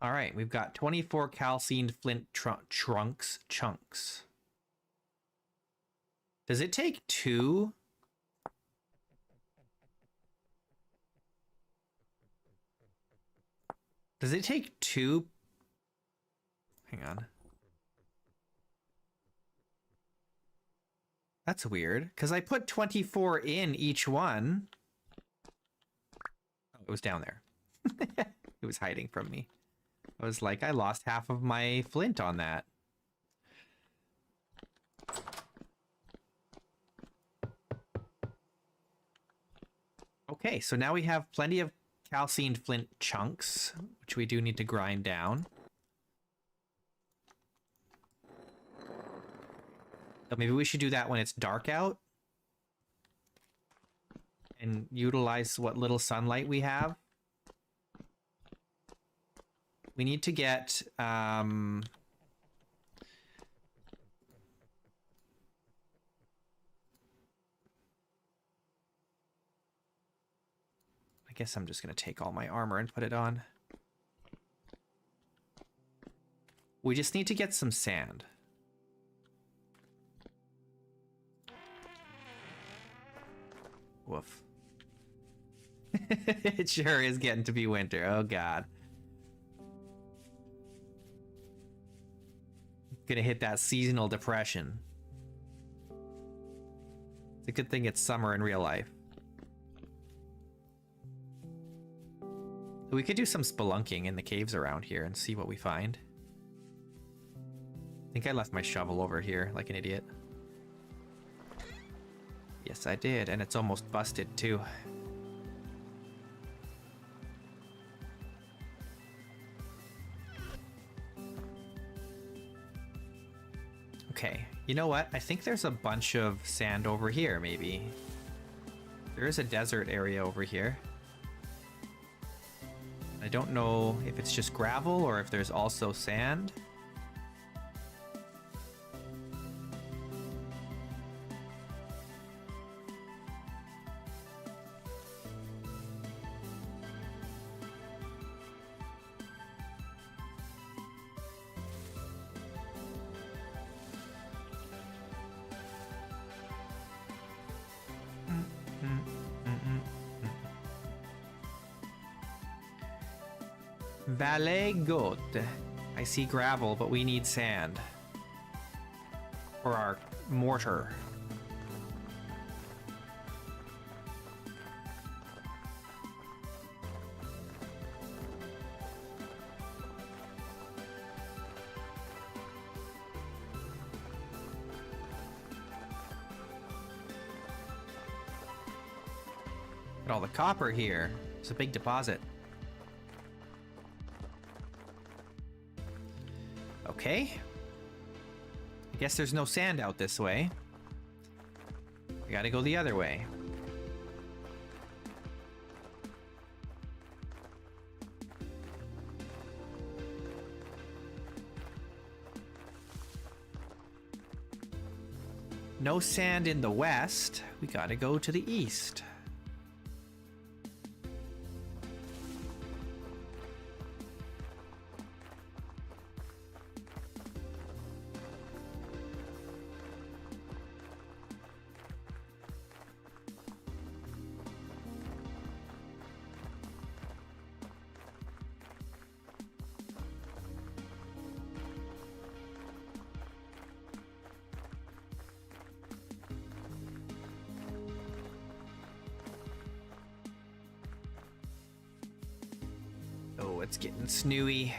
All right, we've got 24 calcined flint chunks. Does it take 2? Does it take 2? Hang on. That's weird, because I put 24 in each one. Oh, it was down there. It was hiding from me. I was like, I lost half of my flint on that. Okay, so now we have plenty of calcined flint chunks, which we do need to grind down. So maybe we should do that when it's dark out. And utilize what little sunlight we have. We need to get, I guess I'm just going to take all my armor and put it on. We just need to get some sand. Woof. It sure is getting to be winter. Oh god. Gonna hit that seasonal depression. It's a good thing it's summer in real life. We could do some spelunking in the caves around here and see what we find. I think I left my shovel over here like an idiot. Yes, I did, and it's almost busted too. Okay, you know what? I think there's a bunch of sand over here, maybe. There is a desert area over here. I don't know if it's just gravel or if there's also sand. Valet Goat. I see gravel, but we need sand. For our mortar. Got all the copper here. It's a big deposit. Okay. I guess there's no sand out this way. I gotta go the other way. No sand in the west. We gotta go to the east. Oh, it's getting snowy.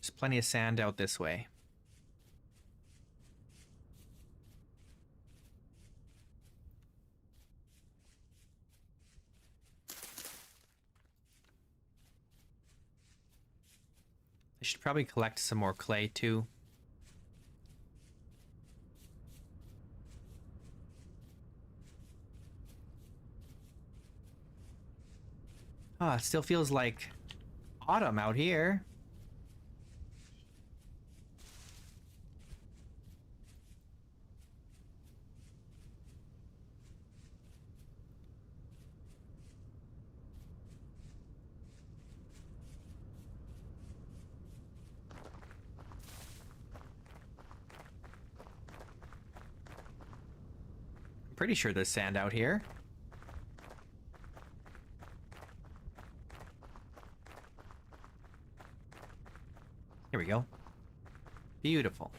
There's plenty of sand out this way. I should probably collect some more clay too. Ah, it still feels like autumn out here. I'm pretty sure there's sand out here. Here we go. Beautiful.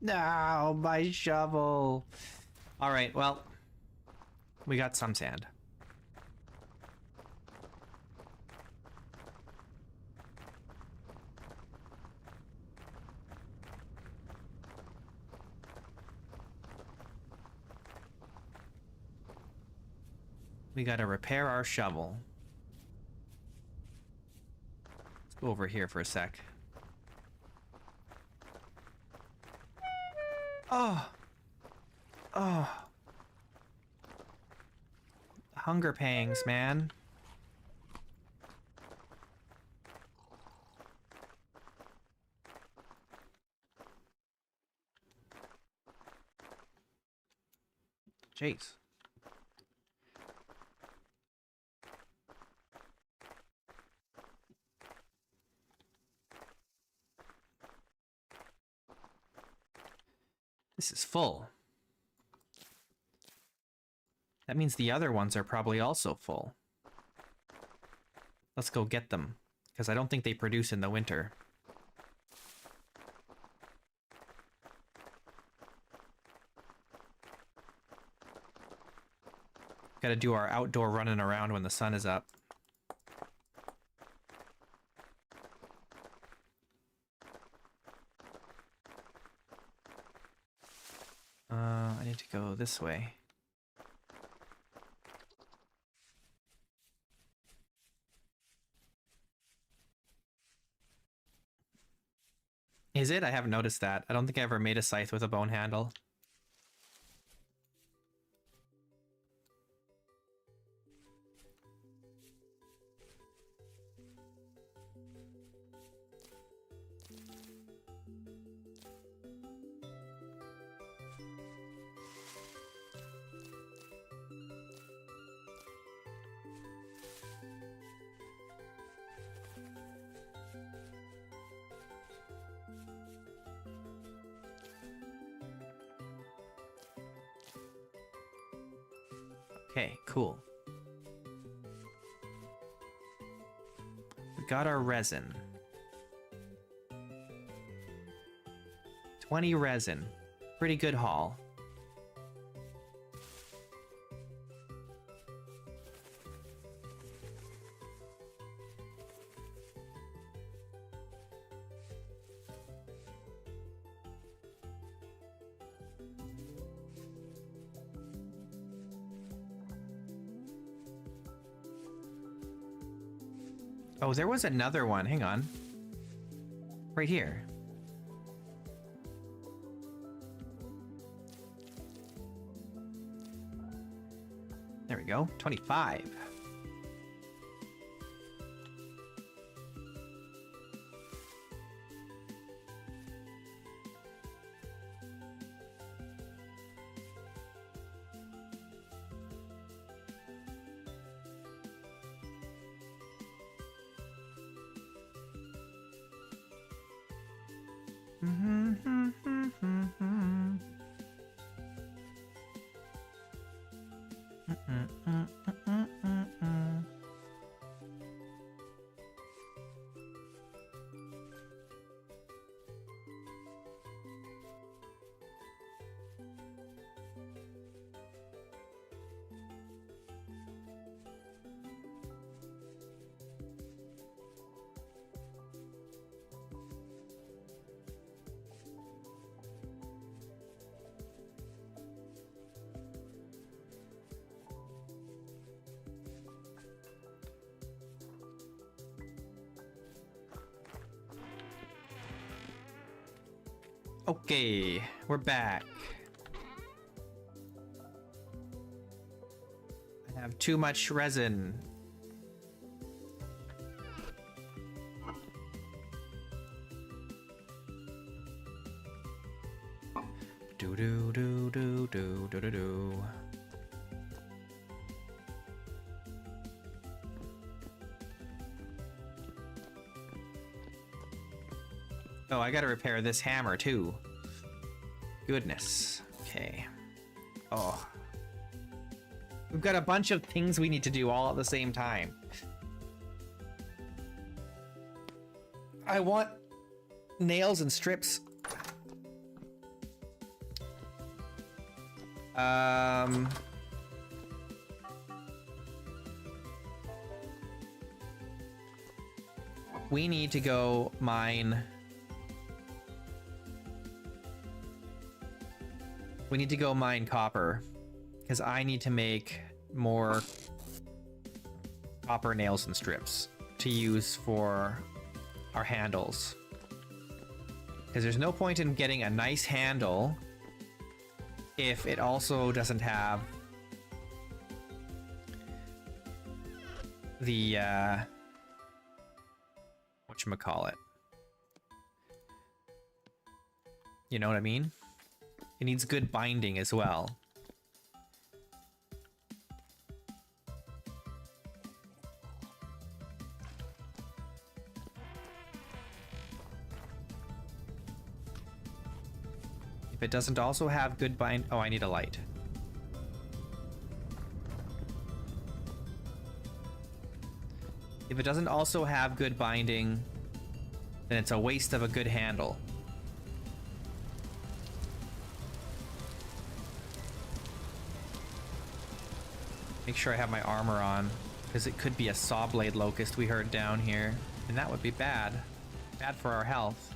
No, my shovel. All right, well, we got some sand. We gotta repair our shovel. Let's go over here for a sec. Oh. Oh. Hunger pangs, man. Jeez. This is full. That means the other ones are probably also full. Let's go get them, because I don't think they produce in the winter. Gotta do our outdoor running around when the sun is up. I need to go this way. Is it? I haven't noticed that. I don't think I ever made a scythe with a bone handle. Okay, cool. We got our resin. 20 resin. Pretty good haul. Oh, there was another one. Hang on. Right here. There we go. 25. Okay, we're back. I have too much resin. Do do do do do do do do. Oh, I gotta repair this hammer too. Goodness. Okay. Oh. We've got a bunch of things we need to do all at the same time. I want nails and strips. We need to go mine. We need to go mine copper because I need to make more copper nails and strips to use for our handles. Because there's no point in getting a nice handle if it also doesn't have the whatchamacallit. You know what I mean? It needs good binding as well. If it doesn't also have good bind... Oh, I need a light. If it doesn't also have good binding, then it's a waste of a good handle. Make sure I have my armor on, because it could be a saw blade locust we heard down here, and that would be bad. Bad for our health.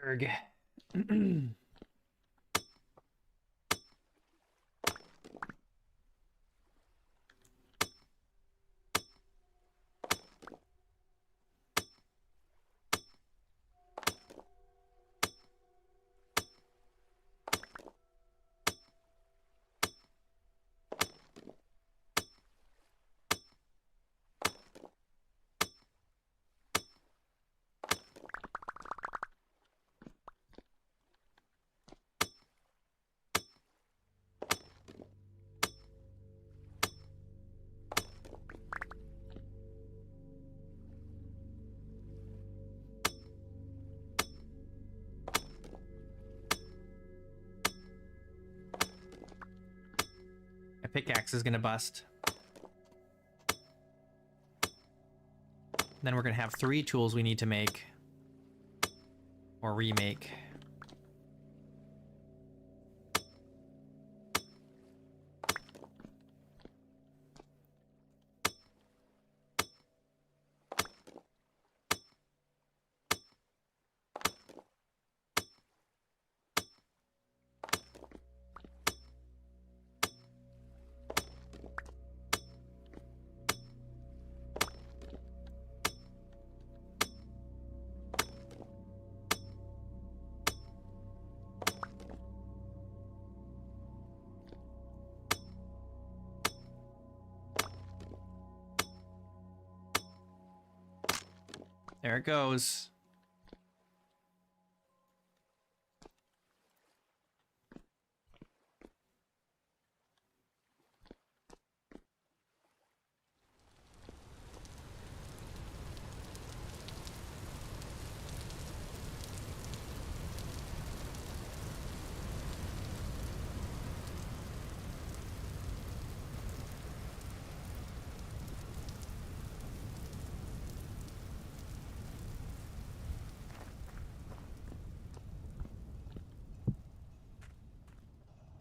Erg. My pickaxe is gonna bust. Then we're gonna have 3 tools we need to make. Or remake. There it goes.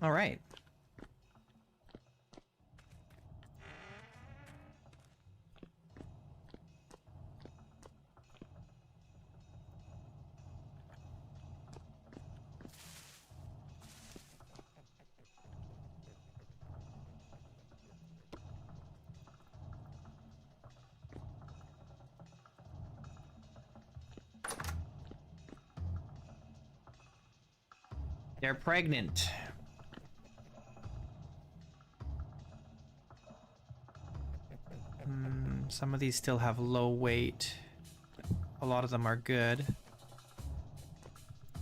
All right. They're pregnant. Some of these still have low weight. A lot of them are good.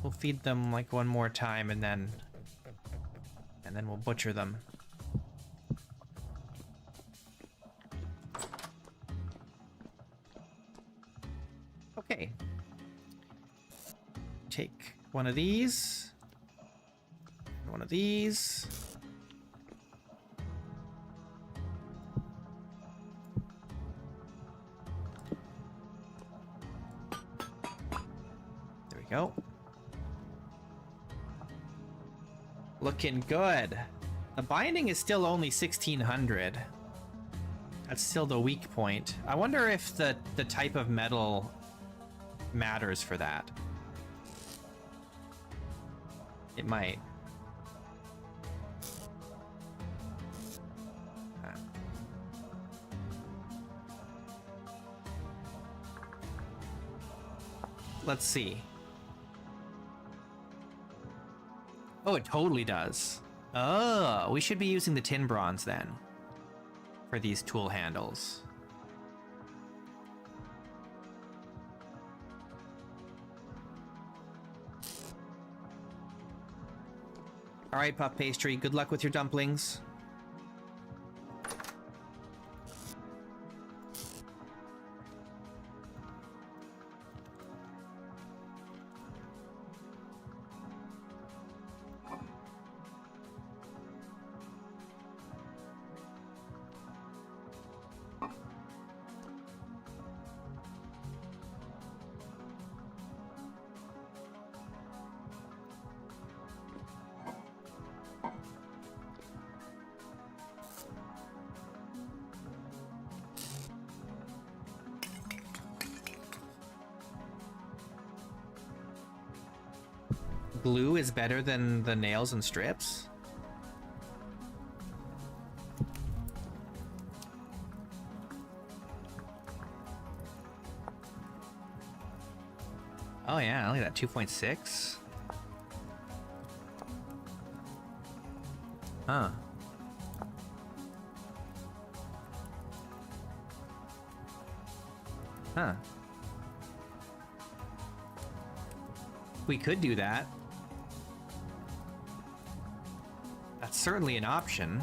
We'll feed them like one more time and then we'll butcher them. Okay. Take one of these. One of these. There we go. Looking good. The binding is still only 1600. That's still the weak point. I wonder if the type of metal matters for that. It might. Let's see. Oh, it totally does. Oh, we should be using the tin bronze then for these tool handles. All right, Puff Pastry, good luck with your dumplings. glue is better than the nails and strips? Oh yeah, look at that, 2.6. Huh. Huh. We could do that. That's certainly an option.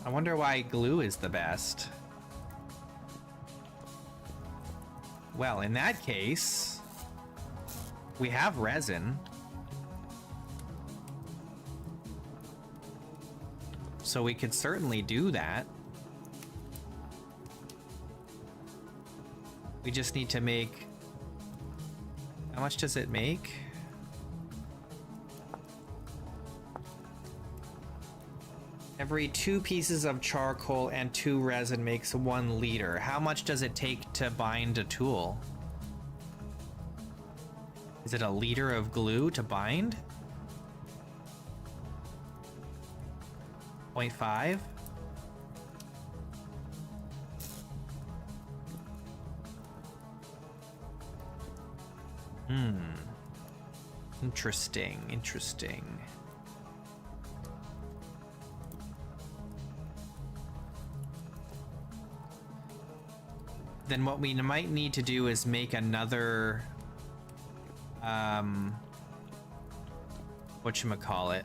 I wonder why glue is the best. Well, in that case, we have resin. So we could certainly do that. We just need to make... How much does it make? Every 2 pieces of charcoal and 2 resin makes 1 liter. How much does it take to bind a tool? Is it a liter of glue to bind? 0.5? Interesting, interesting. Then what we might need to do is make another, whatchamacallit?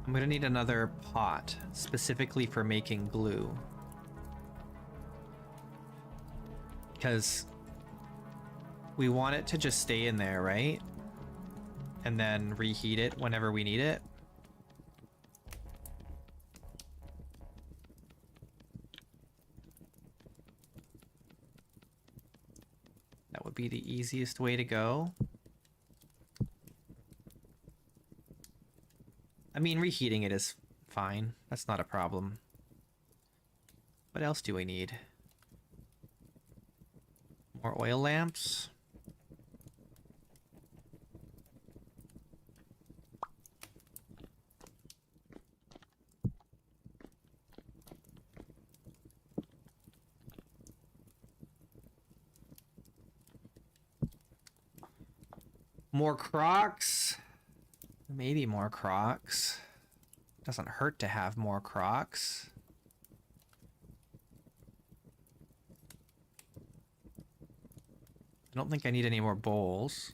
I'm gonna need another pot, specifically for making glue. Because we want it to just stay in there, right? And then reheat it whenever we need it. That would be the easiest way to go. I mean, reheating it is fine. That's not a problem. What else do we need? More oil lamps? More Crocs? Maybe more Crocs. Doesn't hurt to have more Crocs. I don't think I need any more bowls.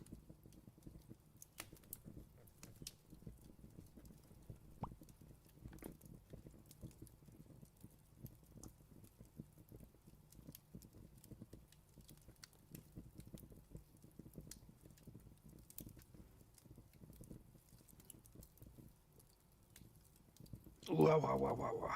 Whoa, whoa, whoa, whoa, whoa.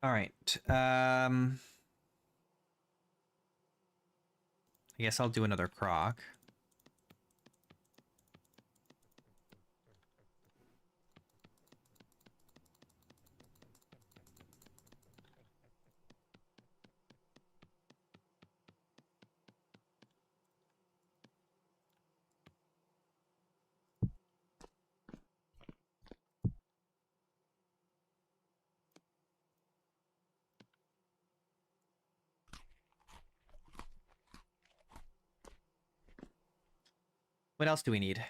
All right. I guess I'll do another croc. What else do we need?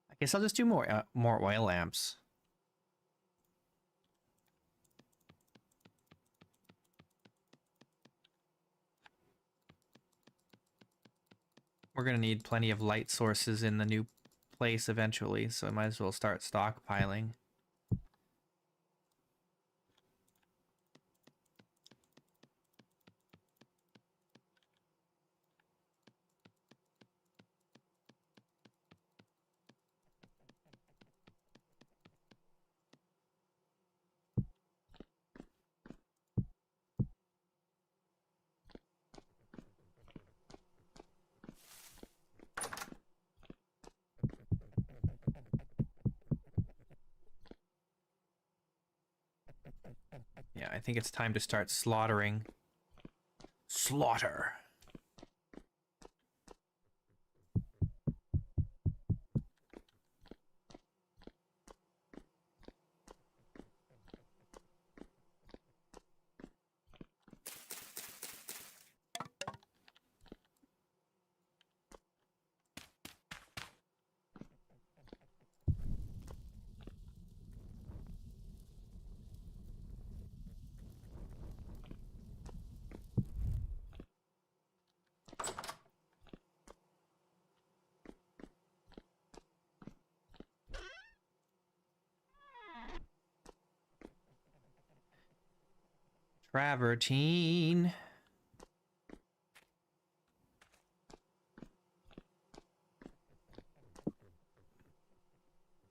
I guess I'll just do more oil lamps. We're going to need plenty of light sources in the new place eventually, so I might as well start stockpiling. Yeah, I think it's time to start slaughtering. Slaughter. Travertine.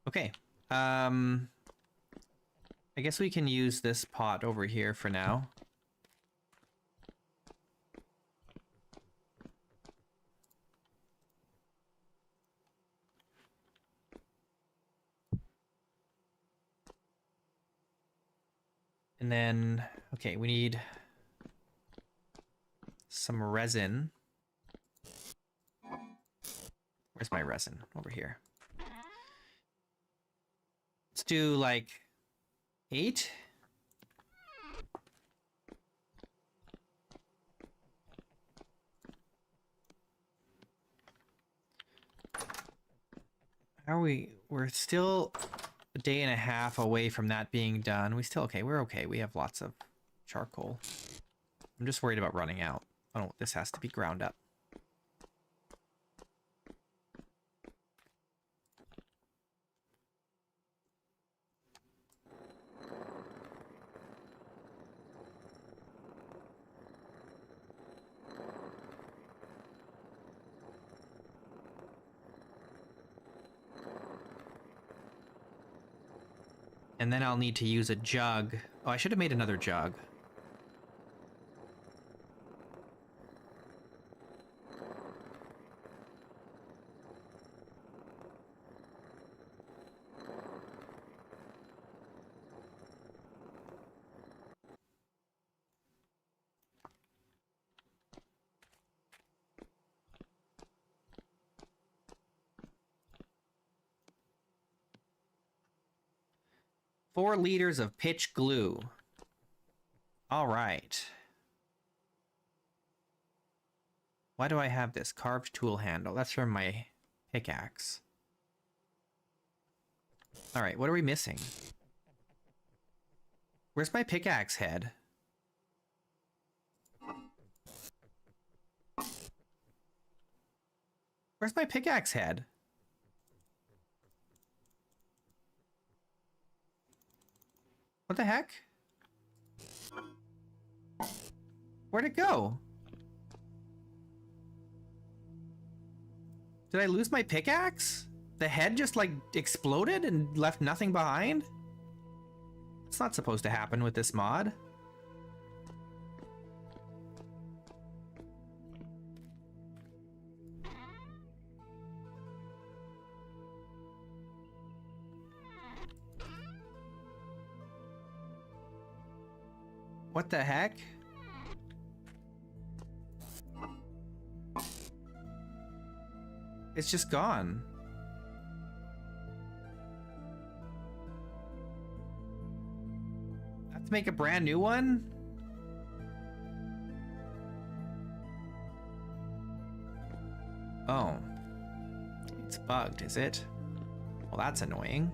Okay. I guess we can use this pot over here for now. And then, okay, we need some resin. Where's my resin? Over here. Let's do like 8. How are we? We're still a day and a half away from that being done. We're okay. We have lots of charcoal. I'm just worried about running out. Oh, this has to be ground up. And then I'll need to use a jug. Oh, I should have made another jug. Four liters of pitch glue. All right. Why do I have this? Carved tool handle. That's from my pickaxe. All right, what are we missing? Where's my pickaxe head? Where's my pickaxe head? What the heck? Where'd it go? Did I lose my pickaxe? The head just like exploded and left nothing behind? It's not supposed to happen with this mod. What the heck? It's just gone. I have to make a brand new one? Oh. It's bugged, is it? Well, that's annoying.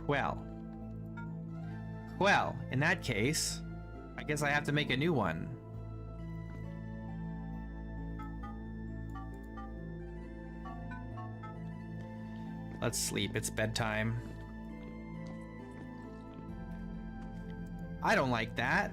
Well. Well, in that case, I guess I have to make a new one. Let's sleep. It's bedtime. I don't like that.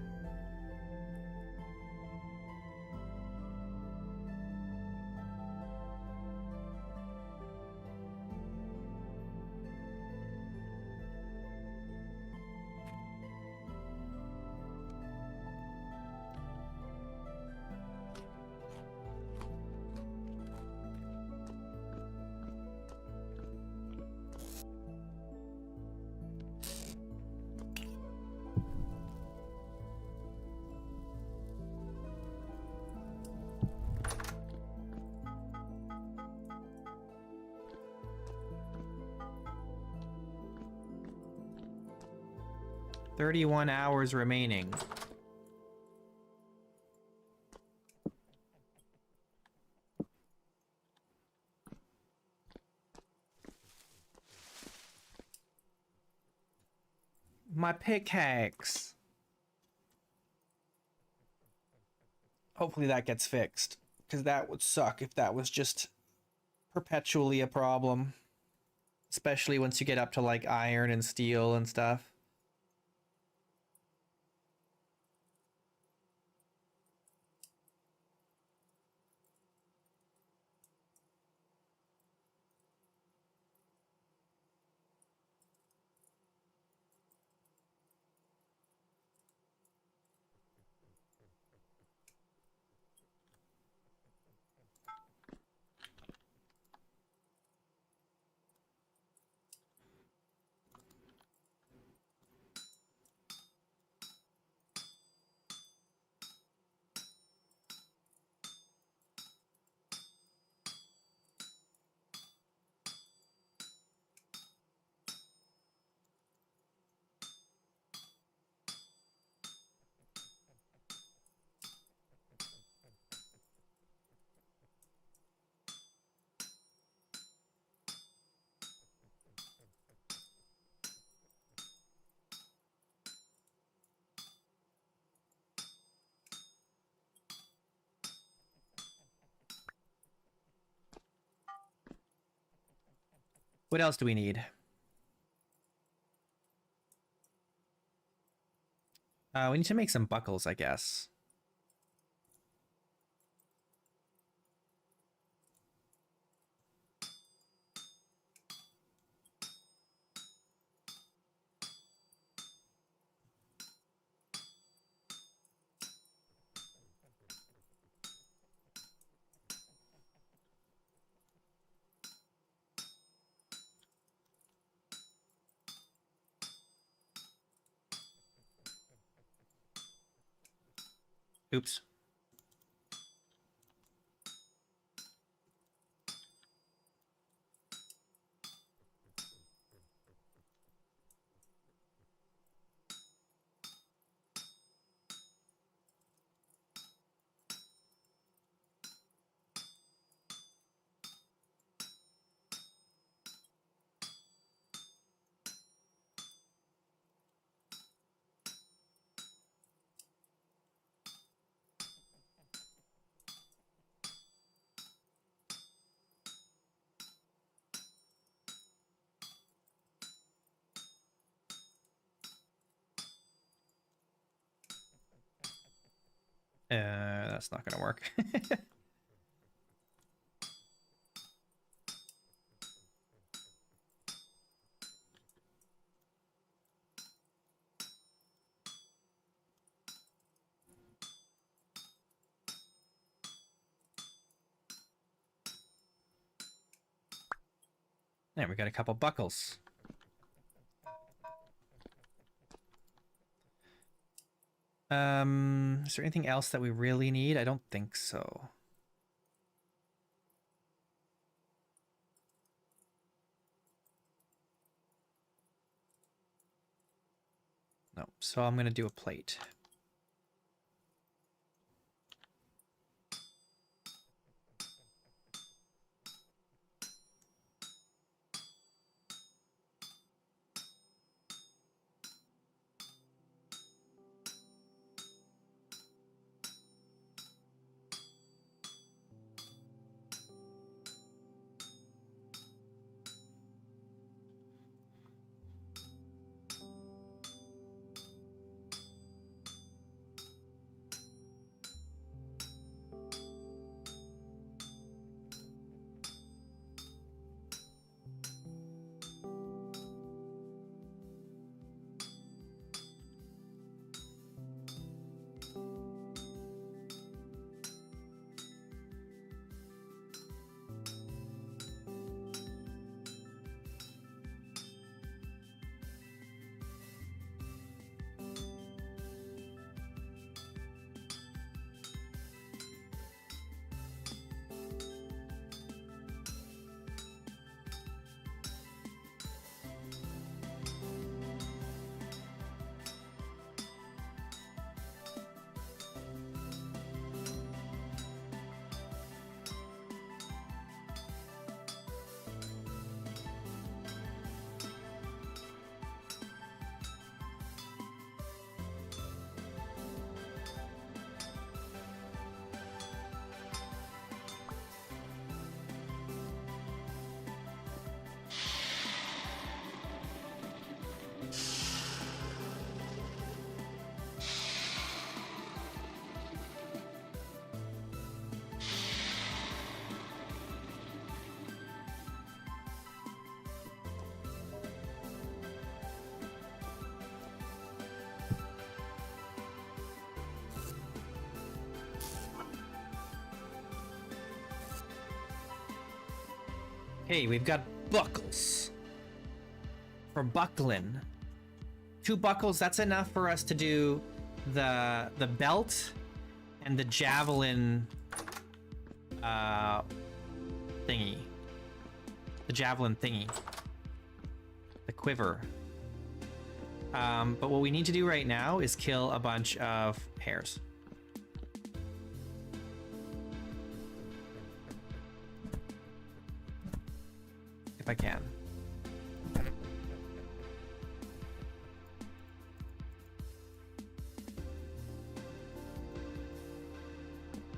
"31 hours remaining." My pickaxe. Hopefully that gets fixed, because that would suck if that was just perpetually a problem. Especially once you get up to like iron and steel and stuff. What else do we need? We need to make some buckles, I guess. Oops. That's not gonna work. There, we got a couple buckles. Is there anything else that we really need? I don't think so. No, so I'm gonna do a plate. Hey, we've got buckles. For buckling. 2 buckles, that's enough for us to do the belt and the javelin thingy. The javelin thingy. The quiver. But what we need to do right now is kill a bunch of hares. If I can.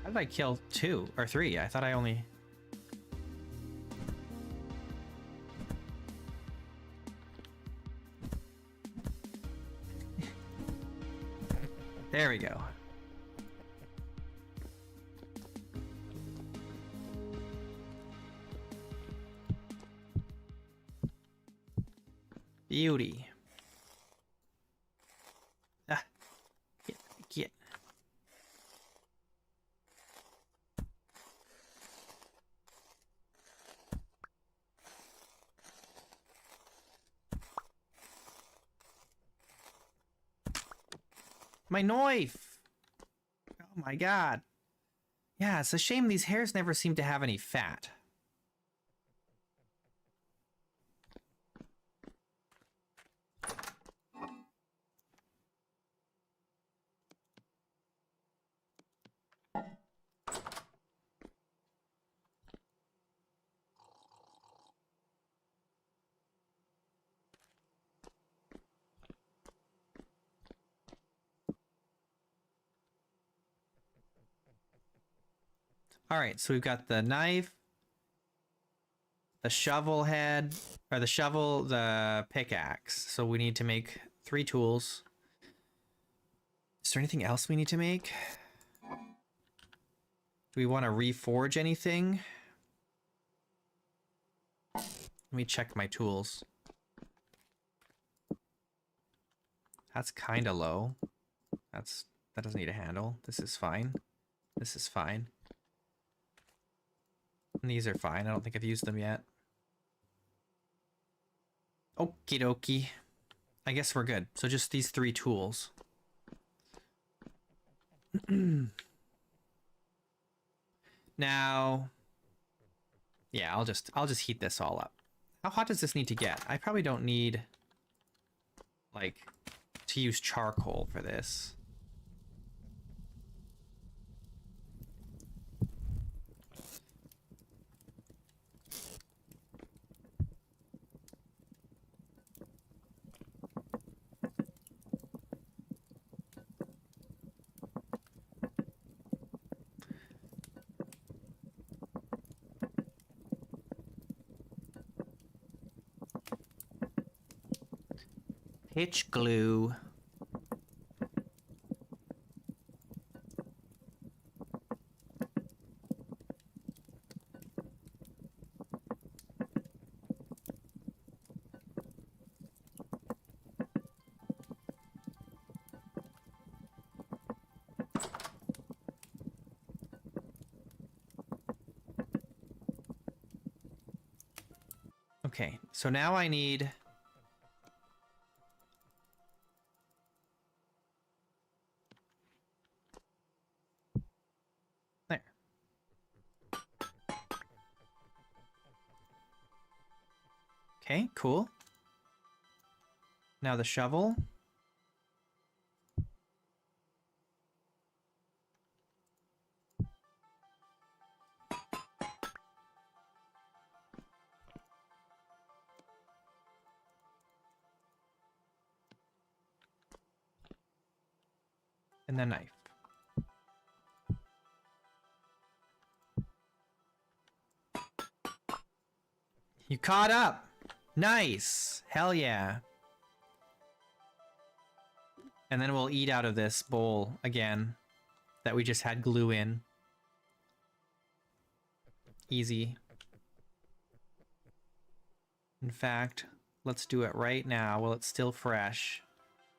How did I kill 2 or 3? I thought I only... There we go. Beauty. Ah, get. My knife! Oh my god. Yeah, it's a shame these hares never seem to have any fat. All right, so we've got the knife, the shovel head, or the shovel, the pickaxe. So we need to make 3 tools. Is there anything else we need to make? Do we want to reforge anything? Let me check my tools. That's kind of low. That doesn't need a handle. This is fine. This is fine. And these are fine. I don't think I've used them yet. Okie dokie. I guess we're good. So just these 3 tools. Now, yeah, I'll just heat this all up. How hot does this need to get? I probably don't need like to use charcoal for this. Pitch glue. Okay, so now I need... There. Okay, cool. Now the shovel. And the knife. You caught up! Nice! Hell yeah. And then we'll eat out of this bowl again that we just had glue in. Easy. In fact, let's do it right now while it's still fresh.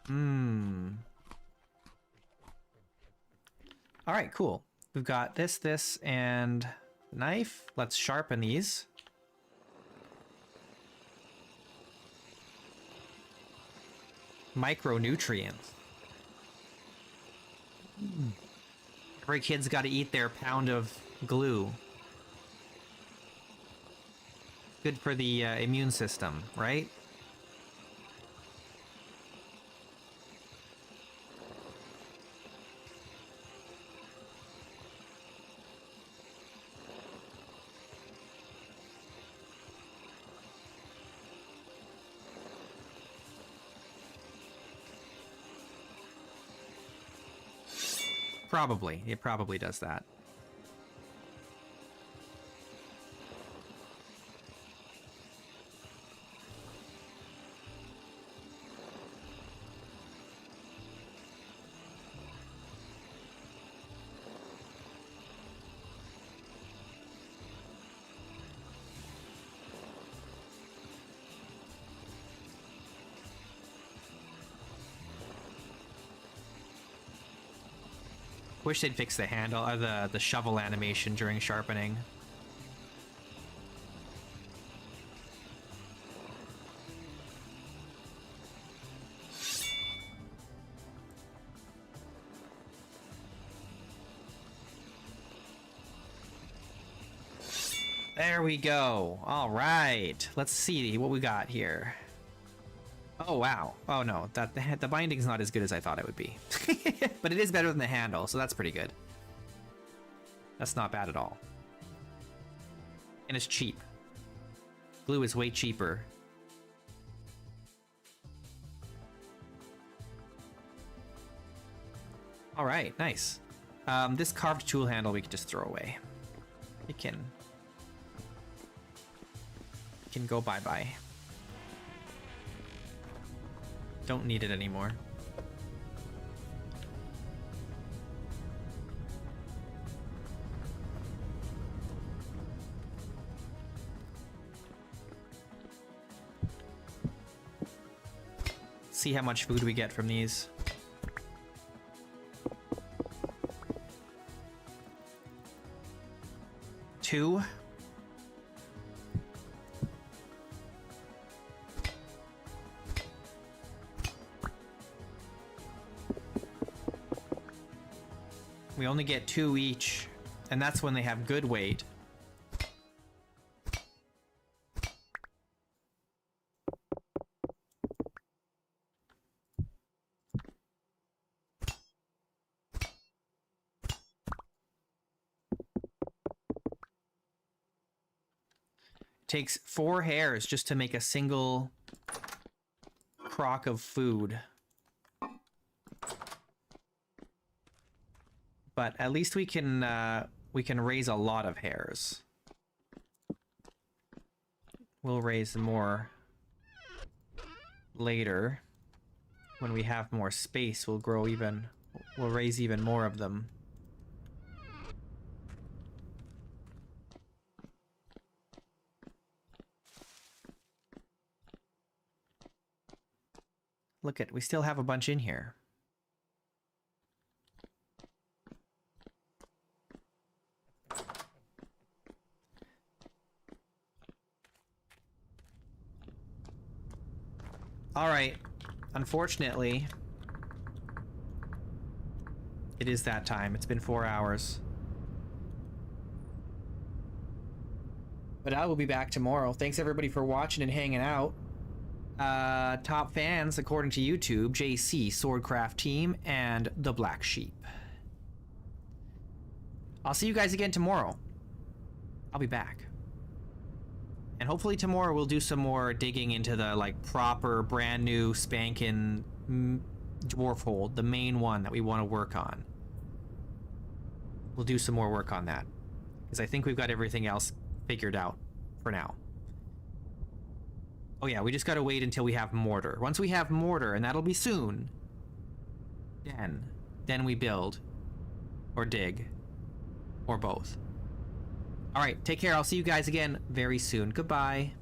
Mmm. Alright, cool. We've got this, and knife. Let's sharpen these. Micronutrients. Every kid's got to eat their pound of glue. Good for the immune system, right? Probably. It probably does that. Wish they'd fix the handle or the shovel animation during sharpening. There we go. All right. Let's see what we got here. Oh, wow. Oh, no. The binding's not as good as I thought it would be. But it is better than the handle, so that's pretty good. That's not bad at all. And it's cheap. Glue is way cheaper. All right, nice. This carved tool handle we can just throw away. It can go bye-bye. Don't need it anymore. See how much food we get from these. Two. We only get 2 each, and that's when they have good weight. takes 4 hairs just to make a single crock of food. But at least we can raise a lot of hairs. We'll raise more later. When we have more space, we'll raise even more of them. Look we still have a bunch in here. All right. Unfortunately, it is that time. It's been 4 hours. But I will be back tomorrow. Thanks everybody for watching and hanging out. Top fans, according to YouTube, JC, Swordcraft Team, and The Black Sheep. I'll see you guys again tomorrow. I'll be back. And hopefully tomorrow we'll do some more digging into the like proper brand new spankin' dwarf hold, the main one that we want to work on. We'll do some more work on that because I think we've got everything else figured out for now. Oh yeah, we just gotta wait until we have mortar. Once we have mortar, and that'll be soon, then we build or dig or both. All right, take care. I'll see you guys again very soon. Goodbye.